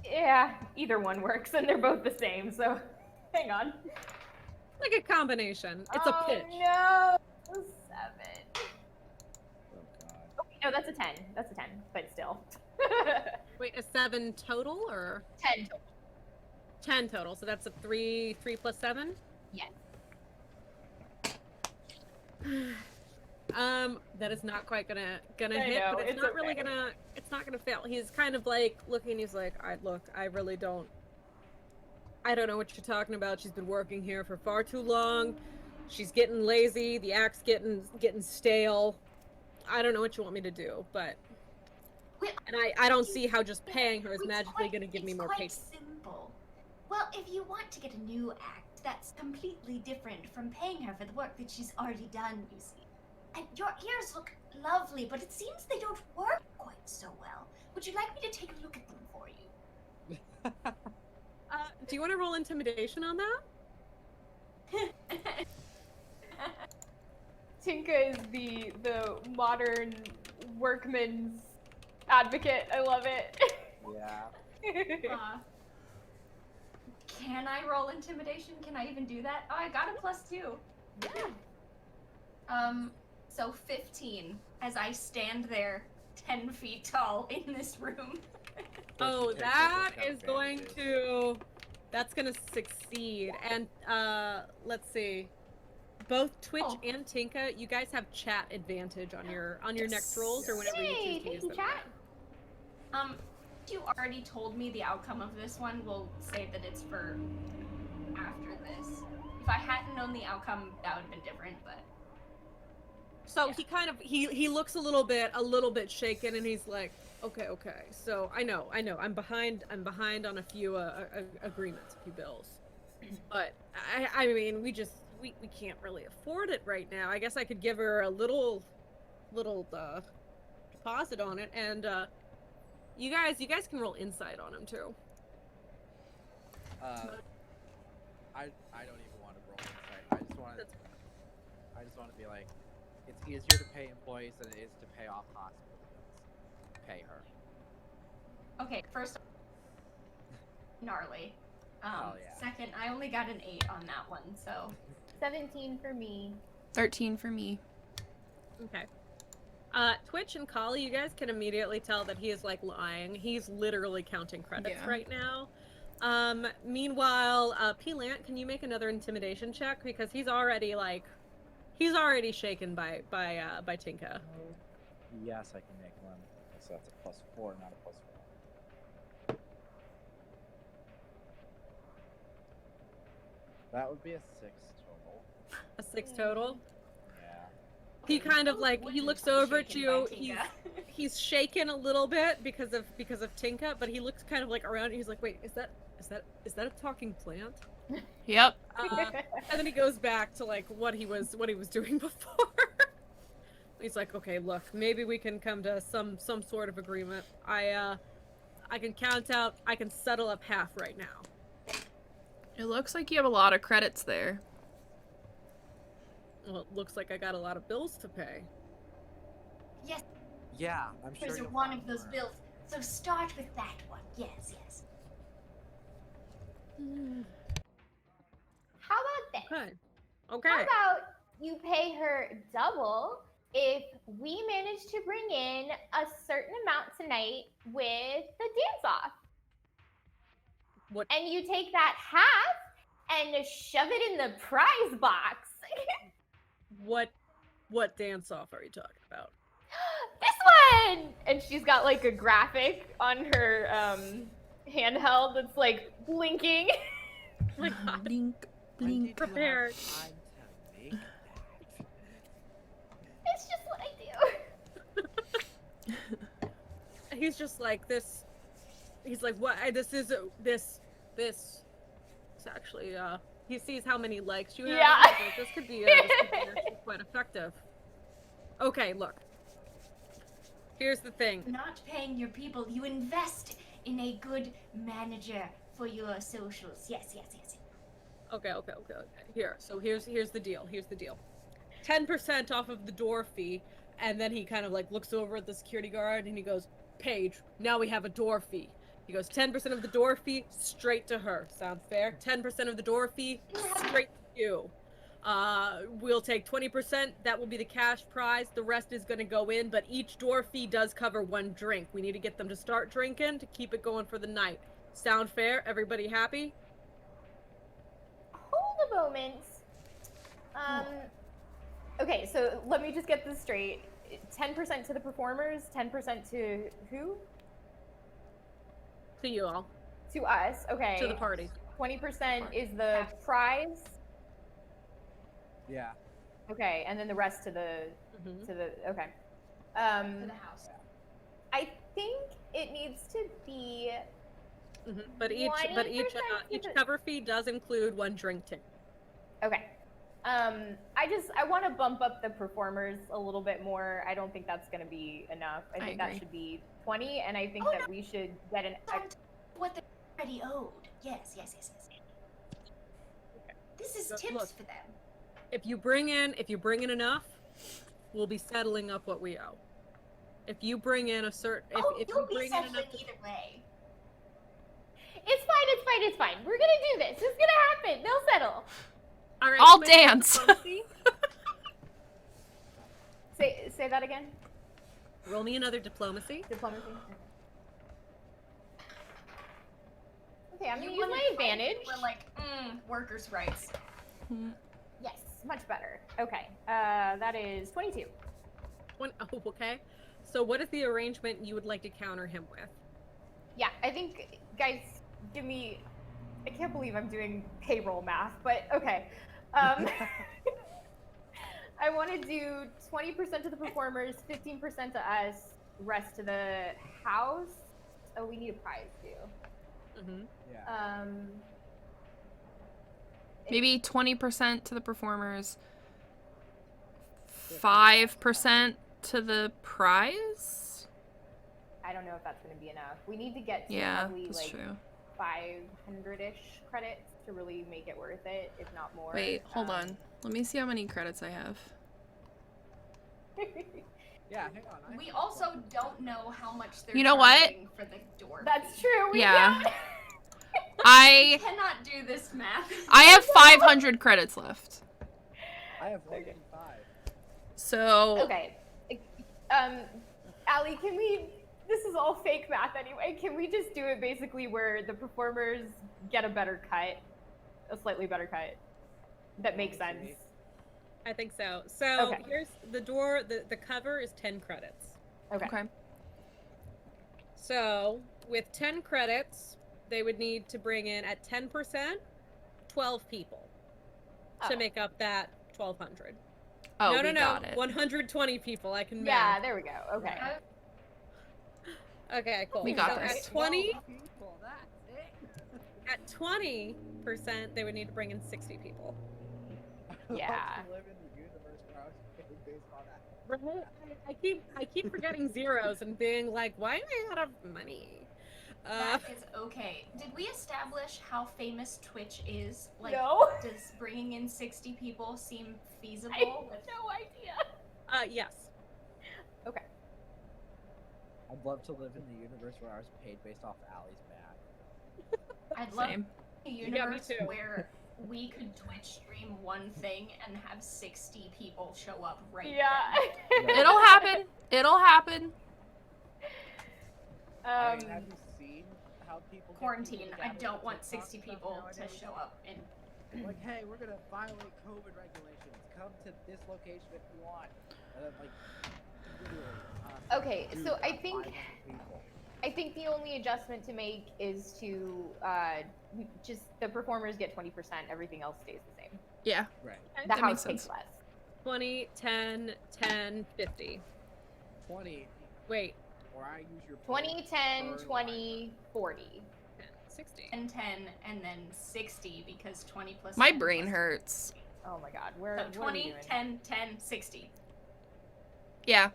[SPEAKER 5] yeah, either one works, and they're both the same. So, hang on.
[SPEAKER 3] Like a combination. It's a pitch.
[SPEAKER 5] No, 7.
[SPEAKER 9] Oh god.
[SPEAKER 5] Okay, no, that's a 10. That's a 10, but still.
[SPEAKER 3] Wait, a 7 total or
[SPEAKER 5] 10 total.
[SPEAKER 3] 10 total? So that's a 3 plus 7.
[SPEAKER 5] Yes.
[SPEAKER 3] That is not quite gonna
[SPEAKER 5] I
[SPEAKER 3] hit,
[SPEAKER 5] know,
[SPEAKER 3] but it's not really
[SPEAKER 5] okay.
[SPEAKER 3] gonna fail. He's kind of like looking. He's like, I really don't. I don't know what you're talking about. She's been working here for far too long. She's getting lazy. The act's getting stale. I don't know what you want me to do, but and I don't see how just paying her is magically going to give me more
[SPEAKER 4] It's
[SPEAKER 3] patience.
[SPEAKER 4] quite simple. Well, if you want to get a new act, that's completely different from paying her for the work that she's already done, you see. And your ears look lovely, but it seems they don't work quite so well. Would you like me to take a look at them for you?
[SPEAKER 3] Do you want to roll intimidation on that?
[SPEAKER 5] Tinka is the modern workman's advocate. I love it.
[SPEAKER 9] Yeah.
[SPEAKER 4] Can I roll intimidation? Can I even do that? Oh, I got a +2.
[SPEAKER 5] Yeah.
[SPEAKER 4] So 15 as I stand there 10 feet tall in this room.
[SPEAKER 3] Oh, that's gonna succeed. And let's see. Both Twitch and Tinka, you guys have chat advantage on your next rolls or whenever you choose to use
[SPEAKER 5] Thank you,
[SPEAKER 3] them.
[SPEAKER 5] chat.
[SPEAKER 4] You already told me the outcome of this one. We'll say that it's for after this. If I hadn't known the outcome, that would have been different, but
[SPEAKER 3] So he kind of he looks a little bit shaken, and he's like, okay. So I know. I'm behind on a few agreements, a few bills, but I mean we can't really afford it right now. I guess I could give her a little deposit on it, and you guys can roll insight on him too.
[SPEAKER 9] I don't even want to roll insight. I just want to be like, it's easier to pay employees than it is to pay off hospital bills. Pay her.
[SPEAKER 4] okay, first gnarly.
[SPEAKER 9] Oh, yeah.
[SPEAKER 4] Second, I only got an 8 on that one, so
[SPEAKER 5] 17 for me.
[SPEAKER 1] 13 for me.
[SPEAKER 3] Okay. Twitch and Kali, you guys can immediately tell that he is like lying. He's literally counting credits right now. Meanwhile, P-Lant, can you make another intimidation check because he's already shaken by Tinka.
[SPEAKER 9] Yes, I can make one. So that's a +4, not a +4. That would be a 6 total.
[SPEAKER 3] A 6 total?
[SPEAKER 9] Yeah.
[SPEAKER 3] He kind of like he looks over at you. He's shaken a little bit because of Tinka, but he looks kind of like around. And he's like, wait, is that a talking plant?
[SPEAKER 1] Yep.
[SPEAKER 3] And then he goes back to like what he was doing before. He's like, okay, look, maybe we can come to some sort of agreement. I can count out. I can settle up half right now.
[SPEAKER 1] It looks like you have a lot of credits there.
[SPEAKER 3] Well, it looks like I got a lot of bills to pay.
[SPEAKER 4] yes,
[SPEAKER 9] Yeah, I'm sure.
[SPEAKER 4] there's
[SPEAKER 9] you'll
[SPEAKER 4] one
[SPEAKER 9] find
[SPEAKER 4] of those
[SPEAKER 9] more.
[SPEAKER 4] bills. So start with that one. Yes.
[SPEAKER 5] How about this?
[SPEAKER 3] Okay.
[SPEAKER 5] How about you pay her double if we manage to bring in a certain amount tonight with the dance-off.
[SPEAKER 3] What?
[SPEAKER 5] And you take that half and shove it in the prize box.
[SPEAKER 3] What dance off are you talking about?
[SPEAKER 5] This one! And she's got like a graphic on her handheld that's like blinking.
[SPEAKER 3] Oh my God.
[SPEAKER 1] Blink,
[SPEAKER 9] When did
[SPEAKER 1] blink.
[SPEAKER 9] you
[SPEAKER 3] Prepared.
[SPEAKER 9] have time to make that?
[SPEAKER 5] It's just what I do.
[SPEAKER 3] He's just like this. He's like, what? This is actually. He sees how many likes you have.
[SPEAKER 5] Yeah.
[SPEAKER 3] He's like, this could be actually quite effective. Okay, look. Here's the thing.
[SPEAKER 4] Not paying your people, you invest in a good manager for your socials. Yes.
[SPEAKER 3] Okay. Here. So here's the deal. 10% off of the door fee, and then he kind of like looks over at the security guard and he goes, Paige, now we have a door fee. He goes, 10% of the door fee straight to her. Sound fair? 10% of the door fee straight to you. We'll take 20%. That will be the cash prize. The rest is going to go in, but each door fee does cover one drink. We need to get them to start drinking to keep it going for the night. Sound fair? Everybody happy?
[SPEAKER 5] Hold a moment. Okay, so let me just get this straight. 10% to the performers, 10% to who?
[SPEAKER 3] To you all.
[SPEAKER 5] To us, okay.
[SPEAKER 3] To the party.
[SPEAKER 5] 20% is the prize.
[SPEAKER 7] Yeah.
[SPEAKER 5] Okay, and then the rest to the okay.
[SPEAKER 4] For the house.
[SPEAKER 5] I think it needs to be
[SPEAKER 3] But each
[SPEAKER 5] 20%
[SPEAKER 3] each
[SPEAKER 5] to the-
[SPEAKER 3] cover fee does include one drink ticket.
[SPEAKER 5] okay. I want to bump up the performers a little bit more. I don't think that's going to be enough. I think that
[SPEAKER 1] agree.
[SPEAKER 5] should be 20, and I think
[SPEAKER 4] Oh,
[SPEAKER 5] that
[SPEAKER 4] no.
[SPEAKER 5] we should get an.
[SPEAKER 4] What they already owed. Yes. This is
[SPEAKER 3] Look,
[SPEAKER 4] tips for them.
[SPEAKER 3] If you bring in enough, we'll be settling up what we owe. If you bring in a certain, if
[SPEAKER 4] you'll
[SPEAKER 3] you
[SPEAKER 4] be
[SPEAKER 3] bring in
[SPEAKER 4] settling
[SPEAKER 3] enough,
[SPEAKER 4] either way.
[SPEAKER 5] It's fine. We're gonna do this. It's gonna happen. They'll settle.
[SPEAKER 3] all right,
[SPEAKER 1] I'll
[SPEAKER 3] so make
[SPEAKER 1] dance.
[SPEAKER 3] diplomacy.
[SPEAKER 5] Say that again.
[SPEAKER 3] Roll me another diplomacy.
[SPEAKER 5] Diplomacy. Okay, I'm gonna
[SPEAKER 4] You
[SPEAKER 5] use my
[SPEAKER 4] wouldn't fight
[SPEAKER 5] advantage.
[SPEAKER 4] if We're like, workers' rights.
[SPEAKER 5] Yes, much better. Okay, that is 22.
[SPEAKER 3] Oh, okay. So what is the arrangement you would like to counter him with?
[SPEAKER 5] Yeah, I think, guys, give me. I can't believe I'm doing payroll math, but okay. I want to do 20% to the performers, 15% to us, rest to the house. Oh, we need a prize too.
[SPEAKER 3] Mm-hmm.
[SPEAKER 7] Yeah.
[SPEAKER 1] Maybe 20% to the performers, 5% to the prize?
[SPEAKER 5] I don't know if that's going to be enough. We need to get to
[SPEAKER 1] Yeah,
[SPEAKER 5] probably
[SPEAKER 1] that's
[SPEAKER 5] like
[SPEAKER 1] true.
[SPEAKER 5] 500-ish credits to really make it worth it, if not more.
[SPEAKER 1] Wait, hold on. Let me see how many credits I have.
[SPEAKER 7] Yeah, hang on.
[SPEAKER 4] We also don't know how much they're
[SPEAKER 1] You know what?
[SPEAKER 4] charging for the door.
[SPEAKER 5] That's true. We
[SPEAKER 1] Yeah.
[SPEAKER 5] don't.
[SPEAKER 1] I
[SPEAKER 4] cannot do this math.
[SPEAKER 1] have 500 credits left.
[SPEAKER 7] I have 105.
[SPEAKER 1] So
[SPEAKER 5] Okay. Allie, can we? This is all fake math anyway. Can we just do it basically where the performers get a better cut, a slightly better cut? That makes sense.
[SPEAKER 3] I think so. So
[SPEAKER 5] Okay.
[SPEAKER 3] here's the door. The cover is 10 credits.
[SPEAKER 5] Okay.
[SPEAKER 3] So with 10 credits, they would need to bring in at 10%, 12 people to
[SPEAKER 5] Oh.
[SPEAKER 3] make up that 1,200.
[SPEAKER 1] oh,
[SPEAKER 3] no,
[SPEAKER 1] we got
[SPEAKER 3] no,
[SPEAKER 1] it.
[SPEAKER 3] 120 people. I can
[SPEAKER 5] Yeah,
[SPEAKER 3] math.
[SPEAKER 5] there we go. Okay.
[SPEAKER 3] Okay, cool.
[SPEAKER 1] We got
[SPEAKER 3] so
[SPEAKER 1] this.
[SPEAKER 3] At 20,
[SPEAKER 7] People, that's it.
[SPEAKER 3] at 20%, they would need to bring in 60 people.
[SPEAKER 5] Yeah.
[SPEAKER 7] I live in the universe where I was paid based on that.
[SPEAKER 3] I keep forgetting zeros and being like, why am I out of money?
[SPEAKER 4] That is okay. Did we establish how famous Twitch is? Like,
[SPEAKER 5] No.
[SPEAKER 4] does bringing in 60 people seem feasible?
[SPEAKER 5] I have no idea.
[SPEAKER 3] Yes.
[SPEAKER 5] Okay.
[SPEAKER 7] I'd love to live in the universe where I was paid based off Allie's math.
[SPEAKER 4] I'd love
[SPEAKER 1] Same.
[SPEAKER 4] a
[SPEAKER 3] You got me
[SPEAKER 4] universe
[SPEAKER 3] too.
[SPEAKER 4] where we could Twitch stream one thing and have 60 people show up right
[SPEAKER 5] Yeah.
[SPEAKER 1] It'll happen. It'll happen.
[SPEAKER 9] I mean, have you seen how people get
[SPEAKER 4] Quarantine.
[SPEAKER 9] people
[SPEAKER 4] I
[SPEAKER 9] together
[SPEAKER 4] don't
[SPEAKER 9] to
[SPEAKER 4] want
[SPEAKER 9] TikTok
[SPEAKER 4] 60
[SPEAKER 9] stuff
[SPEAKER 4] people to
[SPEAKER 9] nowadays?
[SPEAKER 4] show up in.
[SPEAKER 9] Like, hey, we're gonna violate COVID regulations. Come to this location if you want. And then, like, literally.
[SPEAKER 5] Okay,
[SPEAKER 9] dude,
[SPEAKER 5] so I
[SPEAKER 9] got
[SPEAKER 5] think
[SPEAKER 9] 500 people.
[SPEAKER 5] I think the only adjustment to make is to just the performers get 20%. Everything else stays the same.
[SPEAKER 1] Yeah.
[SPEAKER 9] Right.
[SPEAKER 5] The
[SPEAKER 1] That
[SPEAKER 5] house
[SPEAKER 1] makes
[SPEAKER 5] takes
[SPEAKER 1] sense.
[SPEAKER 5] less.
[SPEAKER 3] 20, 10, 10, 50.
[SPEAKER 9] 20,
[SPEAKER 3] Wait,
[SPEAKER 9] or I use your
[SPEAKER 5] 20, 10,
[SPEAKER 9] per
[SPEAKER 5] 20, 40.
[SPEAKER 3] 10, 60.
[SPEAKER 4] And 10, and then 60 because 20 plus.
[SPEAKER 1] My
[SPEAKER 4] 10
[SPEAKER 1] brain
[SPEAKER 4] plus-
[SPEAKER 1] hurts.
[SPEAKER 5] Oh my god,
[SPEAKER 4] So
[SPEAKER 5] what are we
[SPEAKER 4] 20,
[SPEAKER 5] doing?
[SPEAKER 4] 10, 10, 60.
[SPEAKER 1] Yeah.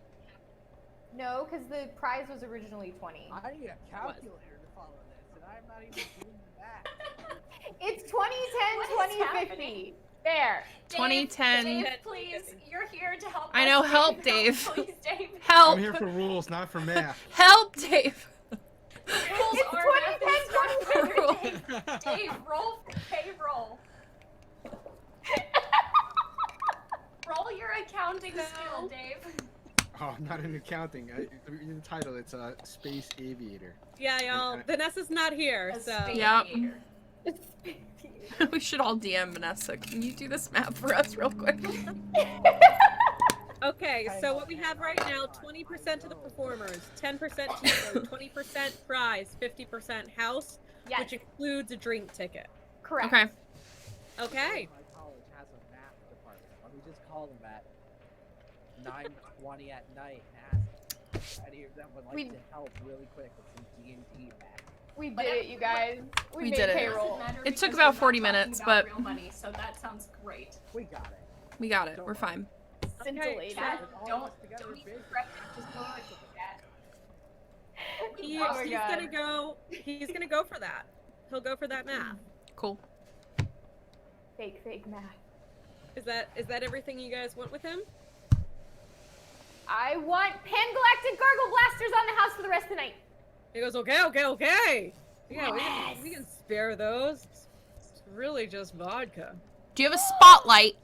[SPEAKER 5] No, because the prize was originally 20.
[SPEAKER 9] I need a calculator to follow this, and I'm not even doing that.
[SPEAKER 5] It's 20, 10,
[SPEAKER 4] What is
[SPEAKER 5] 20, 50.
[SPEAKER 4] happening?
[SPEAKER 5] There.
[SPEAKER 1] 20,
[SPEAKER 4] Dave,
[SPEAKER 1] 10.
[SPEAKER 4] Dave, please, you're here to help.
[SPEAKER 1] I
[SPEAKER 4] us.
[SPEAKER 1] know, help, Dave.
[SPEAKER 4] Please, Dave.
[SPEAKER 1] Help!
[SPEAKER 8] I'm here for rules, not for math.
[SPEAKER 1] Help, Dave!
[SPEAKER 4] Rules
[SPEAKER 5] It's
[SPEAKER 4] are
[SPEAKER 5] 20, 10, 20, 50.
[SPEAKER 4] Dave, roll for payroll. Roll your accounting skill, Dave.
[SPEAKER 8] Oh, I'm not in accounting. In the title, it's a space aviator.
[SPEAKER 3] Yeah, y'all. Vanessa's not here,
[SPEAKER 4] A
[SPEAKER 3] so.
[SPEAKER 4] space
[SPEAKER 1] Yep.
[SPEAKER 4] aviator.
[SPEAKER 1] We should all DM Vanessa. Can you do this math for us real quick?
[SPEAKER 3] Okay, so what we have right now, 20% to the performers, 10% teacher, 20% prize, 50% house,
[SPEAKER 5] Yes,
[SPEAKER 3] which includes a drink ticket.
[SPEAKER 5] correct.
[SPEAKER 1] Okay.
[SPEAKER 3] Okay.
[SPEAKER 9] My college has a math department. Let me just call them at 9:20 at night and ask if any of them would like to help really quick with some D&D math.
[SPEAKER 5] We did
[SPEAKER 4] But
[SPEAKER 5] it, you guys. We made
[SPEAKER 1] did it.
[SPEAKER 5] payroll.
[SPEAKER 4] Doesn't matter
[SPEAKER 1] It took
[SPEAKER 4] because
[SPEAKER 1] about
[SPEAKER 4] we're
[SPEAKER 1] 40
[SPEAKER 4] not talking
[SPEAKER 1] minutes,
[SPEAKER 4] about
[SPEAKER 1] but-
[SPEAKER 4] real money, so that sounds great.
[SPEAKER 9] We got it.
[SPEAKER 1] We got it. We're fine.
[SPEAKER 5] Scintillating.
[SPEAKER 4] Chat,
[SPEAKER 9] With all of
[SPEAKER 4] don't
[SPEAKER 9] us together,
[SPEAKER 4] don't be
[SPEAKER 9] big.
[SPEAKER 4] aggressive. Just go with it, chat.
[SPEAKER 3] He,
[SPEAKER 5] Oh my
[SPEAKER 3] he's
[SPEAKER 5] God.
[SPEAKER 3] gonna go. He's gonna go for that. He'll go for that math.
[SPEAKER 1] Cool.
[SPEAKER 5] Fake math.
[SPEAKER 3] Is that everything you guys want with him?
[SPEAKER 5] I want pan-galactic gargle blasters on the house for the rest of the night.
[SPEAKER 3] He goes, okay. Yeah,
[SPEAKER 5] Yes.
[SPEAKER 3] we can spare those. It's really just vodka.
[SPEAKER 1] Do you have a spotlight?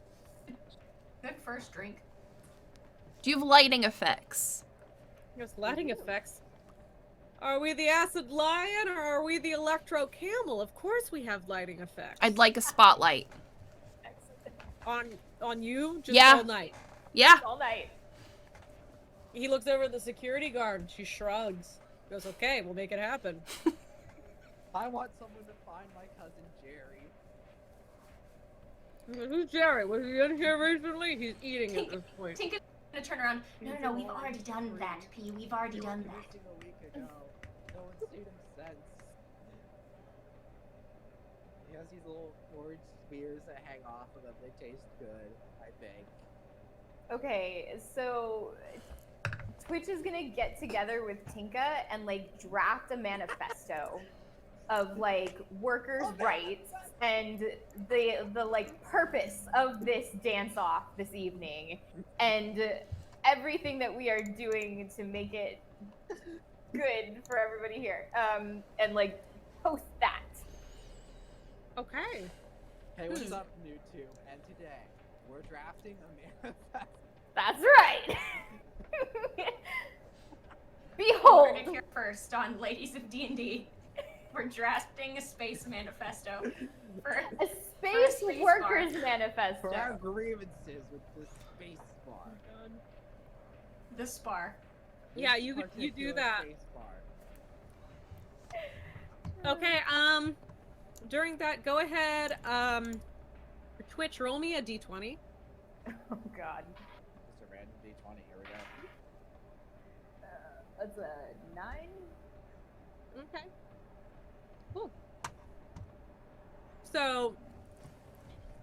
[SPEAKER 4] Good first drink.
[SPEAKER 1] Do you have lighting effects?
[SPEAKER 3] He goes, lighting effects. Are we the acid lion or are we the electro camel? Of course we have lighting effects.
[SPEAKER 1] I'd like a spotlight.
[SPEAKER 3] on you just
[SPEAKER 1] Yeah.
[SPEAKER 3] all night.
[SPEAKER 1] Yeah.
[SPEAKER 5] All night.
[SPEAKER 3] He looks over at the security guard and she shrugs. Goes, okay, we'll make it happen.
[SPEAKER 9] I want someone to find my cousin Jerry.
[SPEAKER 3] Who's Jerry? Was he in here recently? He's eating at this point.
[SPEAKER 4] Tinker's gonna turn around. No, we've already done that, P. We've already
[SPEAKER 9] He
[SPEAKER 4] done
[SPEAKER 9] went
[SPEAKER 4] that.
[SPEAKER 9] missing a week ago. No one's seen him since. He has these little orange spears that hang off of him. They taste good, I think.
[SPEAKER 5] Okay, so Twitch is gonna get together with Tinka and like draft a manifesto of like workers' rights and the like purpose of this dance off this evening and everything that we are doing to make it good for everybody here. And like post that.
[SPEAKER 3] Okay.
[SPEAKER 9] Hey, what's up, YouTube? And today, we're drafting a manifesto.
[SPEAKER 5] That's right.
[SPEAKER 4] You
[SPEAKER 5] Behold.
[SPEAKER 4] heard it here first on Ladies of D&D. We're drafting a space manifesto for
[SPEAKER 5] A space
[SPEAKER 4] space
[SPEAKER 5] workers
[SPEAKER 4] bar.
[SPEAKER 5] manifesto.
[SPEAKER 9] For our grievances with the space bar.
[SPEAKER 4] the spar.
[SPEAKER 3] Yeah, you do
[SPEAKER 9] Particular
[SPEAKER 3] that.
[SPEAKER 9] Space bar.
[SPEAKER 3] Okay, during that, go ahead, Twitch, roll me a d20.
[SPEAKER 5] Oh god.
[SPEAKER 9] Just a random D20. Here we go.
[SPEAKER 5] That's a 9.
[SPEAKER 3] Okay. Cool. So,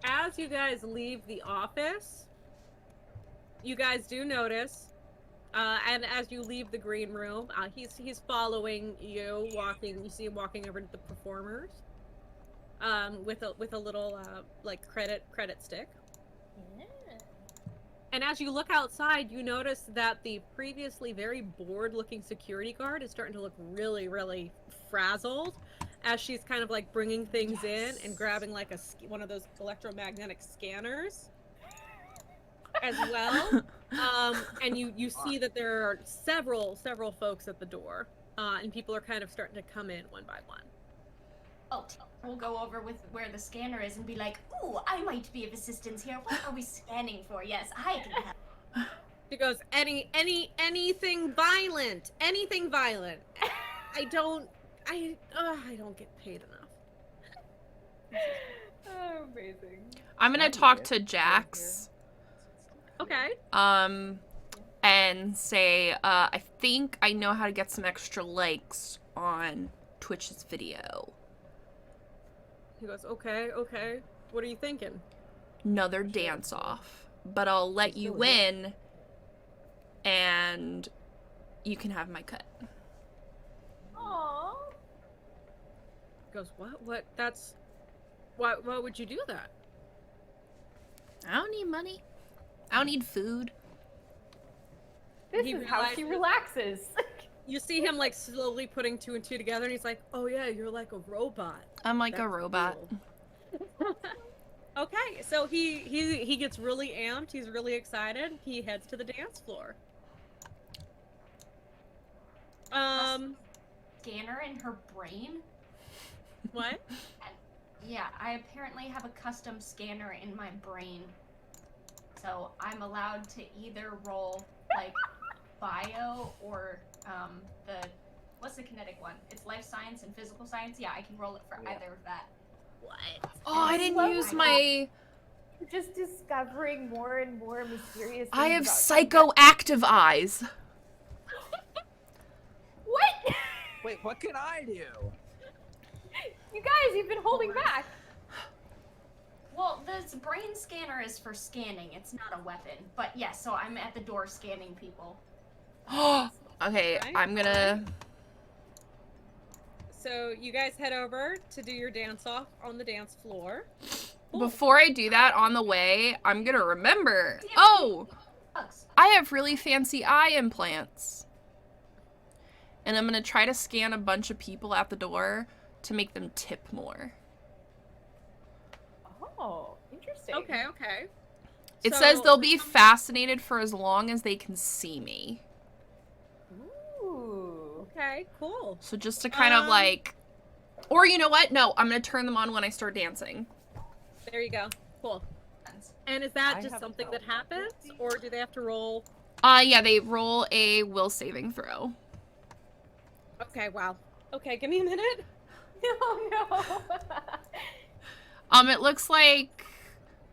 [SPEAKER 3] as you guys leave the office, you guys do notice, and as you leave the green room, he's following you, walking. You see him walking over to the performers, with a little like credit stick. And as you look outside, you notice that the previously very bored-looking security guard is starting to look really, really frazzled. as she's kind of like bringing things in and grabbing like one of those electromagnetic scanners as well. And you see that there are several folks at the door, and people are kind of starting to come in one by one.
[SPEAKER 4] Oh, we'll go over with where the scanner is and be like, "Ooh, I might be of assistance here. What are we scanning for? Yes, I can help."
[SPEAKER 3] She goes, anything violent, anything violent. I don't get paid enough.
[SPEAKER 5] Oh, amazing.
[SPEAKER 1] I'm gonna talk to Jax.
[SPEAKER 3] Okay.
[SPEAKER 1] And say, I think I know how to get some extra likes on Twitch's video.
[SPEAKER 3] He goes, okay. What are you thinking?
[SPEAKER 1] Another dance off. But I'll let you win, and you can have my cut.
[SPEAKER 5] Aww.
[SPEAKER 3] He goes, what? Why would you do that?
[SPEAKER 1] I don't need money. I don't need food.
[SPEAKER 5] This is how she relaxes.
[SPEAKER 3] You see him like slowly putting 2 and 2 together, and he's like, "Oh yeah, you're like a robot."
[SPEAKER 1] I'm like a robot.
[SPEAKER 3] Cool. Okay, so he gets really amped. He's really excited. He heads to the dance floor.
[SPEAKER 4] Scanner in her brain?
[SPEAKER 3] What?
[SPEAKER 4] Yeah, I apparently have a custom scanner in my brain. So I'm allowed to either roll like bio or what's the kinetic one? It's life science and physical science. Yeah, I can roll it for either of that.
[SPEAKER 3] What?
[SPEAKER 1] Oh, I didn't use my...
[SPEAKER 5] You're just discovering more and more mysterious things.
[SPEAKER 1] I have
[SPEAKER 5] about
[SPEAKER 1] psychoactive eyes.
[SPEAKER 5] What?
[SPEAKER 9] Wait, what can I do?
[SPEAKER 5] You guys, you've been holding back.
[SPEAKER 4] Well, this brain scanner is for scanning. It's not a weapon. But yes, yeah, so I'm at the door scanning people.
[SPEAKER 1] Okay, I'm gonna...
[SPEAKER 3] So you guys head over to do your dance off on the dance floor. Cool.
[SPEAKER 1] Before I do that, on the way, I'm gonna remember. Oh! I have really fancy eye implants. And I'm gonna try to scan a bunch of people at the door to make them tip more.
[SPEAKER 5] Oh, interesting.
[SPEAKER 3] Okay.
[SPEAKER 1] It says they'll be fascinated for as long as they can see me.
[SPEAKER 5] Ooh.
[SPEAKER 3] Okay, cool.
[SPEAKER 1] So just to kind of like... Or you know what? No, I'm gonna turn them on when I start dancing.
[SPEAKER 3] There you go. Cool. And is that just something that happens? Or do they have to roll?
[SPEAKER 1] Yeah, they roll a will saving throw.
[SPEAKER 3] Okay, wow. Okay, give me a minute.
[SPEAKER 5] Oh, no.
[SPEAKER 1] It looks like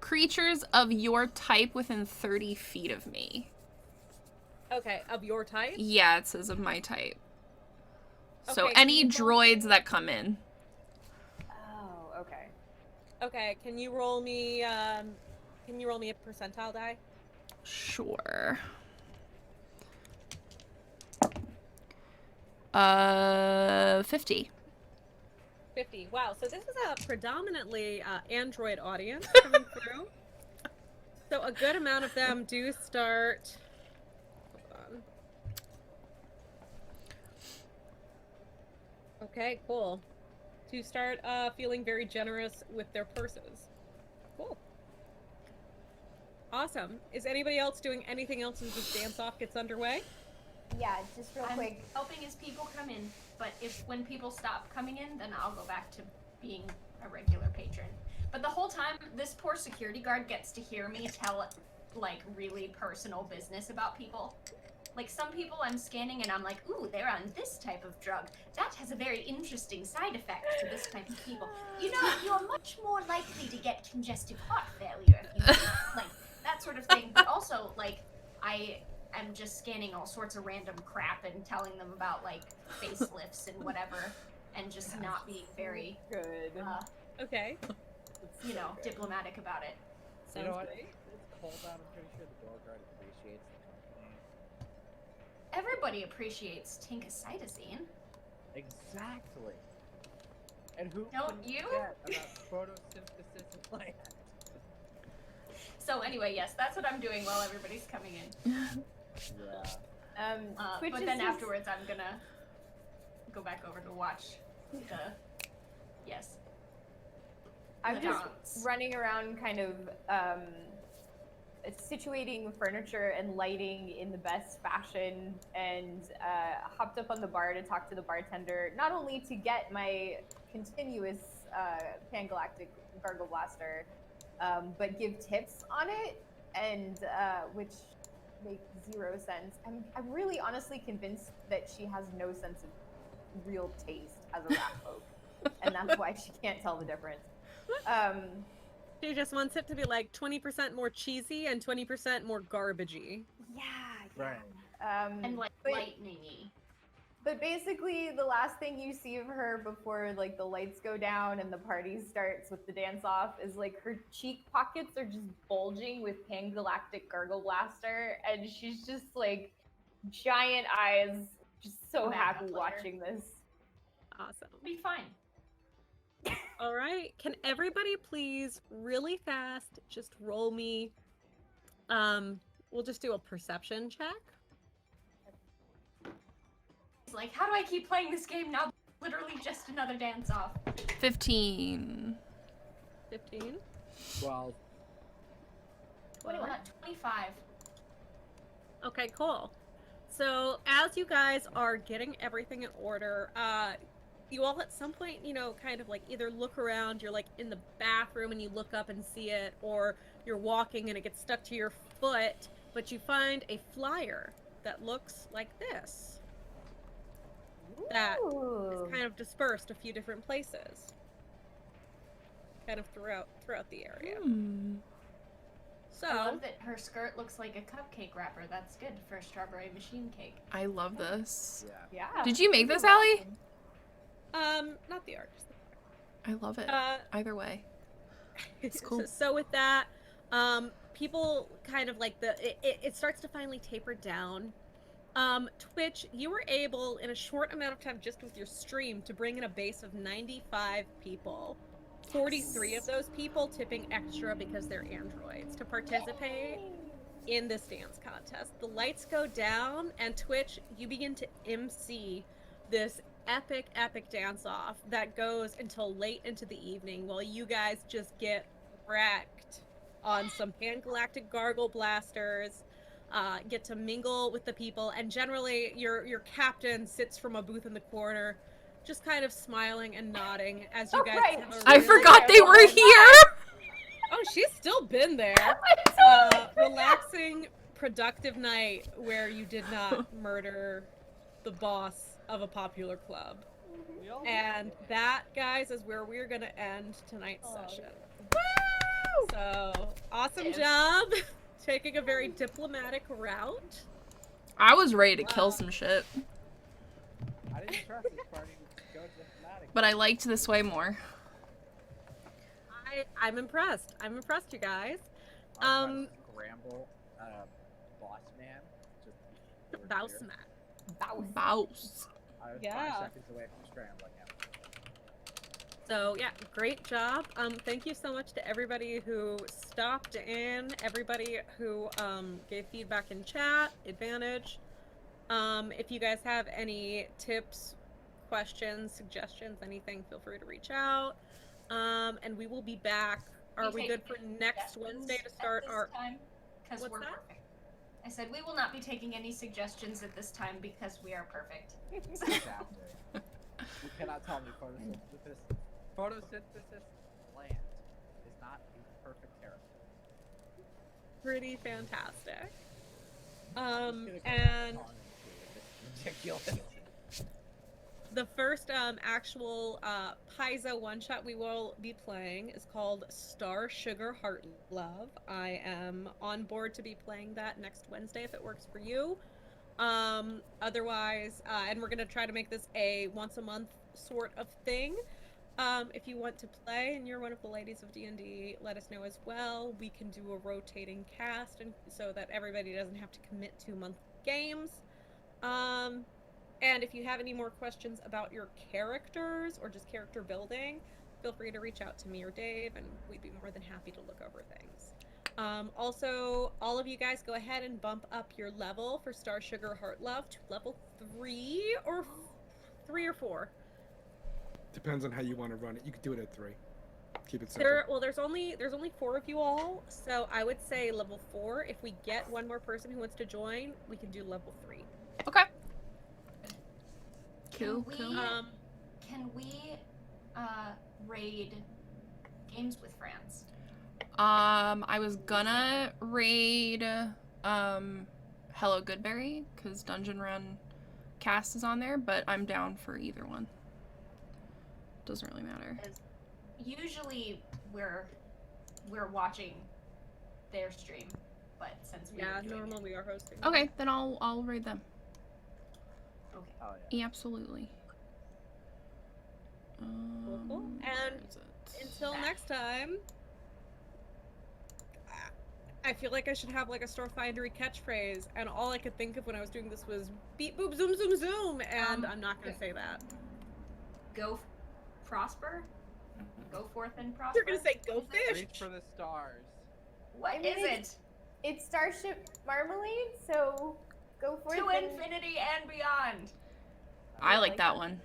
[SPEAKER 1] creatures of your type within 30 feet of me.
[SPEAKER 3] Okay, of your type?
[SPEAKER 1] Yeah, it says of my type. So
[SPEAKER 3] Okay,
[SPEAKER 1] any droids that come in.
[SPEAKER 5] Oh, okay.
[SPEAKER 3] Okay, can you roll me a percentile die?
[SPEAKER 1] Sure. 50.
[SPEAKER 3] 50. Wow, so this is a predominantly Android audience coming through. So a good amount of them do start... Hold on. Okay, cool. To start feeling very generous with their purses. Cool. Awesome. Is anybody else doing anything else as this dance-off gets underway?
[SPEAKER 5] Yeah, just real
[SPEAKER 4] I'm
[SPEAKER 5] quick.
[SPEAKER 4] helping as people come in, but when people stop coming in, then I'll go back to being a regular patron. But the whole time, this poor security guard gets to hear me tell, like, really personal business about people. Like, some people I'm scanning and I'm like, ooh, they're on this type of drug. That has a very interesting side effect to this type of people. You know, you're much more likely to get congestive heart failure if you do like, that sort of thing. But also, like, I'm just scanning all sorts of random crap and telling them about, like, facelifts and whatever, and just not being very
[SPEAKER 5] good.
[SPEAKER 3] Okay.
[SPEAKER 4] You know, diplomatic about it.
[SPEAKER 9] You know what? It's cold out. I'm pretty sure the door guard appreciates the company.
[SPEAKER 4] Everybody appreciates tinkacytosine.
[SPEAKER 9] Exactly. And who
[SPEAKER 4] Don't
[SPEAKER 9] can
[SPEAKER 4] you?
[SPEAKER 9] forget about photosynthesis plant?
[SPEAKER 4] So anyway, yes, that's what I'm doing while everybody's coming in.
[SPEAKER 9] Yeah.
[SPEAKER 4] But then afterwards, I'm gonna go back over to watch the Yes.
[SPEAKER 5] I'm
[SPEAKER 4] The
[SPEAKER 5] just
[SPEAKER 4] dance.
[SPEAKER 5] running around kind of situating furniture and lighting in the best fashion, and hopped up on the bar to talk to the bartender, not only to get my continuous Pangalactic Gargle Blaster, but give tips on it, and which make zero sense. I'm really honestly convinced that she has no sense of real taste as a rat folk, and that's why she can't tell the difference.
[SPEAKER 3] She just wants it to be like 20% more cheesy and 20% more garbagey.
[SPEAKER 5] Yeah.
[SPEAKER 7] Right.
[SPEAKER 4] And like
[SPEAKER 5] but,
[SPEAKER 4] lightningy.
[SPEAKER 5] but basically, the last thing you see of her before like the lights go down and the party starts with the dance off is like her cheek pockets are just bulging with Pangalactic Gargle Blaster, and she's just like giant eyes, just so
[SPEAKER 4] Backup
[SPEAKER 5] happy
[SPEAKER 4] later.
[SPEAKER 5] watching this.
[SPEAKER 3] Awesome.
[SPEAKER 4] Be fine.
[SPEAKER 3] All right. Can everybody please, really fast, just roll me? We'll just do a perception check.
[SPEAKER 4] It's like, how do I keep playing this game now? Literally just another dance off.
[SPEAKER 1] 15.
[SPEAKER 3] 15.
[SPEAKER 7] 12.
[SPEAKER 4] 25.
[SPEAKER 3] Okay, cool. So as you guys are getting everything in order, you all at some point, you know, kind of like either look around, you're like in the bathroom and you look up and see it, or you're walking and it gets stuck to your foot, but you find a flyer that looks like this. That is kind of dispersed a few different places. Kind of throughout the area. So
[SPEAKER 4] I love that her skirt looks like a cupcake wrapper. That's good for a strawberry machine cake.
[SPEAKER 1] I love this.
[SPEAKER 7] Yeah.
[SPEAKER 5] Yeah.
[SPEAKER 1] Did you make this, Allie?
[SPEAKER 3] not the art, just the
[SPEAKER 1] I love it. Either way. It's cool.
[SPEAKER 3] So with that, people kind of like it starts to finally taper down. Twitch, you were able in a short amount of time just with your stream to bring in a base of 95 people. 43 of those people tipping extra because they're androids to participate in this dance contest. The lights go down and Twitch, you begin to MC this epic dance off that goes until late into the evening while you guys just get wrecked on some Pangalactic Gargle Blasters, get to mingle with the people, and generally your captain sits from a booth in the corner just kind of smiling and nodding as you guys have a
[SPEAKER 1] I
[SPEAKER 3] really
[SPEAKER 1] forgot they were here!
[SPEAKER 3] Oh, she's still been there. Relaxing, productive night where you did not murder the boss of a popular club. And that, guys, is where we're going to end tonight's session. Woo! So, awesome job taking a very diplomatic route.
[SPEAKER 1] I was ready to kill some shit.
[SPEAKER 7] I didn't trust this party to go diplomatic.
[SPEAKER 1] But I liked this way more.
[SPEAKER 3] I'm impressed. I'm impressed, you guys.
[SPEAKER 7] Scramble, boss man. Just
[SPEAKER 3] Bousman.
[SPEAKER 1] Bouse.
[SPEAKER 7] I was
[SPEAKER 3] Yeah.
[SPEAKER 7] 5 seconds away from scrambling him.
[SPEAKER 3] So yeah, great job. Thank you so much to everybody who stopped in, everybody who gave feedback in chat, advantage. If you guys have any tips, questions, suggestions, anything, feel free to reach out. And we will be back. Are we good for next Wednesday to start our
[SPEAKER 4] time? Because we're perfect. I said we will not be taking any suggestions at this time because we are perfect.
[SPEAKER 7] Exactly. You cannot tell me photosynthesis plant is not a perfect character.
[SPEAKER 3] pretty fantastic.
[SPEAKER 7] And ridiculous.
[SPEAKER 3] The first actual Paizo one-shot we will be playing is called Star Sugar Heart Love. I am on board to be playing that next Wednesday if it works for you. Otherwise, and we're going to try to make this a once-a-month sort of thing. If you want to play and you're one of the ladies of D&D, let us know as well. We can do a rotating cast and so that everybody doesn't have to commit to monthly games. And if you have any more questions about your characters or just character building, feel free to reach out to me or Dave, and we'd be more than happy to look over things. Also, all of you guys go ahead and bump up your level for Star Sugar Heart Love to level 3 or 4.
[SPEAKER 8] Depends on how you want to run it. You could do it at 3. Keep it simple.
[SPEAKER 3] There's only 4 of you all, so I would say level 4. If we get one more person who wants to join, we can do level 3.
[SPEAKER 1] Okay.
[SPEAKER 4] Can
[SPEAKER 1] Cool.
[SPEAKER 4] Can we raid Games with Friends?
[SPEAKER 1] I was gonna raid Hello Goodberry because Dungeon Run Cast is on there, but I'm down for either one. Doesn't really matter.
[SPEAKER 4] Usually we're watching their stream, but since we
[SPEAKER 3] normally we are hosting.
[SPEAKER 1] Okay, then I'll raid them.
[SPEAKER 4] Okay.
[SPEAKER 9] Oh yeah.
[SPEAKER 1] Absolutely.
[SPEAKER 3] Cool.
[SPEAKER 1] Where
[SPEAKER 3] And
[SPEAKER 1] is it?
[SPEAKER 3] until next time, I feel like I should have like a Starfindery catchphrase, and all I could think of when I was doing this was beep boop zoom zoom zoom, and I'm not gonna say that.
[SPEAKER 4] Go prosper. Go forth and prosper.
[SPEAKER 3] You're gonna say go fish.
[SPEAKER 9] Reach for the stars.
[SPEAKER 4] What
[SPEAKER 5] I mean,
[SPEAKER 4] is it?
[SPEAKER 5] It's Starship Marmalade, so go for
[SPEAKER 4] To
[SPEAKER 5] it.
[SPEAKER 4] infinity and beyond.
[SPEAKER 1] I like that one.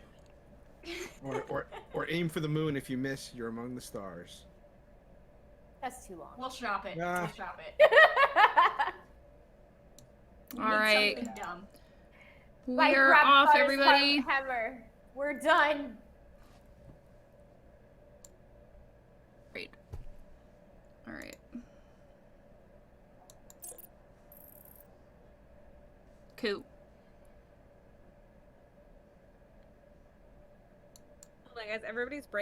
[SPEAKER 8] Or aim for the moon. If you miss, you're among the stars.
[SPEAKER 5] That's too long.
[SPEAKER 4] We'll shop it.
[SPEAKER 8] Ah.
[SPEAKER 4] We'll shop it.
[SPEAKER 1] All right.
[SPEAKER 4] Something dumb.
[SPEAKER 5] Bye,
[SPEAKER 1] We're
[SPEAKER 5] Crab
[SPEAKER 1] off,
[SPEAKER 5] Potter's
[SPEAKER 1] everybody.
[SPEAKER 5] Hammer. We're done.
[SPEAKER 1] Great. All right. Cool.
[SPEAKER 3] Hold on, guys. Everybody's break.